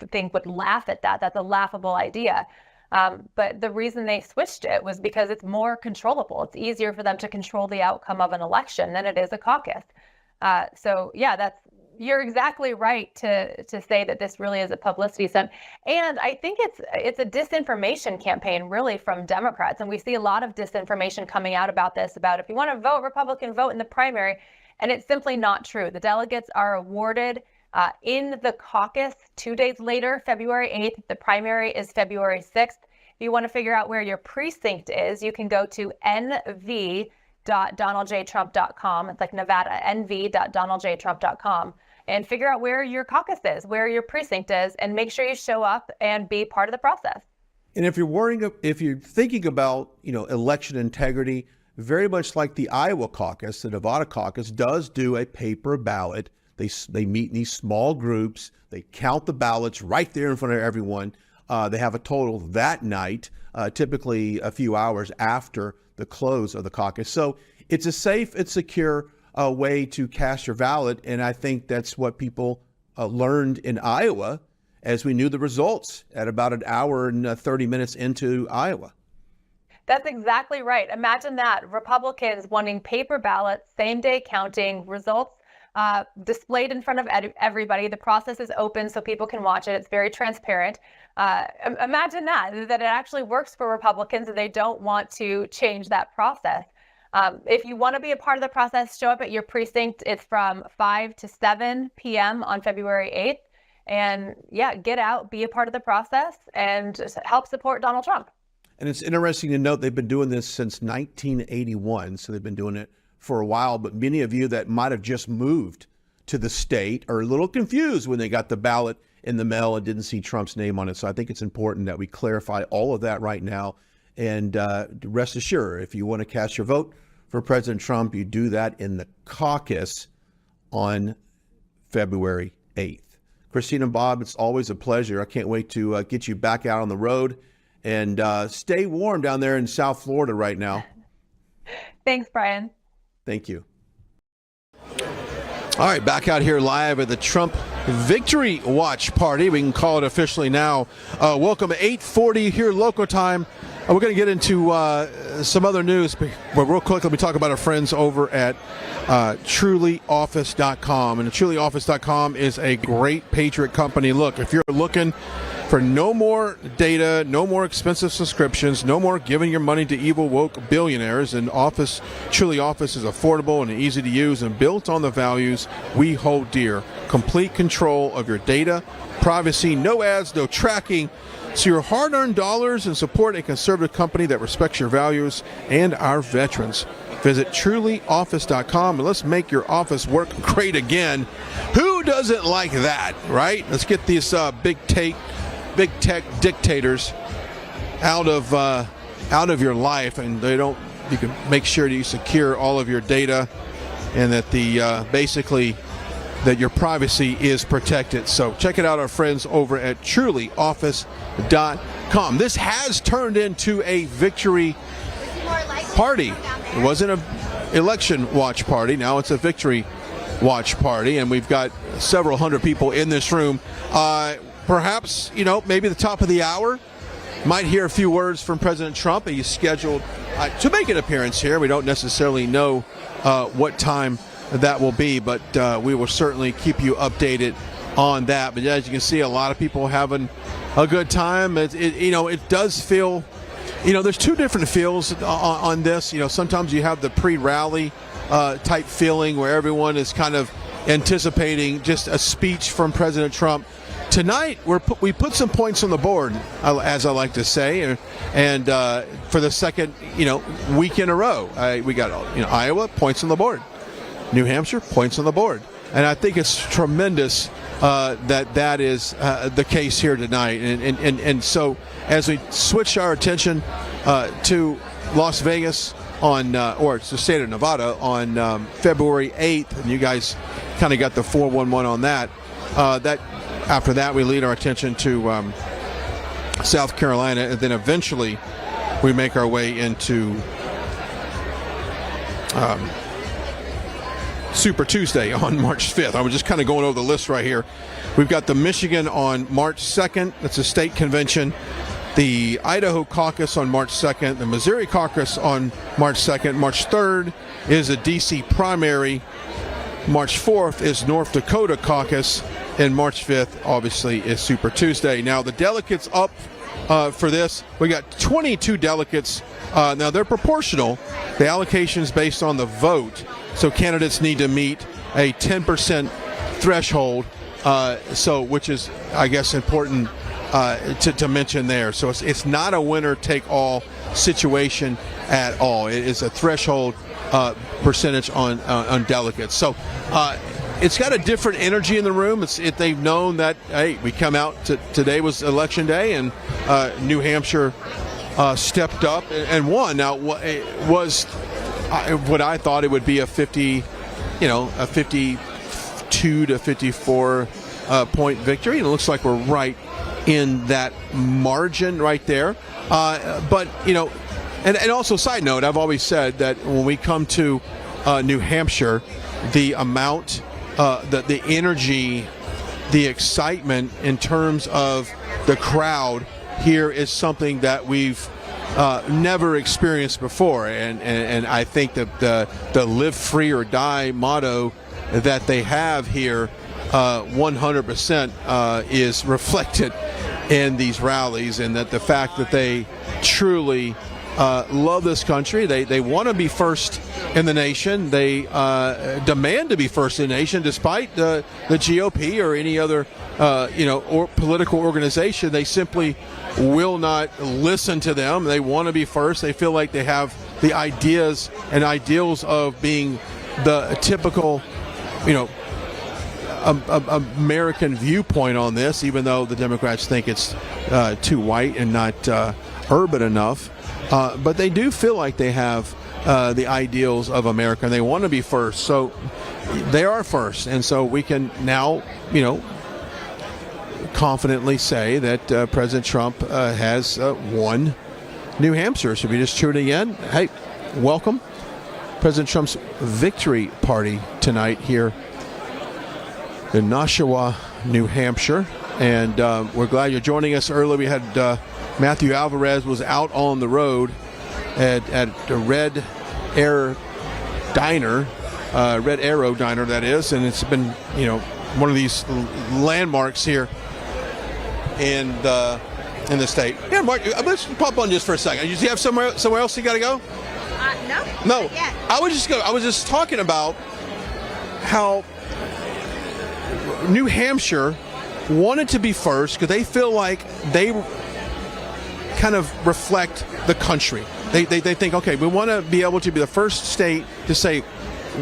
U: think would laugh at that. That's a laughable idea. But the reason they switched it was because it's more controllable. It's easier for them to control the outcome of an election than it is a caucus. So yeah, you're exactly right to say that this really is a publicity stunt. And I think it's a disinformation campaign really from Democrats. And we see a lot of disinformation coming out about this, about if you want to vote Republican, vote in the primary. And it's simply not true. The delegates are awarded in the caucus 2 days later, February 8th. The primary is February 6th. If you want to figure out where your precinct is, you can go to nv.donaldjtrump.com. It's like Nevada, nv.donaldjtrump.com. And figure out where your caucus is, where your precinct is, and make sure you show up and be part of the process.
A: And if you're thinking about, election integrity, very much like the Iowa caucus, the Nevada caucus does do a paper ballot. They meet in these small groups. They count the ballots right there in front of everyone. They have a total that night, typically a few hours after the close of the caucus. So it's a safe and secure way to cast your ballot. And I think that's what people learned in Iowa as we knew the results at about an hour and 30 minutes into Iowa.
U: That's exactly right. Imagine that. Republicans wanting paper ballots, same day counting, results displayed in front of everybody. The process is open so people can watch it. It's very transparent. Imagine that it actually works for Republicans and they don't want to change that process. If you want to be a part of the process, show up at your precinct. It's from 5 to 7 p.m. on February 8th. And yeah, get out, be a part of the process, and help support Donald Trump.
A: And it's interesting to note they've been doing this since 1981, so they've been doing it for a while. But many of you that might have just moved to the state are a little confused when they got the ballot in the mail and didn't see Trump's name on it. So I think it's important that we clarify all of that right now. And rest assured, if you want to cast your vote for President Trump, you do that in the caucus on February 8th. Christine and Bob, it's always a pleasure. I can't wait to get you back out on the road and stay warm down there in South Florida right now.
U: Thanks, Brian.
A: Thank you. All right, back out here live at the Trump Victory Watch Party. We can call it officially now. Welcome at 8:40 here local time. We're going to get into some other news, but real quick, let me talk about our friends over at trulyoffice.com. And trulyoffice.com is a great Patriot company. Look, if you're looking for no more data, no more expensive subscriptions, no more giving your money to evil woke billionaires, and Truly Office is affordable and easy to use and built on the values we hold dear. Complete control of your data, privacy, no ads, no tracking. So your hard-earned dollars and support a conservative company that respects your values and our veterans. Visit trulyoffice.com and let's make your office work great again. Who doesn't like that, right? Let's get these big tech dictators out of your life, and you can make sure that you secure all of your data and that basically that your privacy is protected. So check it out, our friends over at trulyoffice.com. This has turned into a victory party. It wasn't an election watch party. Now it's a victory watch party, and we've got several hundred people in this room. Perhaps, maybe the top of the hour, might hear a few words from President Trump. He's scheduled to make an appearance here. We don't necessarily know what time that will be, but we will certainly keep you updated on that. But as you can see, a lot of people having a good time. It does feel, there's two different feels on this. Sometimes you have the pre-rally type feeling where everyone is kind of anticipating just a speech from President Trump. Tonight, we put some points on the board, as I like to say, and for the second week in a row, we got Iowa, points on the board. New Hampshire, points on the board. And I think it's tremendous that is the case here tonight. And so as we switch our attention to Las Vegas or it's the state of Nevada on February 8th, and you guys kind of got the 411 on that, after that we lead our attention to South Carolina, and then eventually we make our way into Super Tuesday on March 5th. I was just kind of going over the list right here. We've got the Michigan on March 2nd. That's a state convention. The Idaho caucus on March 2nd. The Missouri caucus on March 2nd. March 3rd is a D.C. primary. March 4th is North Dakota caucus. And March 5th, obviously, is Super Tuesday. Now, the delegates up for this, we got 22 delegates. Now, they're proportional. The allocation is based on the vote. So candidates need to meet a 10% threshold, which is, I guess, important to mention there. So it's not a winner-take-all situation at all. It is a threshold percentage on delegates. So it's got a different energy in the room. They've known that, hey, we come out today was election day, and New Hampshire stepped up and won. Now, it was what I thought it would be a 52 to 54 point victory, and it looks like we're right in that margin right there. But and also side note, I've always said that when we come to New Hampshire, the amount, the energy, the excitement in terms of the crowd here is something that we've never experienced before, and I think that the live free or die motto that they have here 100% is reflected in these rallies, and that the fact that they truly love this country. They want to be first in the nation. They demand to be first in the nation, despite the GOP or any other or political organization. They simply will not listen to them. They want to be first. They feel like they have the ideas and ideals of being the typical, American viewpoint on this, even though the Democrats think it's too white and not urban enough. But they do feel like they have the ideals of America, and they want to be first. So they are first. And so we can now, confidently say that President Trump has won New Hampshire. So if you're just tuning in, hey, welcome. President Trump's victory party tonight here in Nashua, New Hampshire. And we're glad you're joining us early. We had Matthew Alvarez was out on the road at the Red Arrow Diner, that is, and it's been one of these landmarks here in the state. Yeah, Mark, let's pop on just for a second. You have somewhere else you got to go? No. I was just talking about how New Hampshire wanted to be first because they feel like they kind of reflect the country. They think, okay, we want to be able to be the first state to say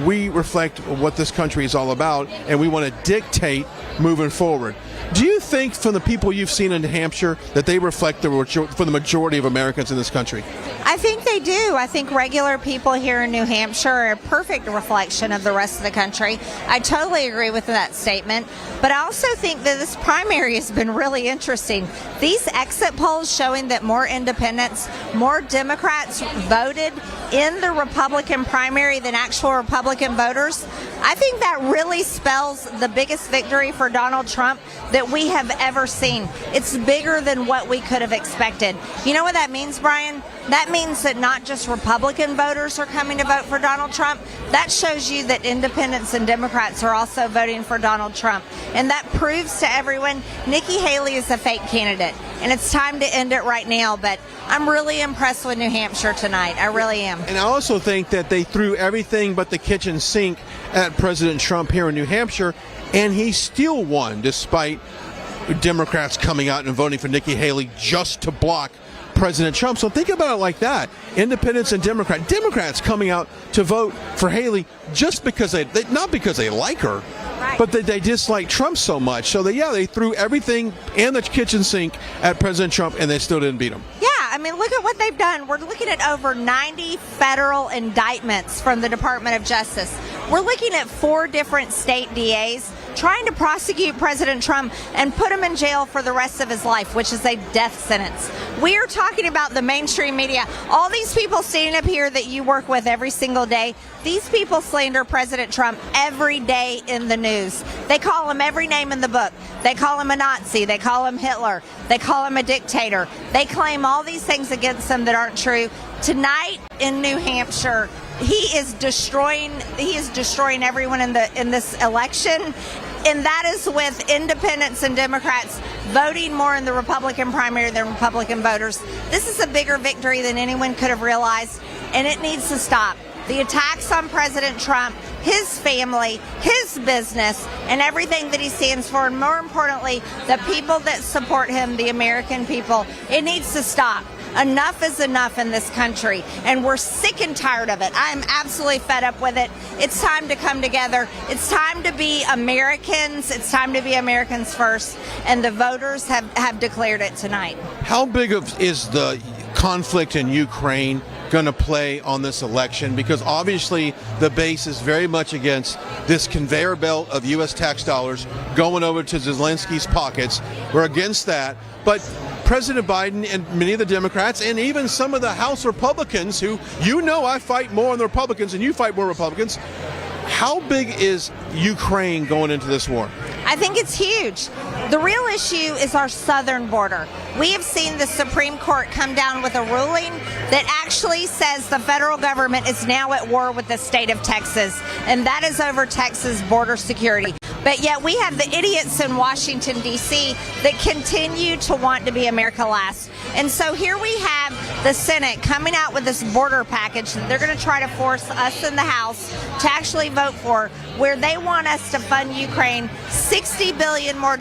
A: we reflect what this country is all about, and we want to dictate moving forward. Do you think, from the people you've seen in New Hampshire, that they reflect for the majority of Americans in this country?
S: I think they do. I think regular people here in New Hampshire are a perfect reflection of the rest of the country. I totally agree with that statement. But I also think that this primary has been really interesting. These exit polls showing that more independents, more Democrats voted in the Republican primary than actual Republican voters. I think that really spells the biggest victory for Donald Trump that we have ever seen. It's bigger than what we could have expected. You know what that means, Brian? That means that not just Republican voters are coming to vote for Donald Trump. That shows you that independents and Democrats are also voting for Donald Trump. And that proves to everyone Nikki Haley is a fake candidate. And it's time to end it right now. But I'm really impressed with New Hampshire tonight. I really am.
A: And I also think that they threw everything but the kitchen sink at President Trump here in New Hampshire, and he still won, despite Democrats coming out and voting for Nikki Haley just to block President Trump. So think about it like that. Independents and Democrats coming out to vote for Haley just because they not because they like her, right, but they dislike Trump so much. So they threw everything and the kitchen sink at President Trump, and they still didn't beat him.
S: Yeah, I mean, look at what they've done. We're looking at over 90 federal indictments from the Department of Justice. We're looking at 4 different state DAs trying to prosecute President Trump and put him in jail for the rest of his life, which is a death sentence. We are talking about the mainstream media. All these people standing up here that you work with every single day, these people slander President Trump every day in the news. They call him every name in the book. They call him a Nazi. They call him Hitler. They call him a dictator. They claim all these things against him that aren't true. Tonight in New Hampshire, he is destroying everyone in this election. And that is with independents and Democrats voting more in the Republican primary than Republican voters. This is a bigger victory than anyone could have realized, and it needs to stop. The attacks on President Trump, his family, his business, and everything that he stands for, and more importantly, the people that support him, the American people, it needs to stop. Enough is enough in this country, and we're sick and tired of it. I am absolutely fed up with it. It's time to come together. It's time to be Americans. It's time to be Americans first, and the voters have declared it tonight.
A: How big is the conflict in Ukraine going to play on this election? Because obviously the base is very much against this conveyor belt of U.S. tax dollars going over to Zelensky's pockets. We're against that. But President Biden and many of the Democrats and even some of the House Republicans who, I fight more on the Republicans and you fight more Republicans. How big is Ukraine going into this war?
S: I think it's huge. The real issue is our southern border. We have seen the Supreme Court come down with a ruling that actually says the federal government is now at war with the state of Texas, and that is over Texas border security. But yet we have the idiots in Washington, D.C. that continue to want to be America last. And so here we have the Senate coming out with this border package that they're going to try to force us in the House to actually vote for, where they want us to fund Ukraine $60 billion more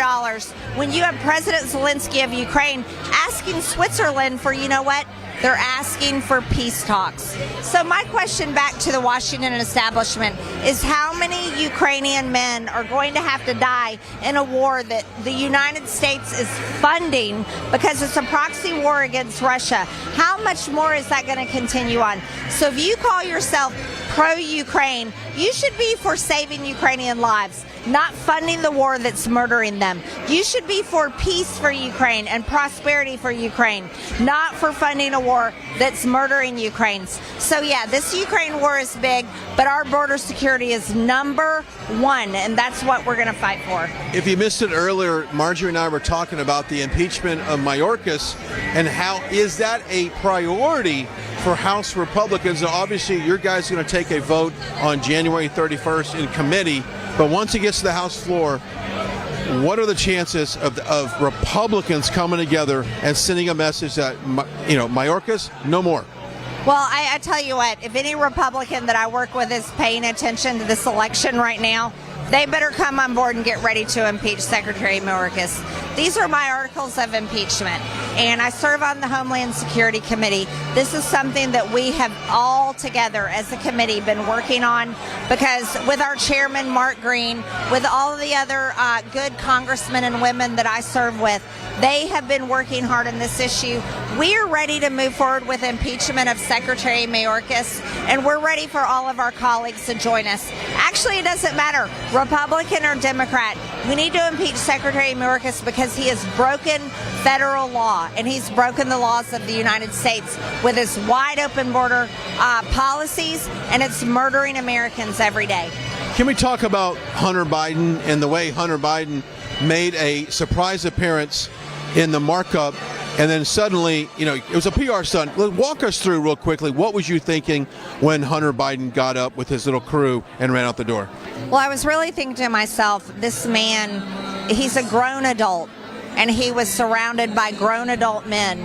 S: when you have President Zelensky of Ukraine asking Switzerland for, they're asking for peace talks. So my question back to the Washington establishment is how many Ukrainian men are going to have to die in a war that the United States is funding because it's a proxy war against Russia? How much more is that going to continue on? So if you call yourself pro-Ukraine, you should be for saving Ukrainian lives, not funding the war that's murdering them. You should be for peace for Ukraine and prosperity for Ukraine, not for funding a war that's murdering Ukrainians. So yeah, this Ukraine war is big, but our border security is number one, and that's what we're going to fight for.
A: If you missed it earlier, Marjorie and I were talking about the impeachment of Mayorkas and how is that a priority for House Republicans. Now, obviously, your guys are going to take a vote on January 31st in committee, but once it gets to the House floor, what are the chances of Republicans coming together and sending a message that, Mayorkas, no more?
S: Well, I tell you what, if any Republican that I work with is paying attention to this election right now, they better come on board and get ready to impeach Secretary Mayorkas. These are my articles of impeachment, and I serve on the Homeland Security Committee. This is something that we have all together as a committee been working on, because with our chairman, Mark Green, with all of the other good congressmen and women that I serve with, they have been working hard on this issue. We are ready to move forward with impeachment of Secretary Mayorkas, and we're ready for all of our colleagues to join us. Actually, it doesn't matter, Republican or Democrat. We need to impeach Secretary Mayorkas because he has broken federal law, and he's broken the laws of the United States with his wide open border policies, and it's murdering Americans every day.
A: Can we talk about Hunter Biden and the way Hunter Biden made a surprise appearance in the markup, and then suddenly, it was a PR stunt. Walk us through real quickly. What was you thinking when Hunter Biden got up with his little crew and ran out the door?
S: Well, I was really thinking to myself, this man, he's a grown adult, and he was surrounded by grown adult men.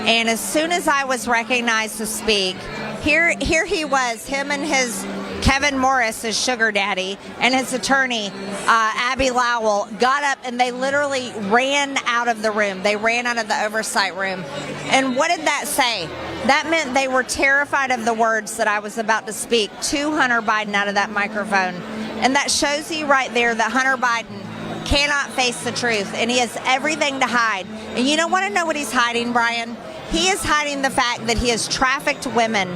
S: And as soon as I was recognized to speak, here he was, him and his Kevin Morris, his sugar daddy, and his attorney, Abby Lowell, got up and they literally ran out of the room. They ran out of the oversight room. And what did that say? That meant they were terrified of the words that I was about to speak to Hunter Biden out of that microphone. And that shows you right there that Hunter Biden cannot face the truth, and he has everything to hide. And you don't want to know what he's hiding, Brian? He is hiding the fact that he has trafficked women,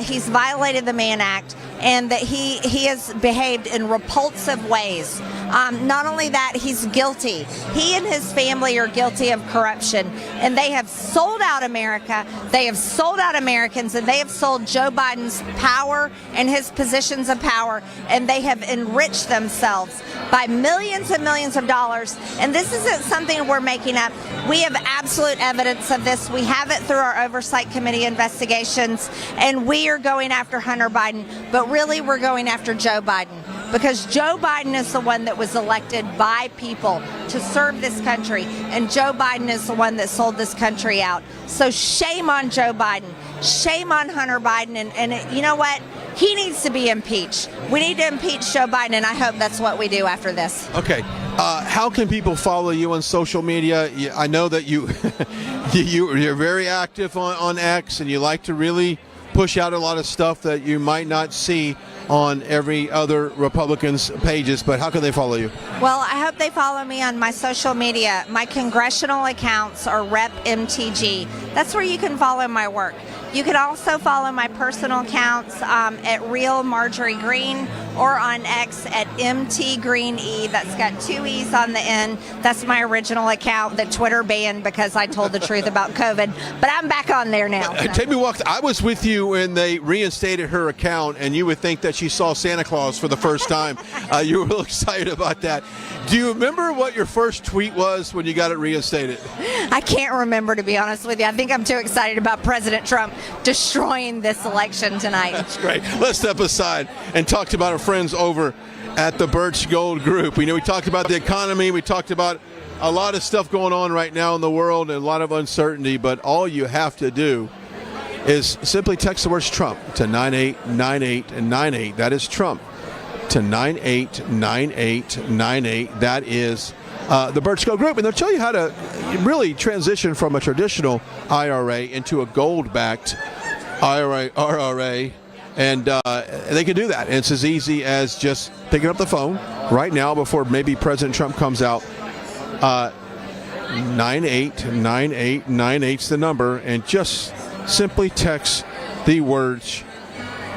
S: he's violated the Mann Act, and that he has behaved in repulsive ways Not only that, he's guilty. He and his family are guilty of corruption, and they have sold out America. They have sold out Americans, and they have sold Joe Biden's power and his positions of power, and they have enriched themselves by millions and millions of dollars. And this isn't something we're making up. We have absolute evidence of this. We have it through our Oversight Committee investigations, and we are going after Hunter Biden, but really we're going after Joe Biden, because Joe Biden is the one that was elected by people to serve this country, and Joe Biden is the one that sold this country out. So shame on Joe Biden, shame on Hunter Biden, and you know what? He needs to be impeached. We need to impeach Joe Biden, and I hope that's what we do after this.
A: Okay. How can people follow you on social media? I know that you're very active on X, and you like to really push out a lot of stuff that you might not see on every other Republican's pages, but how can they follow you?
S: Well, I hope they follow me on my social media. My congressional accounts are Rep MTG. That's where you can follow my work. You can also follow my personal accounts at Real Marjorie Green, or on X at MTGreenE. That's got 2 E's on the end. That's my original account that Twitter banned because I told the truth about COVID. But I'm back on there now.
A: Take me walk. I was with you when they reinstated her account, and you would think that she saw Santa Claus for the first time. You were real excited about that. Do you remember what your first tweet was when you got it reinstated?
S: I can't remember, to be honest with you. I think I'm too excited about President Trump destroying this election tonight.
A: That's great. Let's step aside and talk about our friends over at the Birch Gold Group. We talked about the economy. We talked about a lot of stuff going on right now in the world and a lot of uncertainty, but all you have to do is simply text the words Trump to 989898. That is Trump to 989898. That is the Birch Gold Group, and they'll tell you how to really transition from a traditional IRA into a gold-backed IRA, and they can do that. And it's as easy as just picking up the phone right now before maybe President Trump comes out. 989898's the number, and just simply text the words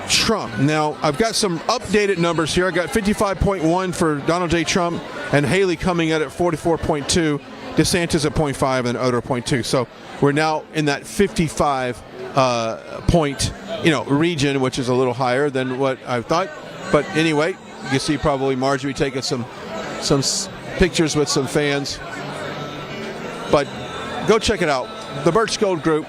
A: Trump. Now, I've got some updated numbers here. I got 55.1 for Donald J. Trump, and Haley coming in at 44.2, DeSantis at 0.5, and Oda 0.2. So we're now in that 55 point region, which is a little higher than what I thought. But anyway, you can see probably Marjorie taking some pictures with some fans. But go check it out. The Birch Gold Group.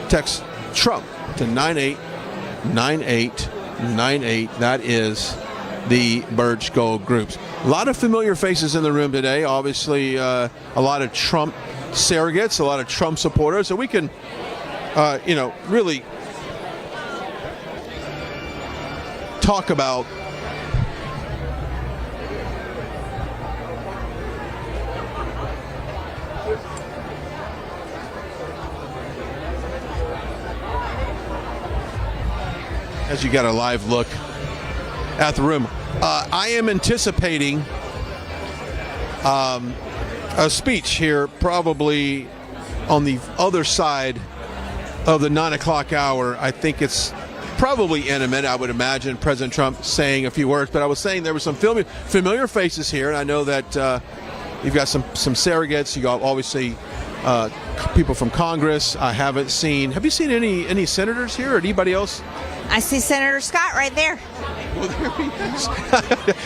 A: Text Trump to 989898. That is the Birch Gold Groups. A lot of familiar faces in the room today. Obviously, a lot of Trump surrogates, a lot of Trump supporters. So we can, really talk about as you got a live look at the room. I am anticipating a speech here probably on the other side of the 9 o'clock hour. I think it's probably intimate. I would imagine President Trump saying a few words, but I was saying there were some familiar faces here, and I know that you've got some surrogates. You got obviously people from Congress. I haven't seen. Have you seen any senators here or anybody else?
S: I see Senator Scott right there.
A: Well, there he is.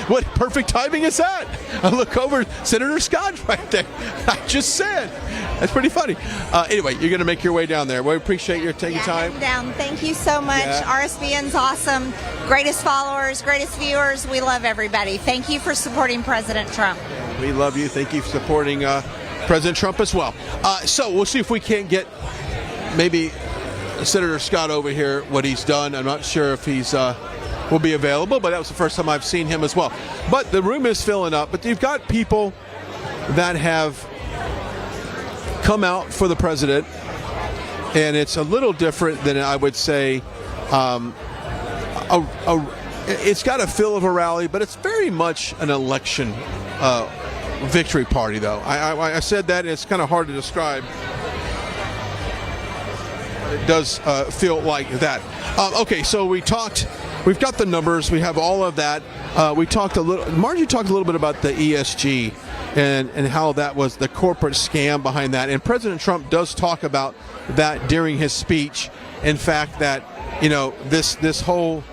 A: What perfect timing is that? I look over, Senator Scott right there. I just said. That's pretty funny. Anyway, you're going to make your way down there. We appreciate your taking time.
S: Down. Thank you so much.
A: Yeah.
S: RSBN's awesome. Greatest followers, greatest viewers. We love everybody. Thank you for supporting President Trump.
A: We love you. Thank you for supporting President Trump as well. So we'll see if we can't get maybe Senator Scott over here, what he's done. I'm not sure if he's will be available, but that was the first time I've seen him as well. But the room is filling up. But you've got people that have come out for the president, and it's a little different than I would say. It's got a feel of a rally, but it's very much an election victory party, though. I said that, and it's kind of hard to describe. It does feel like that. Okay, so we've got the numbers. We have all of that. we talked a little. Margie talked a little bit about the ESG and how that was the corporate scam behind that. And President Trump does talk about that during his speech. In fact, that this whole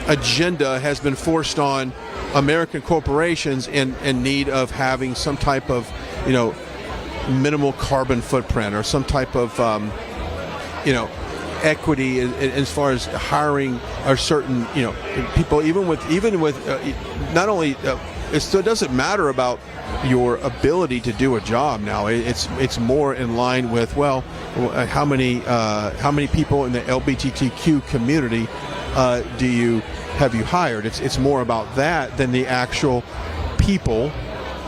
A: agenda has been forced on American corporations in need of having some type of minimal carbon footprint or some type of equity as far as hiring or certain people, even with not only it doesn't matter about your ability to do a job now. It's more in line with how many people in the LGBTQ community have you hired. It's more about that than the actual people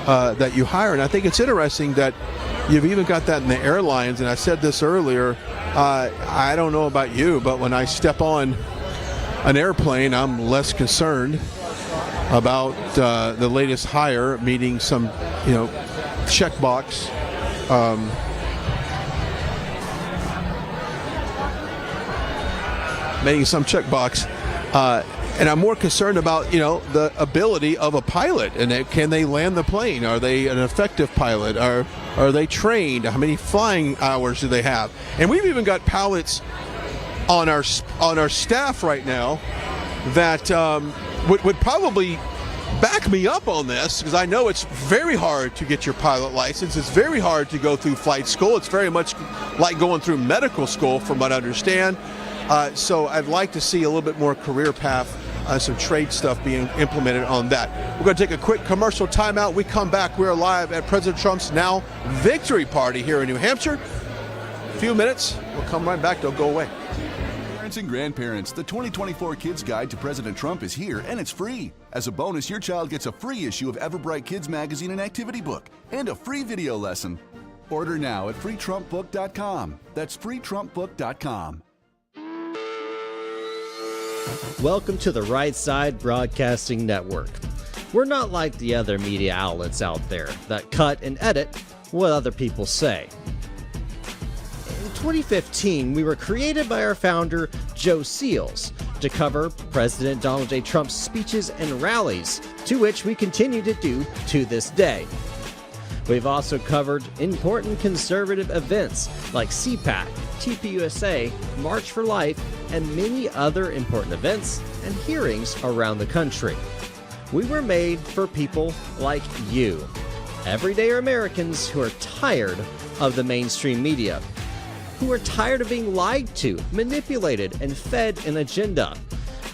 A: that you hire. And I think it's interesting that you've even got that in the airlines. And I said this earlier, I don't know about you, but when I step on an airplane, I'm less concerned about the latest hire meeting some checkbox. Meeting some checkbox. And I'm more concerned about, the ability of a pilot and can they land the plane? Are they an effective pilot? Are they trained? How many flying hours do they have? And we've even got pilots on our staff right now that would probably back me up on this, because I know it's very hard to get your pilot license. It's very hard to go through flight school. It's very much like going through medical school, from what I understand. So I'd like to see a little bit more career path, some trade stuff being implemented on that. We're going to take a quick commercial timeout. We come back. We're live at President Trump's now victory party here in New Hampshire. A few minutes. We'll come right back. Don't go away.
I: Parents and grandparents, the 2024 Kids Guide to President Trump is here, and it's free. As a bonus, your child gets a free issue of Everbright Kids magazine and activity book, and a free video lesson. Order now at freetrumpbook.com. That's freetrumpbook.com.
J: Welcome to the Right Side Broadcasting Network. We're not like the other media outlets out there that cut and edit what other people say. In 2015, we were created by our founder, Joe Seals, to cover President Donald J. Trump's speeches and rallies, to which we continue to do to this day. We've also covered important conservative events like CPAC, TPUSA, March for Life, and many other important events and hearings around the country. We were made for people like you, everyday Americans who are tired of the mainstream media, who are tired of being lied to, manipulated, and fed an agenda.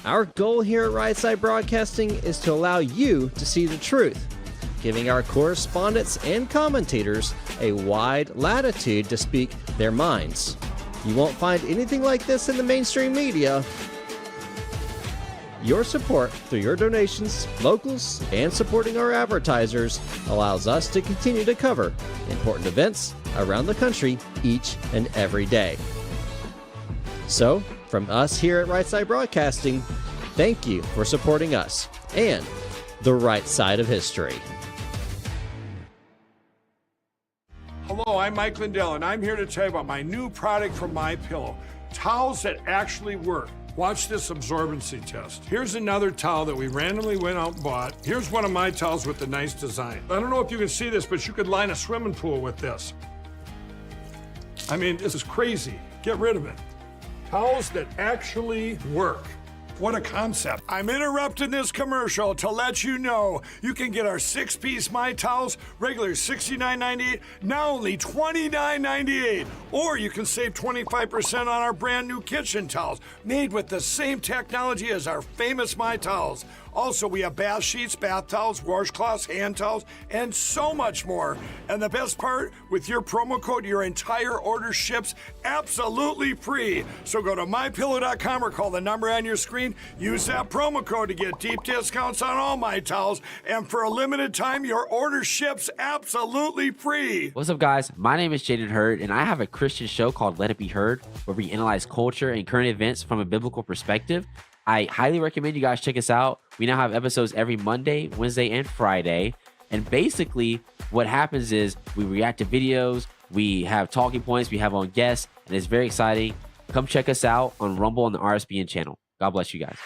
J: Our goal here at Right Side Broadcasting is to allow you to see the truth, giving our correspondents and commentators a wide latitude to speak their minds. You won't find anything like this in the mainstream media. Your support through your donations, locals, and supporting our advertisers allows us to continue to cover important events around the country each and every day. So, from us here at Right Side Broadcasting, thank you for supporting us and the right side of history.
K: Hello, I'm Mike Lindell, and I'm here to tell you about my new product from MyPillow, towels that actually work. Watch this absorbency test. Here's another towel that we randomly went out and bought. Here's one of my towels with the nice design. I don't know if you can see this, but you could line a swimming pool with this. I mean, this is crazy. Get rid of it. Towels that actually work. What a concept. I'm interrupting this commercial to let you know you can get our 6-piece My Towels, regular $69.98, now only $29.98. Or you can save 25% on our brand new kitchen towels, made with the same technology as our famous My Towels. Also, we have bath sheets, bath towels, washcloths, hand towels, and so much more. And the best part, with your promo code, your entire order ships absolutely free. So go to mypillow.com or call the number on your screen. Use that promo code to get deep discounts on all My Towels. And for a limited time, your order ships absolutely free.
L: What's up, guys? My name is Jaden Hurd, and I have a Christian show called Let It Be Heard, where we analyze culture and current events from a biblical perspective. I highly recommend you guys check us out. We now have episodes every Monday, Wednesday, and Friday. And basically, what happens is we react to videos, we have talking points, we have on guests, and it's very exciting. Come check us out on Rumble on the RSBN channel. God bless you guys.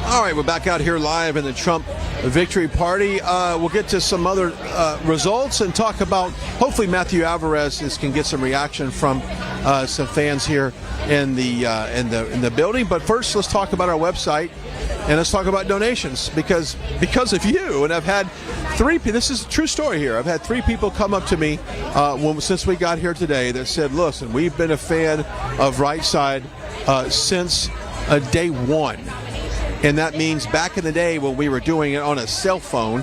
A: All right, we're back out here live in the Trump victory party. We'll get to some other results and talk about, hopefully Matthew Alvarez can get some reaction from some fans here in the building. But first, let's talk about our website and let's talk about donations because of you. And I've had this is a true story here. I've had 3 people come up to me since we got here today that said, listen, we've been a fan of Right Side since day one. And that means back in the day when we were doing it on a cell phone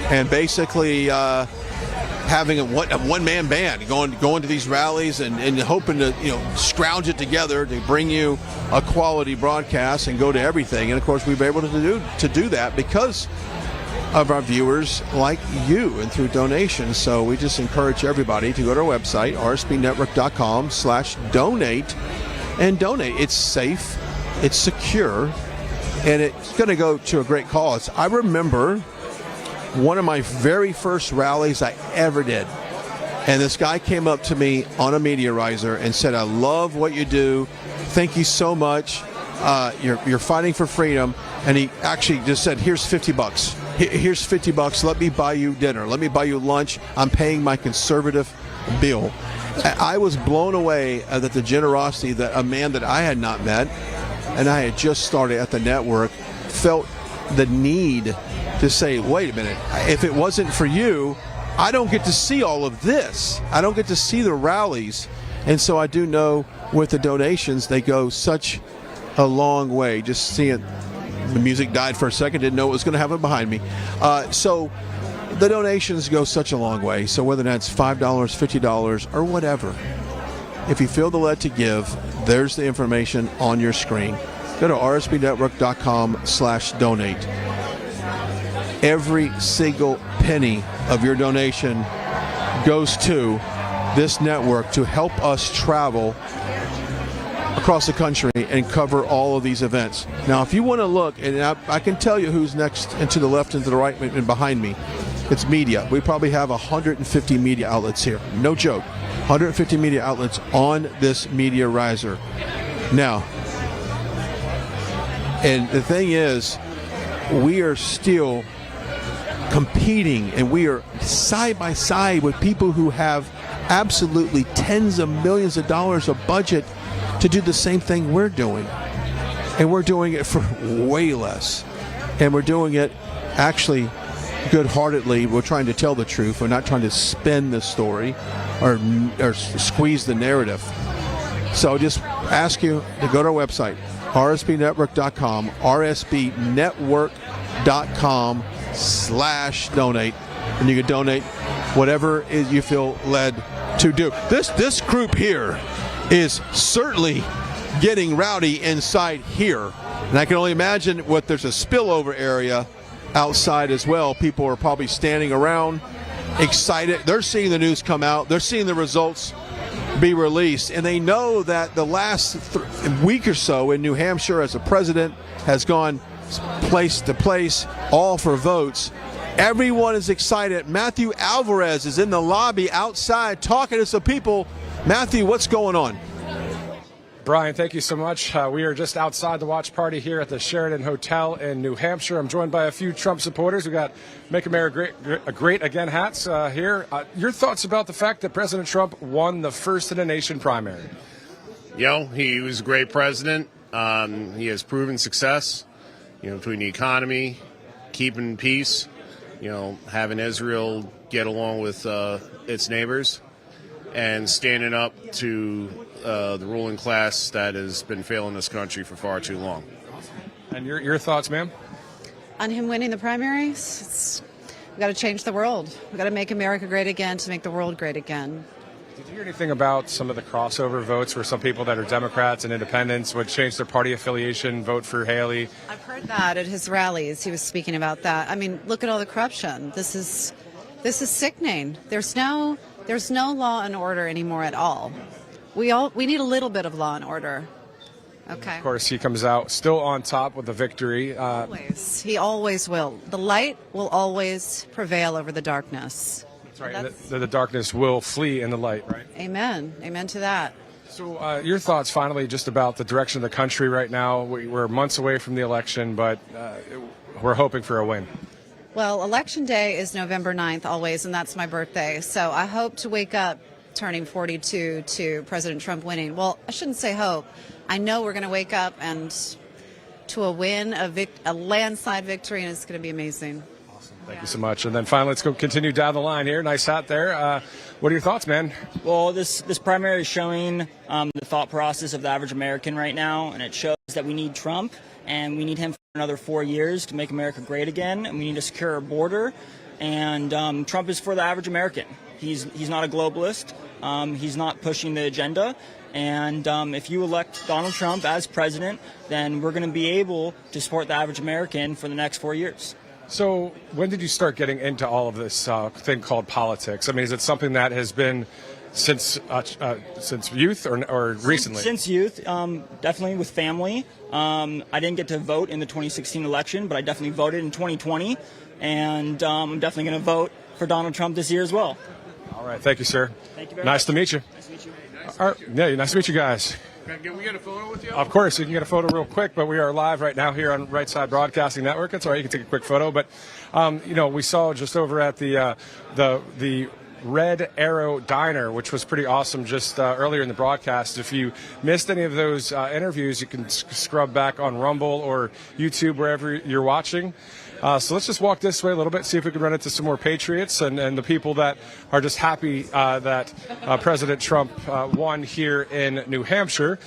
A: and basically having a one-man band going to these rallies and hoping to scrounge it together to bring you a quality broadcast and go to everything. And of course we've been able to do that because of our viewers like you and through donations. So we just encourage everybody to go to our website, rsbnetwork.com/donate, and donate. It's safe, it's secure, and it's going to go to a great cause. I remember one of my very first rallies I ever did, and this guy came up to me on a Mediarizer and said, I love what you do. Thank you so much. You're fighting for freedom. And he actually just said, here's $50. Here's $50. Let me buy you dinner. Let me buy you lunch. I'm paying my conservative bill. I was blown away at the generosity that a man that I had not met, and I had just started at the network, felt the need to say, wait a minute, if it wasn't for you, I don't get to see all of this. I don't get to see the rallies. And so I do know with the donations, they go such a long way. Just seeing the music died for a second, didn't know what was going to happen behind me. So the donations go such a long way. So whether that's $5, $50, or whatever, if you feel the lead to give, there's the information on your screen. Go to rsbnetwork.com/donate. Every single penny of your donation goes to this network to help us travel across the country and cover all of these events. Now, if you want to look, and I can tell you who's next and to the left and to the right and behind me, it's media. We probably have 150 media outlets here. No joke. 150 media outlets on this Mediarizer. Now, and the thing is, we are still competing, and we are side by side with people who have absolutely tens of millions of dollars of budget to do the same thing we're doing. And we're doing it for way less. And we're doing it actually good-heartedly. We're trying to tell the truth. We're not trying to spin the story or squeeze the narrative. So just ask you to go to our website, rsbnetwork.com, rsbnetwork.com/donate, and you can donate whatever you feel led to do. This group here is certainly getting rowdy inside here, and I can only imagine what there's a spillover area outside as well. People are probably standing around excited. They're seeing the news come out. They're seeing the results be released, and they know that the last week or so in New Hampshire as a president has gone place to place, all for votes. Everyone is excited. Matthew Alvarez is in the lobby outside talking to some people. Matthew, what's going on?
G: Brian, thank you so much. We are just outside the watch party here at the Sheridan Hotel in New Hampshire. I'm joined by a few Trump supporters. We got Make America Great Again hats here. Your thoughts about the fact that President Trump won the first in the nation primary?
H: He was a great president. He has proven success, between the economy, keeping peace, having Israel get along with its neighbors, and standing up to the ruling class that has been failing this country for far too long.
G: And your thoughts, ma'am?
V: On him winning the primaries, we've got to change the world. We've got to make America great again to make the world great again.
G: Did you hear anything about some of the crossover votes where some people that are Democrats and independents would change their party affiliation, vote for Haley?
V: I've heard that at his rallies. He was speaking about that. I mean, look at all the corruption. This is sickening. There's no law and order anymore at all. We need a little bit of law and order. Okay.
G: Of course, he comes out still on top with the victory.
V: Always. He always will. The light will always prevail over the darkness.
G: That's right. The darkness will flee in the light, right?
V: Amen. Amen to that.
G: So your thoughts finally just about the direction of the country right now. We're months away from the election, but we're hoping for a win.
V: Well, Election Day is November 9th always, and that's my birthday. So I hope to wake up turning 42 to President Trump winning. Well, I shouldn't say hope. I know we're going to wake up and to a win, a landslide victory, and it's going to be amazing.
G: Thank you so much. And then finally, let's go continue down the line here. Nice hat there. What are your thoughts, man?
M: Well, this primary is showing the thought process of the average American right now, and it shows that we need Trump, and we need him for another 4 years to make America great again, and we need to secure our border. And Trump is for the average American. He's not a globalist. He's not pushing the agenda. And if you elect Donald Trump as president, then we're going to be able to support the average American for the next 4 years.
G: So when did you start getting into all of this thing called politics? I mean, is it something that has been since youth or recently?
M: Since youth, definitely with family. I didn't get to vote in the 2016 election, but I definitely voted in 2020. And I'm definitely going to vote for Donald Trump this year as well.
G: All right. Thank you, sir.
M: Thank you very
G: nice
M: much.
G: to meet you.
M: Nice to meet you.
G: Nice to meet you guys.
Q: Can we get a photo with you?
G: Of course, you can get a photo real quick, but we are live right now here on Right Side Broadcasting Network. That's all right, you can take a quick photo. But, we saw just over at the Red Arrow Diner, which was pretty awesome just earlier in the broadcast. If you missed any of those interviews, you can scrub back on Rumble or YouTube, wherever you're watching. So let's just walk this way a little bit, see if we can run into some more patriots and the people that are just happy that President Trump won here in New Hampshire.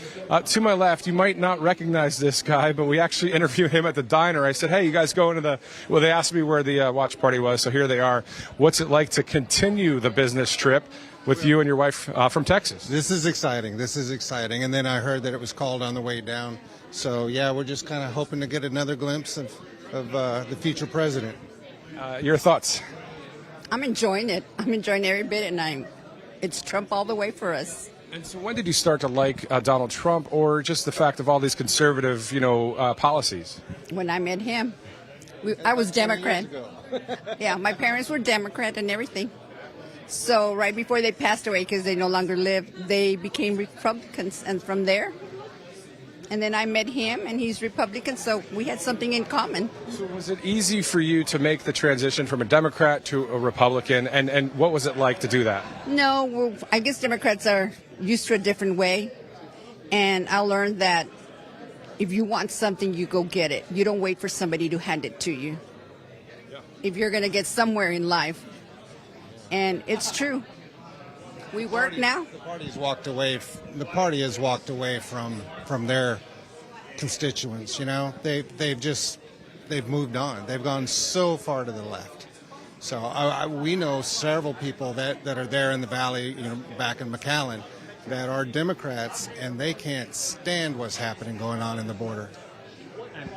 G: To my left, you might not recognize this guy, but we actually interviewed him at the diner. I said, hey, you guys going to well, they asked me where the watch party was, so here they are. What's it like to continue the business trip with you and your wife from Texas?
N: This is exciting. And then I heard that it was called on the way down. So, yeah, we're just kind of hoping to get another glimpse of the future president.
G: Your thoughts?
W: I'm enjoying it. I'm enjoying every bit, and it's Trump all the way for us.
G: And so when did you start to like Donald Trump, or just the fact of all these conservative, policies?
W: When I met him, I was Democrat. Yeah, my parents were Democrat and everything. So right before they passed away, because they no longer live, they became Republicans, and from there. And then I met him, and he's Republican, so we had something in common.
G: So was it easy for you to make the transition from a Democrat to a Republican, and what was it like to do that?
W: No, well, I guess Democrats are used to a different way, and I learned that if you want something, you go get it. You don't wait for somebody to hand it to you. Yeah. If you're going to get somewhere in life, and it's true. We work now.
N: The party has walked away. The party has walked away from their constituents. They've moved on. They've gone so far to the left. So we know several people that are there in the valley, back in McAllen, that are Democrats, and they can't stand what's happening going on in the border.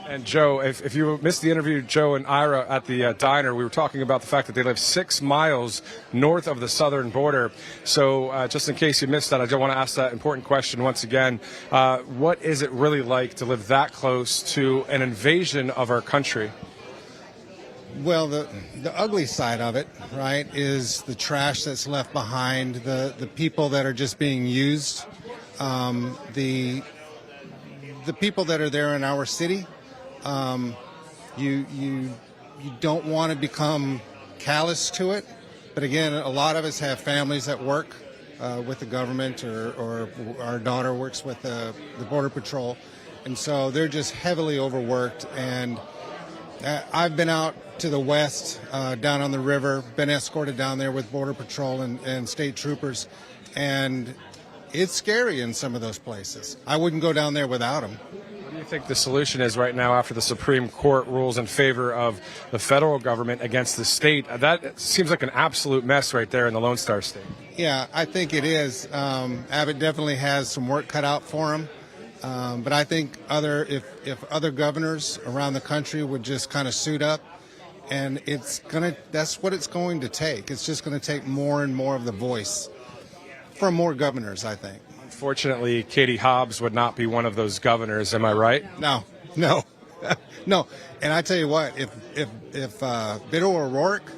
G: And Joe, if you missed the interview, Joe and Ira at the diner, we were talking about the fact that they live 6 miles north of the southern border. So just in case you missed that, I don't want to ask that important question once again. What is it really like to live that close to an invasion of our country?
N: Well, the ugly side of it, right, is the trash that's left behind, the people that are just being used, the people that are there in our city. You don't want to become callous to it, but again, a lot of us have families that work with the government, or our daughter works with the Border Patrol, and so they're just heavily overworked. And I've been out to the west, down on the river, been escorted down there with Border Patrol and state troopers, and it's scary in some of those places. I wouldn't go down there without them.
G: What do you think the solution is right now after the Supreme Court rules in favor of the federal government against the state? That seems like an absolute mess right there in the Lone Star State.
N: Yeah, I think it is. Abbott definitely has some work cut out for him. But I think if other governors around the country would just kind of suit up, and that's what it's going to take. It's just going to take more and more of the voice from more governors, I think.
G: Unfortunately, Katie Hobbs would not be one of those governors. Am I right?
N: No. No. And I tell you what, if Beto O'Rourke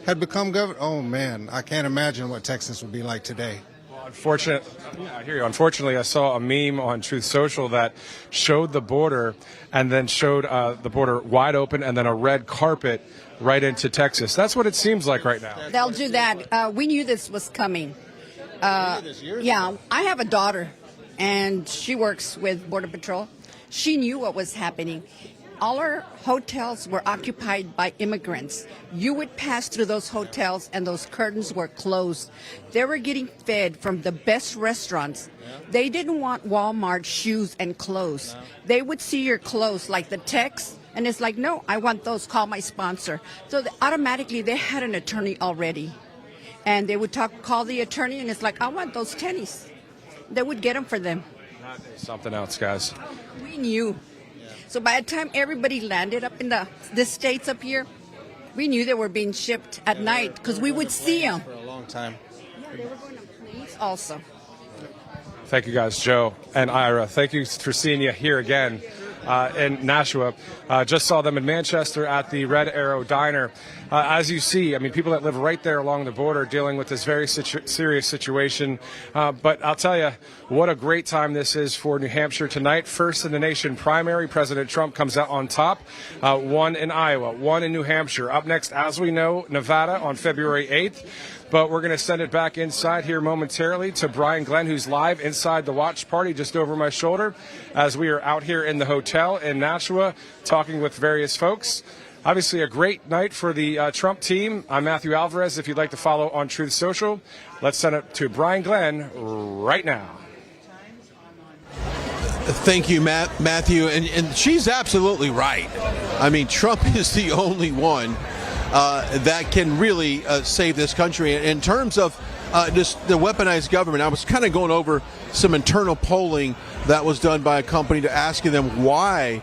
N: had become governor, oh man, I can't imagine what Texas would be like today.
G: I hear you. Unfortunately, I saw a meme on Truth Social that showed the border and then showed the border wide open and then a red carpet right into Texas. That's what it seems like right now.
W: They'll do that. We knew this was coming. Yeah, I have a daughter, and she works with Border Patrol. She knew what was happening. All our hotels were occupied by immigrants. You would pass through those hotels and those curtains were closed. They were getting fed from the best restaurants. They didn't want Walmart shoes and clothes. They would see your clothes like the text, and it's like, no, I want those, call my sponsor. So automatically they had an attorney already. And they would call the attorney, and it's like, I want those tennies. They would get them for them.
G: Something else, guys.
W: We knew. So by the time everybody landed up in the states up here, we knew they were being shipped at night because we would see them.
N: For a long time.
W: Yeah, they were going on planes also.
G: Thank you, guys. Joe and Ira, thank you for seeing you here again in Nashua. Just saw them in Manchester at the Red Arrow Diner. As you see, I mean, people that live right there along the border dealing with this very serious situation. But I'll tell you, what a great time this is for New Hampshire tonight. First in the nation primary, President Trump comes out on top. One in Iowa, one in New Hampshire. Up next, as we know, Nevada on February 8th. But we're going to send it back inside here momentarily to Brian Glenn, who's live inside the watch party just over my shoulder as we are out here in the hotel in Nashua talking with various folks. Obviously, a great night for the Trump team. I'm Matthew Alvarez. If you'd like to follow on Truth Social, let's send it to Brian Glenn right now.
A: Thank you, Matthew. And she's absolutely right. I mean, Trump is the only one that can really save this country. In terms of just the weaponized government, I was kind of going over some internal polling that was done by a company to asking them why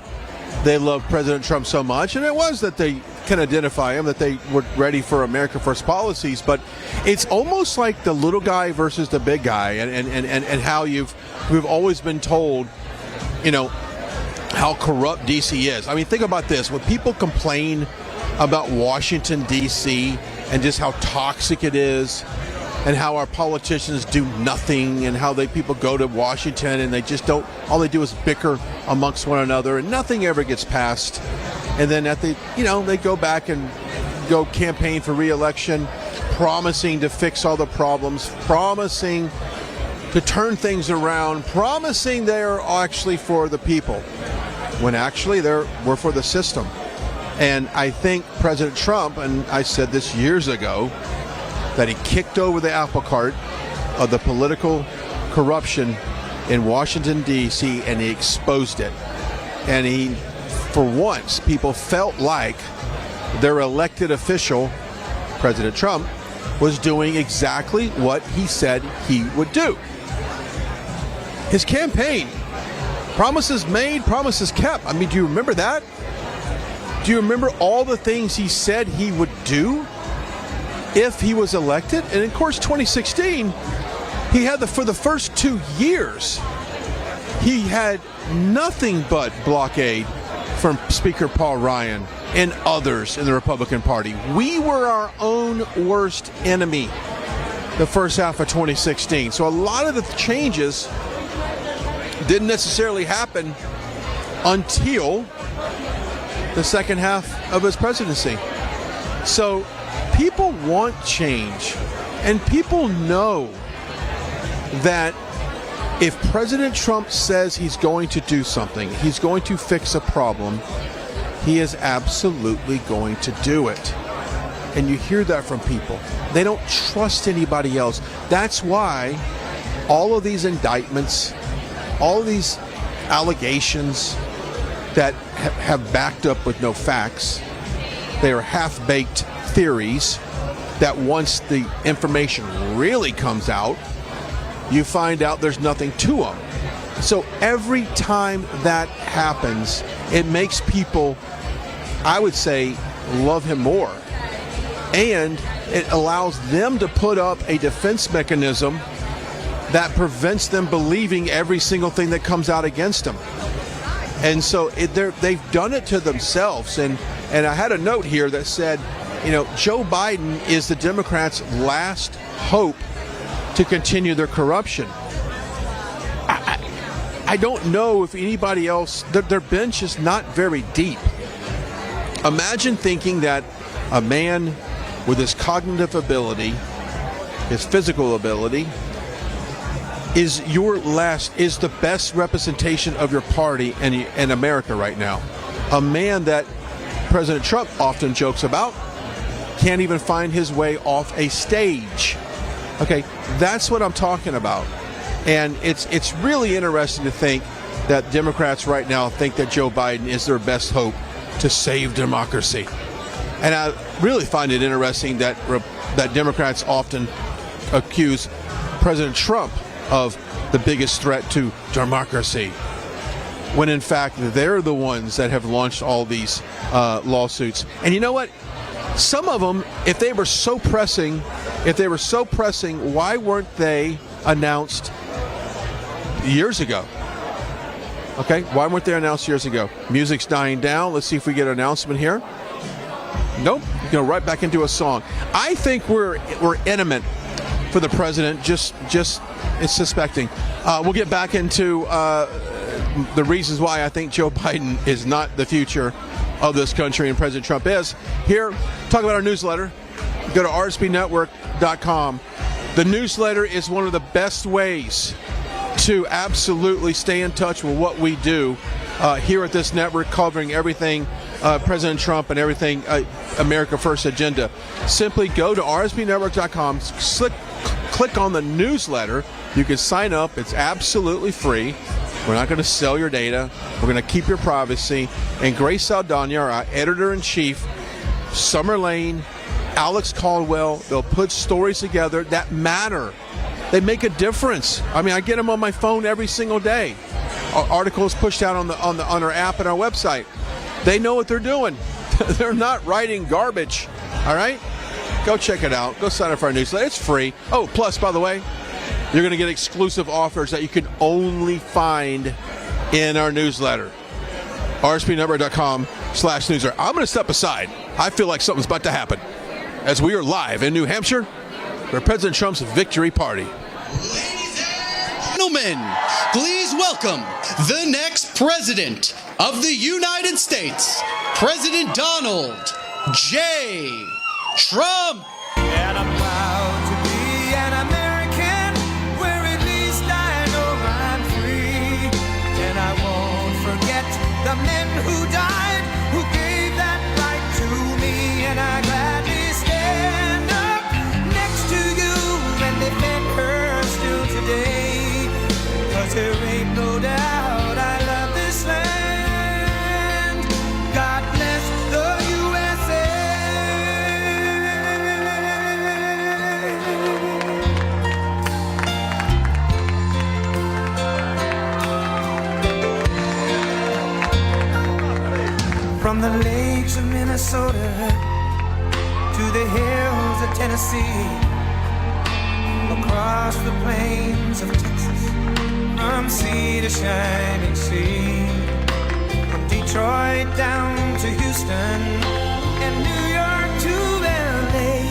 A: they love President Trump so much. And it was that they can identify him, that they were ready for America First policies. But it's almost like the little guy versus the big guy, and how we've always been told, you know, how corrupt D.C. is. I mean, think about this. When people complain about Washington, D.C., and just how toxic it is, and how our politicians do nothing, and how people go to Washington and they just don't, all they do is bicker amongst one another, and nothing ever gets passed. And then they go back and go campaign for re-election, promising to fix all the problems, promising to turn things around, promising they're actually for the people, when actually we're for the system. And I think President Trump, and I said this years ago, that he kicked over the apple cart of the political corruption in Washington, D.C., and he exposed it. And for once, people felt like their elected official, President Trump, was doing exactly what he said he would do. His campaign, promises made, promises kept. I mean, do you remember that? Do you remember all the things he said he would do if he was elected? And of course, 2016, he had for the first 2 years, he had nothing but blockade from Speaker Paul Ryan and others in the Republican Party. We were our own worst enemy the first half of 2016. So a lot of the changes didn't necessarily happen until the second half of his presidency. So people want change, and people know that if President Trump says he's going to do something, he's going to fix a problem, he is absolutely going to do it. And you hear that from people. They don't trust anybody else. That's why all of these indictments, all of these allegations that have backed up with no facts, they are half-baked theories that once the information really comes out, you find out there's nothing to them. So every time that happens, it makes people, I would say, love him more. And it allows them to put up a defense mechanism that prevents them believing every single thing that comes out against them. And so they've done it to themselves. And I had a note here that said, Joe Biden is the Democrats' last hope to continue their corruption. I don't know if anybody else, their bench is not very deep. Imagine thinking that a man with his cognitive ability, his physical ability, is the best representation of your party in America right now. A man that President Trump often jokes about can't even find his way off a stage. Okay, that's what I'm talking about. And it's really interesting to think that Democrats right now think that Joe Biden is their best hope to save democracy. And I really find it interesting that Democrats often accuse President Trump of the biggest threat to democracy, when in fact they're the ones that have launched all these lawsuits. And you know what? Some of them, if they were so pressing, why weren't they announced years ago? Okay, why weren't they announced years ago? Music's dying down. Let's see if we get an announcement here. Nope, go right back into a song. I think we're intimate for the president, just suspecting. We'll get back into the reasons why I think Joe Biden is not the future of this country and President Trump is. Here, talk about our newsletter. Go to RSBNetwork.com. The newsletter is one of the best ways to absolutely stay in touch with what we do here at this network, covering everything President Trump and everything America First agenda. Simply go to RSBNetwork.com, click on the newsletter. You can sign up. It's absolutely free. We're not going to sell your data. We're going to keep your privacy. And Grace Saldana, our editor-in-chief, Summer Lane, Alex Caldwell, they'll put stories together that matter. They make a difference. I mean, I get them on my phone every single day. Articles pushed out on our app and our website. They know what they're doing. They're not writing garbage. All right? Go check it out. Go sign up for our newsletter. It's free. Oh, plus, by the way, you're going to get exclusive offers that you can only find in our newsletter. RSBNetwork.com/newsletter. I'm going to step aside. I feel like something's about to happen as we are live in New Hampshire for President Trump's victory party.
O: Gentlemen, please welcome the next president of the United States, President Donald J. Trump.
P: And I'm proud to be an American, where at least I know I'm free. And I won't forget the men who died, who gave that right to me. And I gladly stand up next to you and defend her still today. 'Cause there ain't no doubt I love this land. God bless the USA. From the lakes of Minnesota to the hills of Tennessee, across the plains of Texas, from sea to shining sea, from Detroit down to Houston and New York to LA,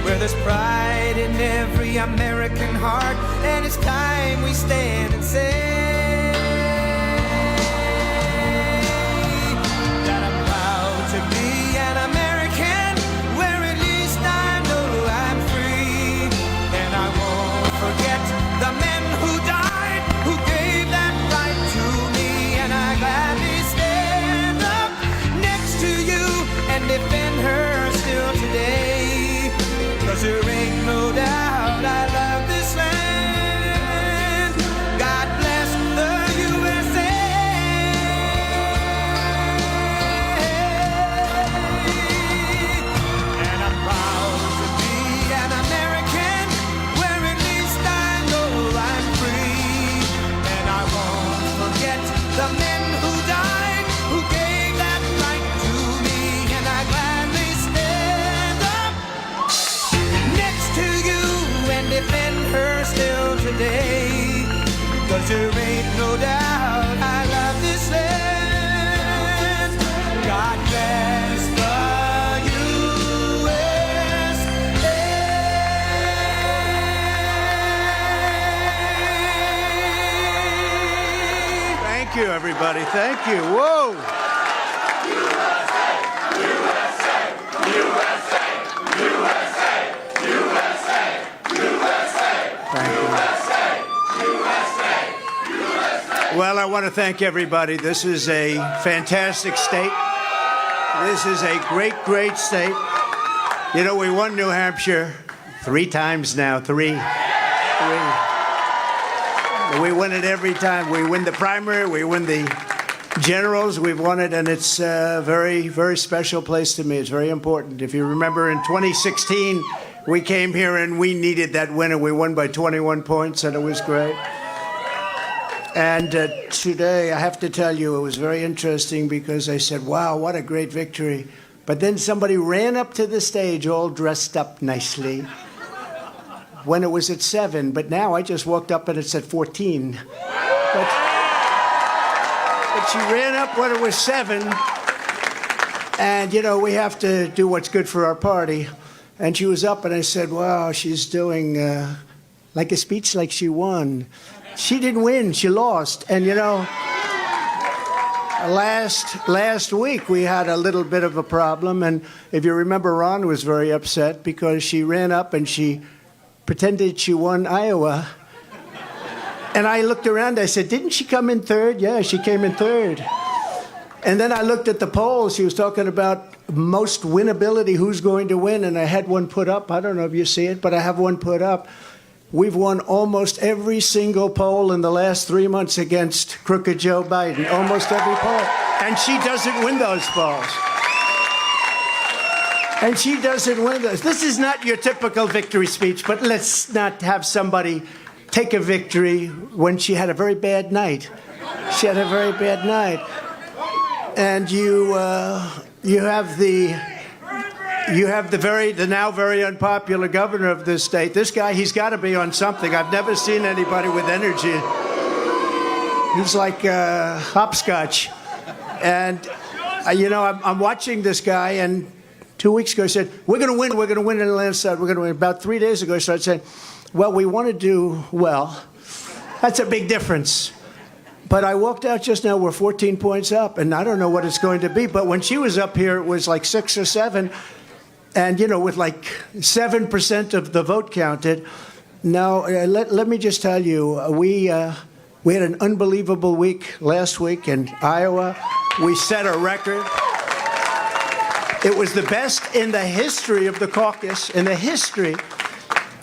P: where there's pride in every American heart, and it's time we stand and say that I'm proud to be an American, where at least I know I'm free. And I won't forget the men who died, who gave that right to me. And I gladly stand up next to you and defend her still today. 'Cause there ain't no doubt I love this land. God bless the USA. And I'm proud to be an American, where at least I know I'm free. And I won't forget the men who died, who gave that right to me. And I gladly stand up next to you and defend her still today. 'Cause there ain't no doubt I love this land. God bless the USA.
C: everybody. Thank you. Whoa. Well, I want to thank everybody. This is a fantastic state. This is a great, great state. You know, we won New Hampshire 3 times now. Three. We win it every time. We win the primary. We win the generals. We've won it, and it's a very, very special place to me. It's very important. If you remember, in 2016, we came here and we needed that win, and we won by 21 points, and it was great. And today, I have to tell you, it was very interesting because I said, wow, what a great victory. But then somebody ran up to the stage all dressed up nicely when it was at 7. But now I just walked up and it's at 14. But she ran up when it was 7. And, you know, we have to do what's good for our party. And she was up and I said, wow, she's doing like a speech like she won. She didn't win, she lost. And you know, last week we had a little bit of a problem, and if you remember, Ron was very upset because she ran up and she pretended she won Iowa. And I looked around, I said, didn't she come in 3rd? Yeah, she came in 3rd. And then I looked at the polls. She was talking about most winnability, who's going to win, and I had one put up. I don't know if you see it, but I have one put up. We've won almost every single poll in the last 3 months against crooked Joe Biden. Almost every poll. And she doesn't win those polls. And she doesn't win those. This is not your typical victory speech, but let's not have somebody take a victory when she had a very bad night. She had a very bad night. And you have the now very unpopular governor of this state. This guy, he's got to be on something. I've never seen anybody with energy. He's like hopscotch. And, you know, I'm watching this guy, and 2 weeks ago he said, we're going to win in the landslide, we're going to win. About 3 days ago he started saying, well, we want to do well. That's a big difference. But I walked out just now, we're 14 points up, and I don't know what it's going to be. But when she was up here, it was like 6 or 7. And, you know, with like 7% of the vote counted. Now, let me just tell you, we had an unbelievable week last week in Iowa. We set a record. It was the best in the history of the caucus, in the history.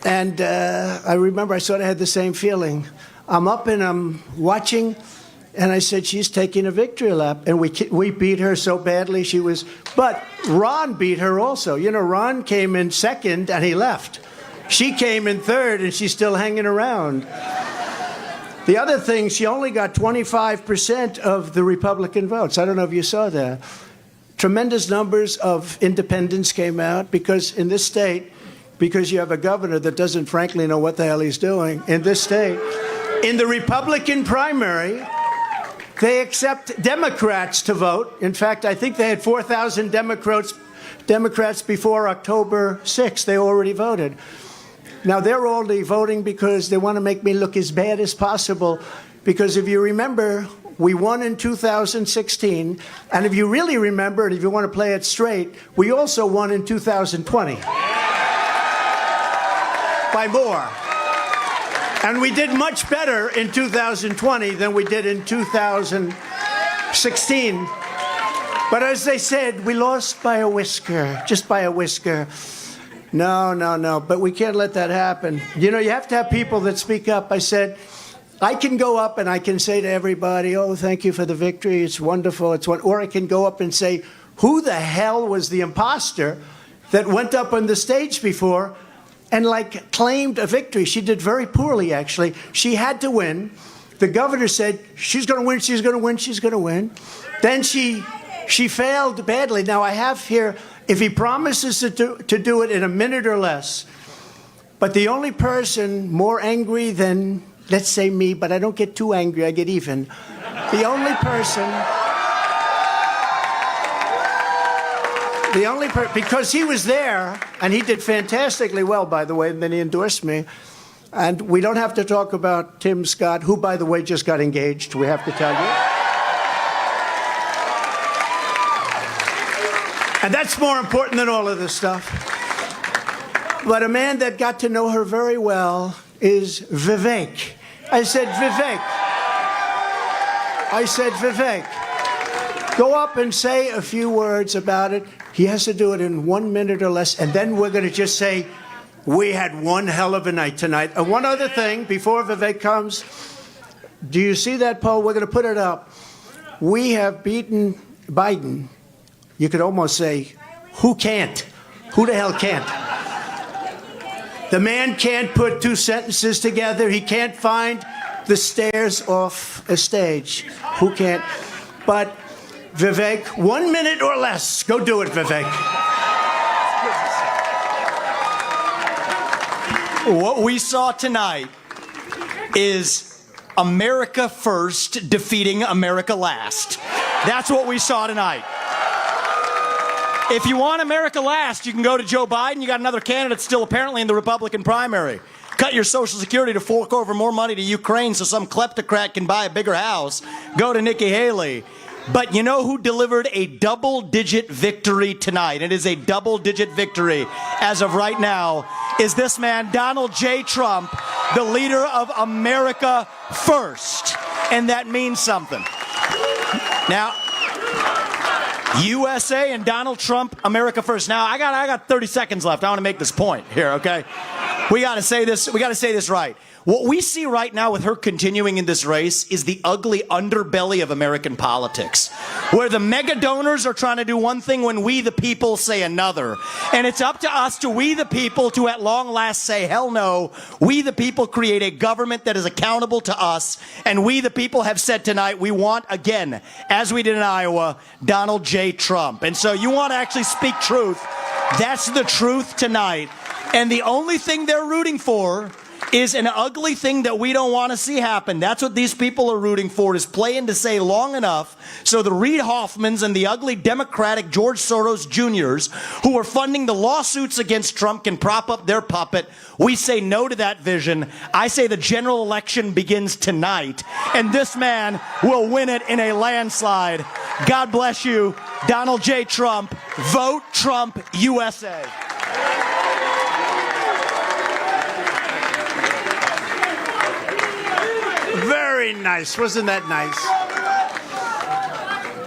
C: And I remember I sort of had the same feeling. I'm up and I'm watching, and I said, she's taking a victory lap. And we beat her so badly, but Ron beat her also. You know, Ron came in 2nd and he left. She came in 3rd and she's still hanging around. The other thing, she only got 25% of the Republican votes. I don't know if you saw that. Tremendous numbers of independents came out because in this state, because you have a governor that doesn't frankly know what the hell he's doing in this state, in the Republican primary, they accept Democrats to vote. In fact, I think they had 4,000 Democrats before October 6th. They already voted. Now, they're only voting because they want to make me look as bad as possible. Because if you remember, we won in 2016. And if you really remember, and if you want to play it straight, we also won in 2020. By more. And we did much better in 2020 than we did in 2016. But as they said, we lost by a whisker, just by a whisker. No. But we can't let that happen. You know, you have to have people that speak up. I said, I can go up and I can say to everybody, oh, thank you for the victory. It's wonderful. Or I can go up and say, who the hell was the imposter that went up on the stage before and like claimed a victory? She did very poorly, actually. She had to win. The governor said, she's going to win, she's going to win, she's going to win. Then she failed badly. Now, I have here, if he promises to do it in a minute or less, but the only person more angry than, let's say me, but I don't get too angry, I get even. The only person, because he was there, and he did fantastically well, by the way, and then he endorsed me. And we don't have to talk about Tim Scott, who, by the way, just got engaged, we have to tell you. And that's more important than all of this stuff. But a man that got to know her very well is Vivek. I said, Vivek, go up and say a few words about it. He has to do it in 1 minute or less, and then we're going to just say, we had one hell of a night tonight. And one other thing, before Vivek comes, do you see that poll? We're going to put it up. We have beaten Biden. You could almost say, who can't? Who the hell can't? The man can't put two sentences together. He can't find the stairs off a stage. Who can't? But Vivek, 1 minute or less. Go do it, Vivek.
D: What we saw tonight is America first defeating America last. That's what we saw tonight. If you want America last, you can go to Joe Biden. You got another candidate still apparently in the Republican primary. Cut your Social Security to fork over more money to Ukraine so some kleptocrat can buy a bigger house. Go to Nikki Haley. But you know who delivered a double-digit victory tonight? It is a double-digit victory as of right now. Is this man, Donald J. Trump, the leader of America First. And that means something. Now, USA and Donald Trump, America First. Now, I got 30 seconds left. I want to make this point here, okay? We got to say this right. What we see right now with her continuing in this race is the ugly underbelly of American politics, where the mega donors are trying to do one thing when we the people say another. And it's up to us, to we the people, to at long last say, hell no. We the people create a government that is accountable to us. And we the people have said tonight, we want, again, as we did in Iowa, Donald J. Trump. And so you want to actually speak truth. That's the truth tonight. And the only thing they're rooting for is an ugly thing that we don't want to see happen. That's what these people are rooting for, is playing to say long enough so the Reid Hoffmans and the ugly Democratic George Soros Jr.'s who are funding the lawsuits against Trump can prop up their puppet. We say no to that vision. I say the general election begins tonight, and this man will win it in a landslide. God bless you, Donald J. Trump. Vote Trump, USA.
C: Very nice. Wasn't that nice?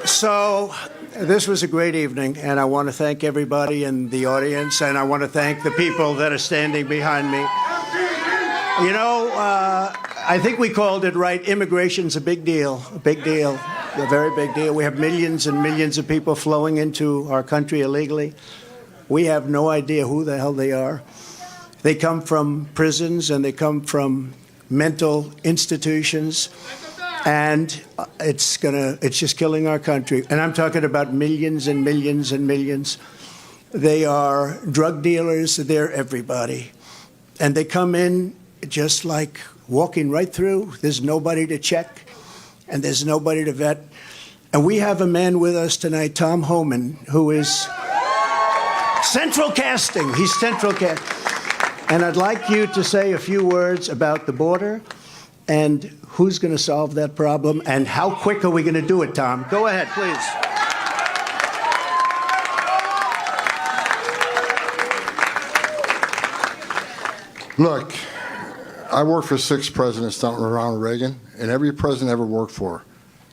C: So this was a great evening, and I want to thank everybody in the audience, and I want to thank the people that are standing behind me. You know, I think we called it right. Immigration's a big deal, a very big deal. We have millions and millions of people flowing into our country illegally. We have no idea who the hell they are. They come from prisons, and they come from mental institutions, and it's just killing our country. And I'm talking about millions and millions and millions. They are drug dealers. They're everybody, and they come in just like walking right through. There's nobody to check, and there's nobody to vet. And we have a man with us tonight, Tom Homan, who is central casting. He's central casting. And I'd like you to say a few words about the border and who's going to solve that problem and how quick are we going to do it, Tom? Go ahead, please.
R: Look, I worked for 6 presidents down around Reagan, and every president I ever worked for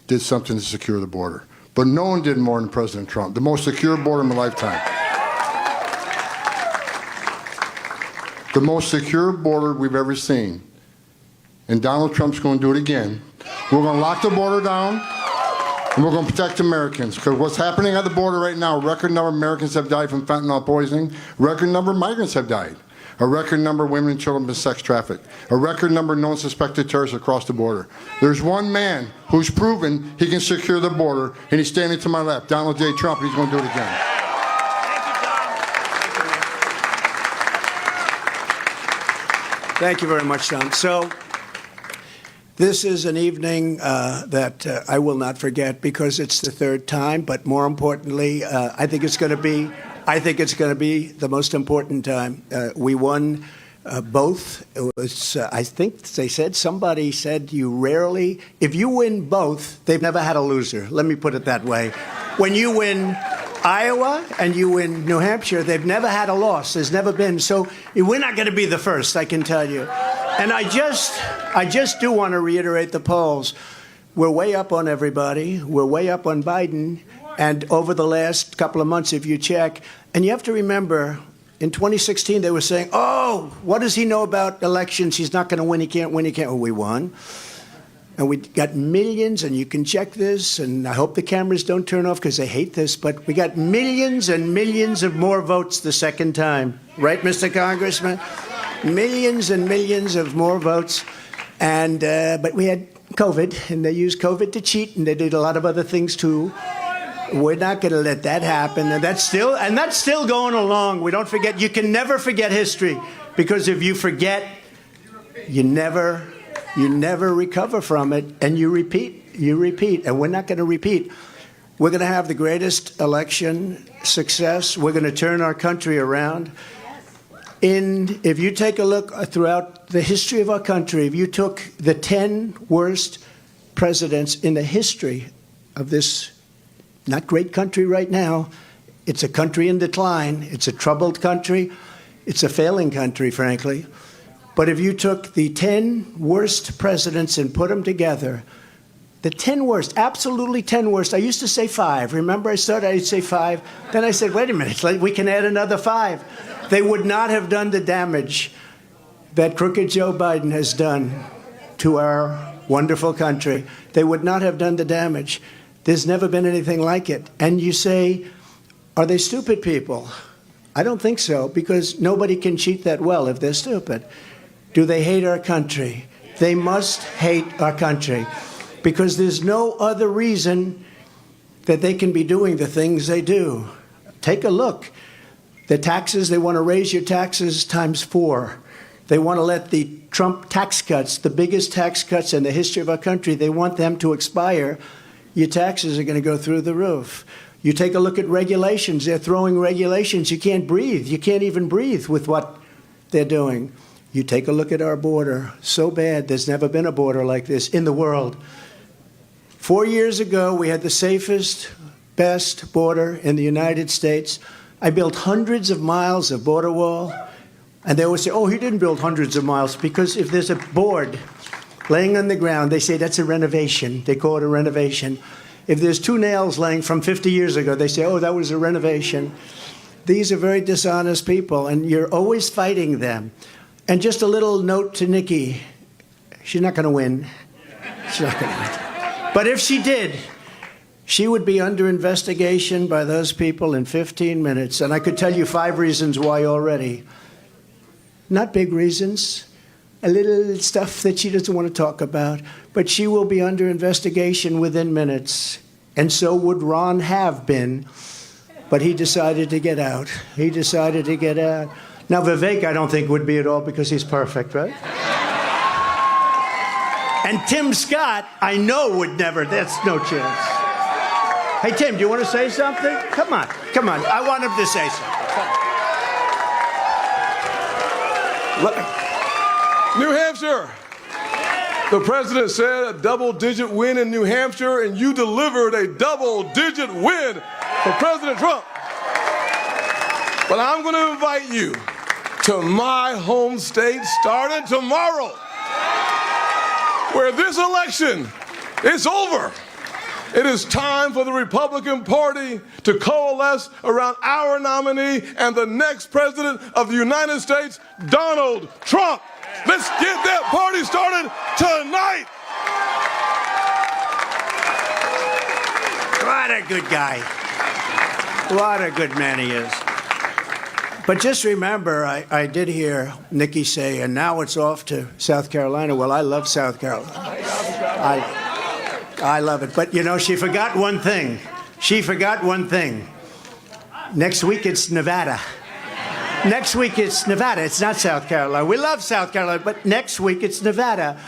R: did something to secure the border. But no one did more than President Trump. The most secure border in my lifetime. The most secure border we've ever seen. And Donald Trump's going to do it again. We're going to lock the border down, and we're going to protect Americans. Because what's happening at the border right now, a record number of Americans have died from fentanyl poisoning. A record number of migrants have died. A record number of women and children have been sex trafficked. A record number of known suspected terrorists across the border. There's one man who's proven he can secure the border, and he's standing to my left, Donald J. Trump. He's going to do it again.
C: Thank you very much, Tom. So this is an evening that I will not forget because it's the 3rd time. But more importantly, I think it's going to be the most important time. We won both. It was, I think somebody said if you win both, they've never had a loser. Let me put it that way. When you win Iowa and you win New Hampshire, they've never had a loss. There's never been. So we're not going to be the first, I can tell you. And I just do want to reiterate the polls. We're way up on everybody. We're way up on Biden. And over the last couple of months, if you check, and you have to remember, in 2016, they were saying, oh, what does he know about elections? He's not going to win. He can't win. He can't. Well, we won. And we got millions, and you can check this, and I hope the cameras don't turn off because they hate this, but we got millions and millions of more votes the second time. Right, Mr. Congressman? Millions and millions of more votes. And but we had COVID, and they used COVID to cheat, and they did a lot of other things too. We're not going to let that happen, and that's still going along. We don't forget. You can never forget history, because if you forget, you never recover from it, and you repeat, and we're not going to repeat. We're going to have the greatest election success. We're going to turn our country around. If you take a look throughout the history of our country, if you took the 10 worst presidents in the history of this not great country right now, it's a country in decline, it's a troubled country, it's a failing country, frankly. But if you took the 10 worst presidents and put them together, the 10 worst, absolutely 10 worst. I used to say 5. Remember, I'd say 5. Then I said, wait a minute, we can add another 5. They would not have done the damage that crooked Joe Biden has done to our wonderful country. They would not have done the damage. There's never been anything like it. And you say, are they stupid people? I don't think so, because nobody can cheat that well if they're stupid. Do they hate our country? They must hate our country, because there's no other reason that they can be doing the things they do. Take a look. The taxes, they want to raise your taxes times 4. They want to let the Trump tax cuts, the biggest tax cuts in the history of our country, they want them to expire. Your taxes are going to go through the roof. You take a look at regulations. They're throwing regulations. You can't breathe. You can't even breathe with what they're doing. You take a look at our border. So bad. There's never been a border like this in the world. 4 years ago, we had the safest, best border in the United States. I built hundreds of miles of border wall. And they always say, oh, he didn't build hundreds of miles, because if there's a board laying on the ground, they say that's a renovation. They call it a renovation. If there's 2 nails laying from 50 years ago, they say, oh, that was a renovation. These are very dishonest people, and you're always fighting them. And just a little note to Nikki. She's not going to win. She's not going to win. But if she did, she would be under investigation by those people in 15 minutes. And I could tell you 5 reasons why already. Not big reasons. A little stuff that she doesn't want to talk about. But she will be under investigation within minutes. And so would Ron have been. But he decided to get out. He decided to get out. Now, Vivek, I don't think would be at all, because he's perfect, right? And Tim Scott, I know would never. That's no chance. Hey, Tim, do you want to say something? Come on. Come on. I want him to say something.
K: New Hampshire. The president said a double-digit win in New Hampshire, and you delivered a double-digit win for President Trump. But I'm going to invite you to my home state starting tomorrow, where this election is over. It is time for the Republican Party to coalesce around our nominee and the next president of the United States, Donald Trump. Let's get that party started tonight.
C: What a good guy. What a good man he is. But just remember, I did hear Nikki say, and now it's off to South Carolina. Well, I love South Carolina. I love it. But, you know, she forgot one thing. She forgot one thing. Next week, it's Nevada. Next week, it's Nevada. It's not South Carolina. We love South Carolina, but next week, it's Nevada.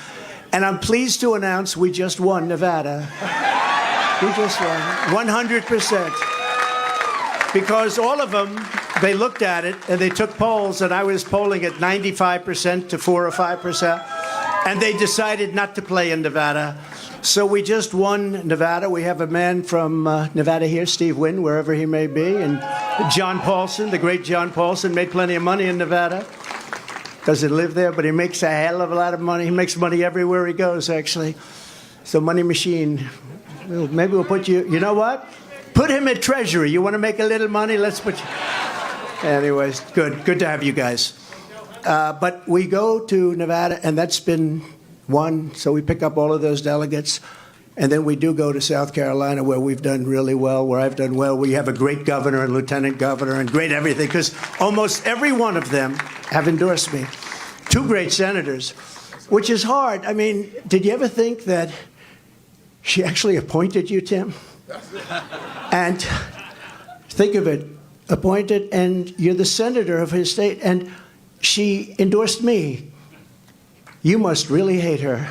C: And I'm pleased to announce we just won Nevada. We just won 100%. Because all of them, they looked at it and they took polls, and I was polling at 95% to 4 or 5%, and they decided not to play in Nevada. So we just won Nevada. We have a man from Nevada here, Steve Wynn, wherever he may be, and John Paulson, the great John Paulson, made plenty of money in Nevada. Doesn't live there, but he makes a hell of a lot of money. He makes money everywhere he goes, actually. So Money Machine, maybe we'll put you, you know what? Put him at Treasury. You want to make a little money? Let's put you. Anyways, good to have you guys. But we go to Nevada, and that's been won, so we pick up all of those delegates. And then we do go to South Carolina, where we've done really well, where I've done well. We have a great governor and lieutenant governor and great everything, because almost every one of them have endorsed me. 2 great senators, which is hard. I mean, did you ever think that she actually appointed you, Tim? And think of it, appointed, and you're the senator of his state, and she endorsed me. You must really hate her.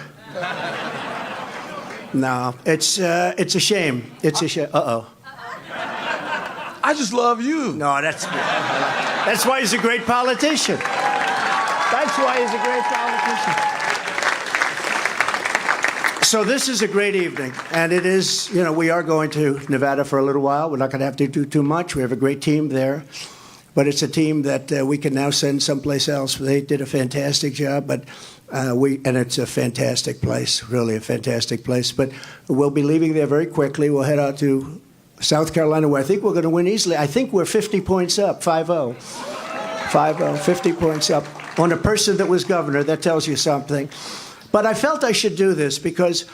C: No, it's a shame. It's a shame. Uh-oh.
B: I just love you.
C: No, that's why he's a great politician. That's why he's a great politician. So this is a great evening, and it is, you know, we are going to Nevada for a little while. We're not going to have to do too much. We have a great team there. But it's a team that we can now send someplace else. They did a fantastic job, but and it's a fantastic place, really a fantastic place. But we'll be leaving there very quickly. We'll head out to South Carolina, where I think we're going to win easily. I think we're 50 points up, 5-0. 5-0, 50 points up on a person that was governor. That tells you something. But I felt I should do this because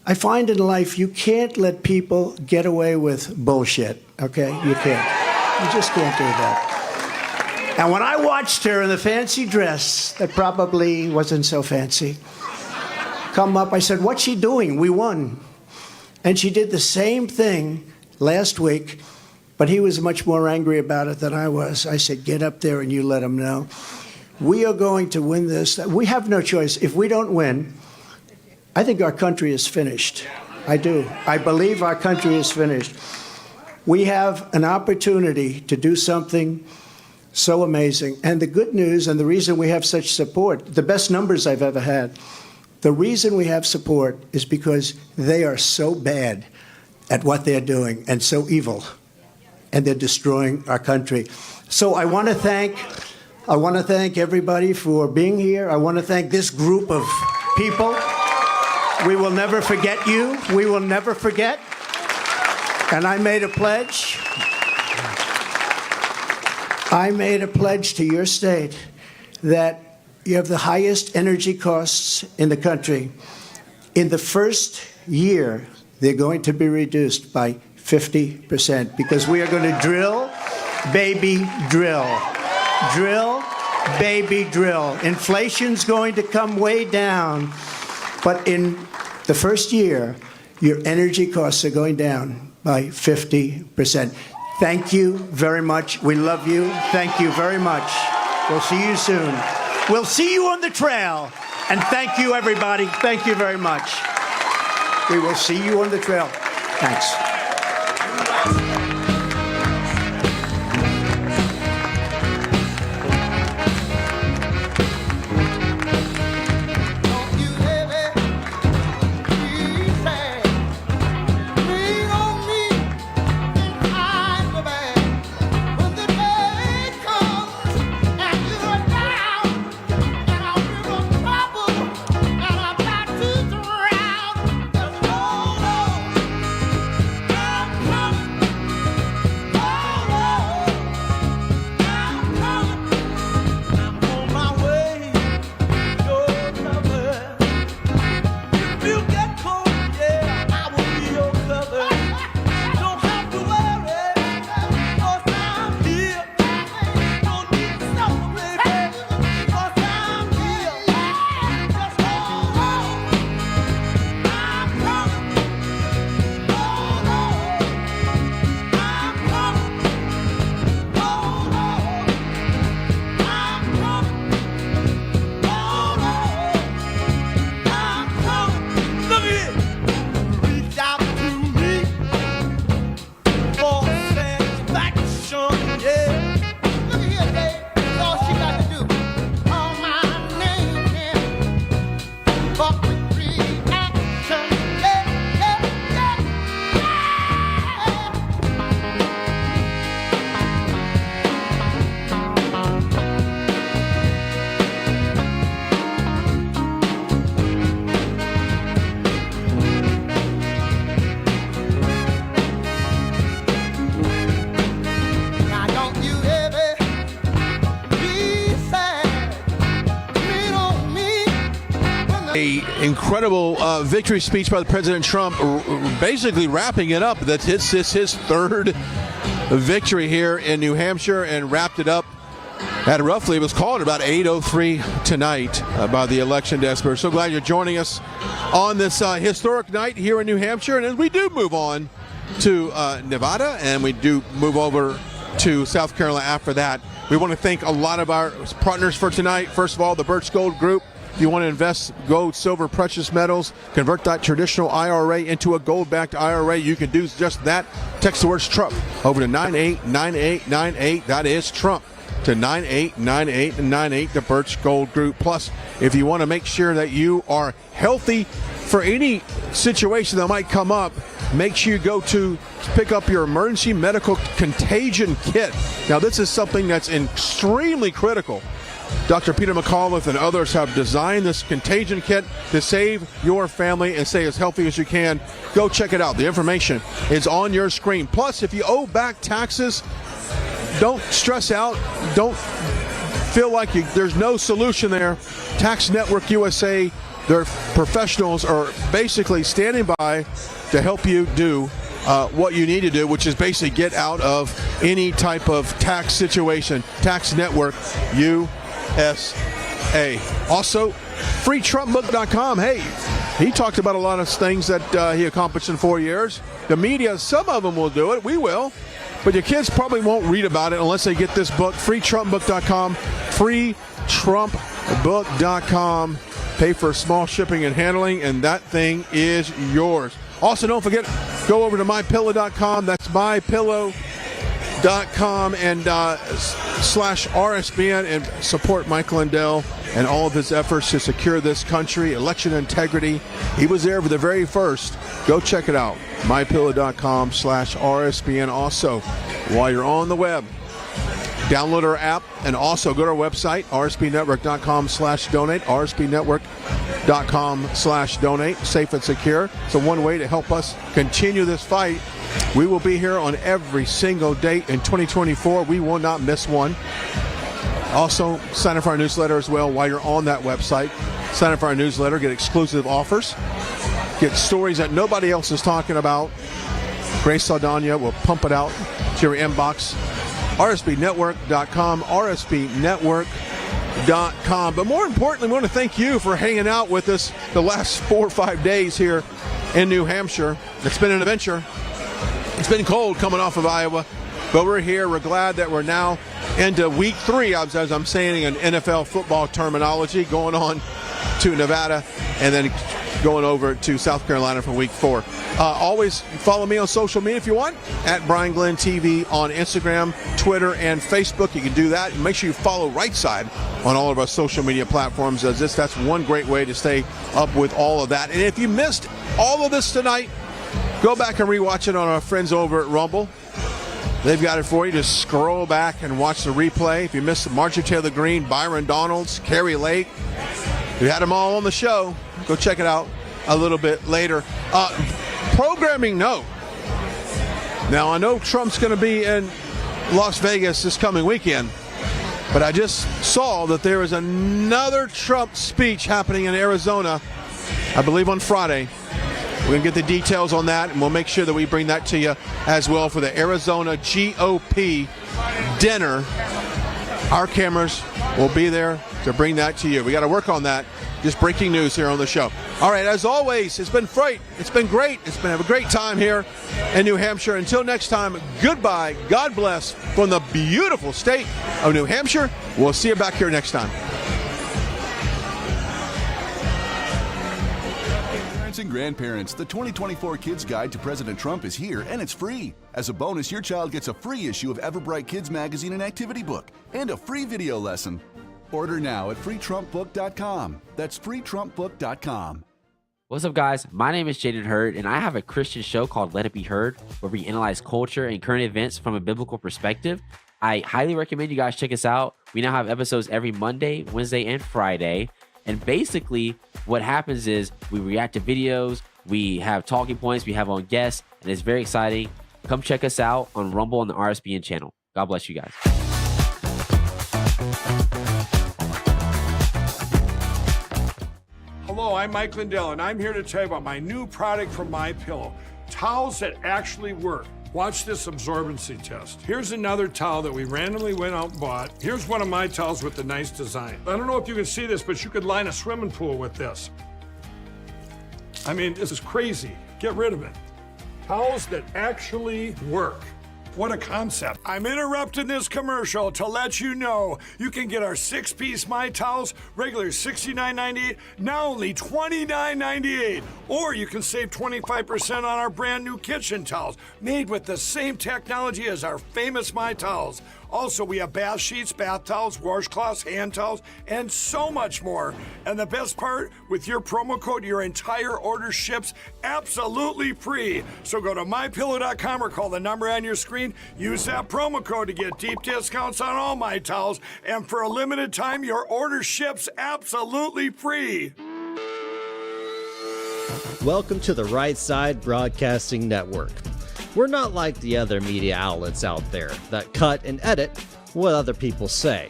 C: I find in life you can't let people get away with bullshit, okay? You can't. You just can't do that. And when I watched her in the fancy dress that probably wasn't so fancy come up, I said, what's she doing? We won. And she did the same thing last week, but he was much more angry about it than I was. I said, get up there and you let him know. We are going to win this. We have no choice. If we don't win, I think our country is finished. I do. I believe our country is finished. We have an opportunity to do something so amazing. And the good news, and the reason we have such support, the best numbers I've ever had, the reason we have support is because they are so bad at what they're doing and so evil, and they're destroying our country. So I want to thank everybody for being here. I want to thank this group of people. We will never forget you. We will never forget. And I made a pledge. I made a pledge to your state that you have the highest energy costs in the country. In the first year, they're going to be reduced by 50% because we are going to drill, baby, drill. Drill, baby, drill. Inflation's going to come way down, but in the first year, your energy costs are going down by 50%. Thank you very much. We love you. Thank you very much. We'll see you soon. We'll see you on the trail. And thank you, everybody. Thank you very much. We will see you on the trail. Thanks.
A: incredible victory speech by the President Trump, basically wrapping it up. That's his third victory here in New Hampshire, and wrapped it up at roughly, it was called about 8:03 tonight by the election desk. We're so glad you're joining us on this historic night here in New Hampshire. And as we do move on to Nevada, and we do move over to South Carolina after that, we want to thank a lot of our partners for tonight. First of all, the Birch Gold Group. If you want to invest gold, silver, precious metals, convert that traditional IRA into a gold-backed IRA, you can do just that. Text the words Trump over to 989898. That is Trump to 989898, the Birch Gold Group. Plus, if you want to make sure that you are healthy for any situation that might come up, make sure you go to pick up your emergency medical contagion kit. Now, this is something that's extremely critical. Dr. Peter McAuliffe and others have designed this contagion kit to save your family and stay as healthy as you can. Go check it out. The information is on your screen. Plus, if you owe back taxes, don't stress out. Don't feel like there's no solution there. Tax Network USA, their professionals are basically standing by to help you do what you need to do, which is basically get out of any type of tax situation. Tax Network USA. Also, freetrumpbook.com. Hey, he talked about a lot of things that he accomplished in 4 years. The media, some of them will do it. We will. But your kids probably won't read about it unless they get this book. freetrumpbook.com. freetrumpbook.com. Pay for small shipping and handling, and that thing is yours. Also, don't forget, go over to mypillow.com. That's mypillow.com and /RSBN and support Mike Lindell and all of his efforts to secure this country, election integrity. He was there for the very first. Go check it out. mypillow.com /RSBN. Also, while you're on the web, download our app and also go to our website, rsbnetwork.com/donate, rsbnetwork.com/donate. Safe and secure. So one way to help us continue this fight. We will be here on every single date in 2024. We will not miss one. Also, sign up for our newsletter as well while you're on that website. Sign up for our newsletter, get exclusive offers, get stories that nobody else is talking about. Grace Saldana will pump it out to your inbox. rsbnetwork.com, rsbnetwork.com. But more importantly, we want to thank you for hanging out with us the last 4 or 5 days here in New Hampshire. It's been an adventure. It's been cold coming off of Iowa, but we're here. We're glad that we're now into week 3, as I'm saying in NFL football terminology, going on to Nevada and then going over to South Carolina for week 4. Always follow me on social media if you want, at Brian Glenn TV on Instagram, Twitter, and Facebook. You can do that. And make sure you follow Right Side on all of our social media platforms, as that's one great way to stay up with all of that. And if you missed all of this tonight, go back and rewatch it on our friends over at Rumble. They've got it for you. Just scroll back and watch the replay. If you missed Marjorie Taylor Greene, Byron Donalds, Carrie Lake, we had them all on the show. Go check it out a little bit later. Programming note. Now, I know Trump's going to be in Las Vegas this coming weekend, but I just saw that there is another Trump speech happening in Arizona, I believe on Friday. We're going to get the details on that, and we'll make sure that we bring that to you as well for the Arizona GOP dinner. Our cameras will be there to bring that to you. We got to work on that. Just breaking news here on the show. All right, as always, it's been great. It's been great. It's been a great time here in New Hampshire. Until next time, goodbye. God bless from the beautiful state of New Hampshire. We'll see you back here next time.
I: Parents and grandparents, the 2024 Kids Guide to President Trump is here, and it's free. As a bonus, your child gets a free issue of Everbright Kids Magazine and Activity Book and a free video lesson. Order now at freetrumpbook.com. That's freetrumpbook.com.
L: What's up, guys? My name is Jaden Hurd, and I have a Christian show called Let It Be Heard, where we analyze culture and current events from a biblical perspective. I highly recommend you guys check us out. We now have episodes every Monday, Wednesday, and Friday. And basically, what happens is we react to videos, we have talking points, we have on guests, and it's very exciting. Come check us out on Rumble on the RSBN channel. God bless you guys.
K: Hello, I'm Mike Lindell, and I'm here to tell you about my new product from MyPillow, towels that actually work. Watch this absorbency test. Here's another towel that we randomly went out and bought. Here's one of my towels with the nice design. I don't know if you can see this, but you could line a swimming pool with this. I mean, this is crazy. Get rid of it. Towels that actually work. What a concept. I'm interrupting this commercial to let you know you can get our 6-piece My Towels, regular $69.98, now only $29.98. Or you can save 25% on our brand new kitchen towels, made with the same technology as our famous My Towels. Also, we have bath sheets, bath towels, washcloths, hand towels, and so much more. And the best part, with your promo code, your entire order ships absolutely free. So go to mypillow.com or call the number on your screen. Use that promo code to get deep discounts on all My Towels. And for a limited time, your order ships absolutely free.
J: Welcome to the Right Side Broadcasting Network. We're not like the other media outlets out there that cut and edit what other people say.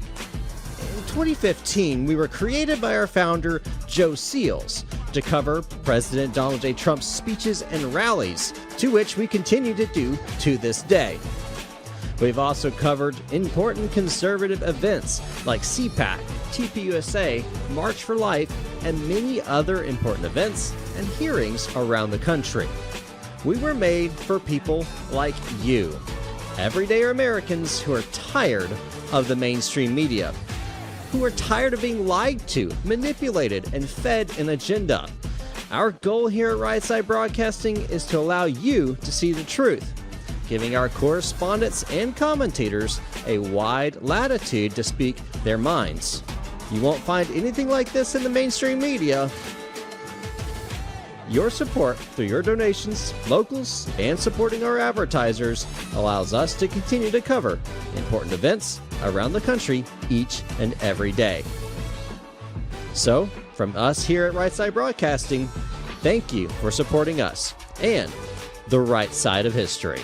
J: In 2015, we were created by our founder, Joe Seals, to cover President Donald J. Trump's speeches and rallies, to which we continue to do to this day. We've also covered important conservative events like CPAC, TPUSA, March for Life, and many other important events and hearings around the country. We were made for people like you, everyday Americans who are tired of the mainstream media, who are tired of being lied to, manipulated, and fed an agenda. Our goal here at Right Side Broadcasting is to allow you to see the truth, giving our correspondents and commentators a wide latitude to speak their minds. You won't find anything like this in the mainstream media. Your support through your donations, locals, and supporting our advertisers allows us to continue to cover important events around the country each and every day. So, from us here at Right Side Broadcasting, thank you for supporting us and the right side of history.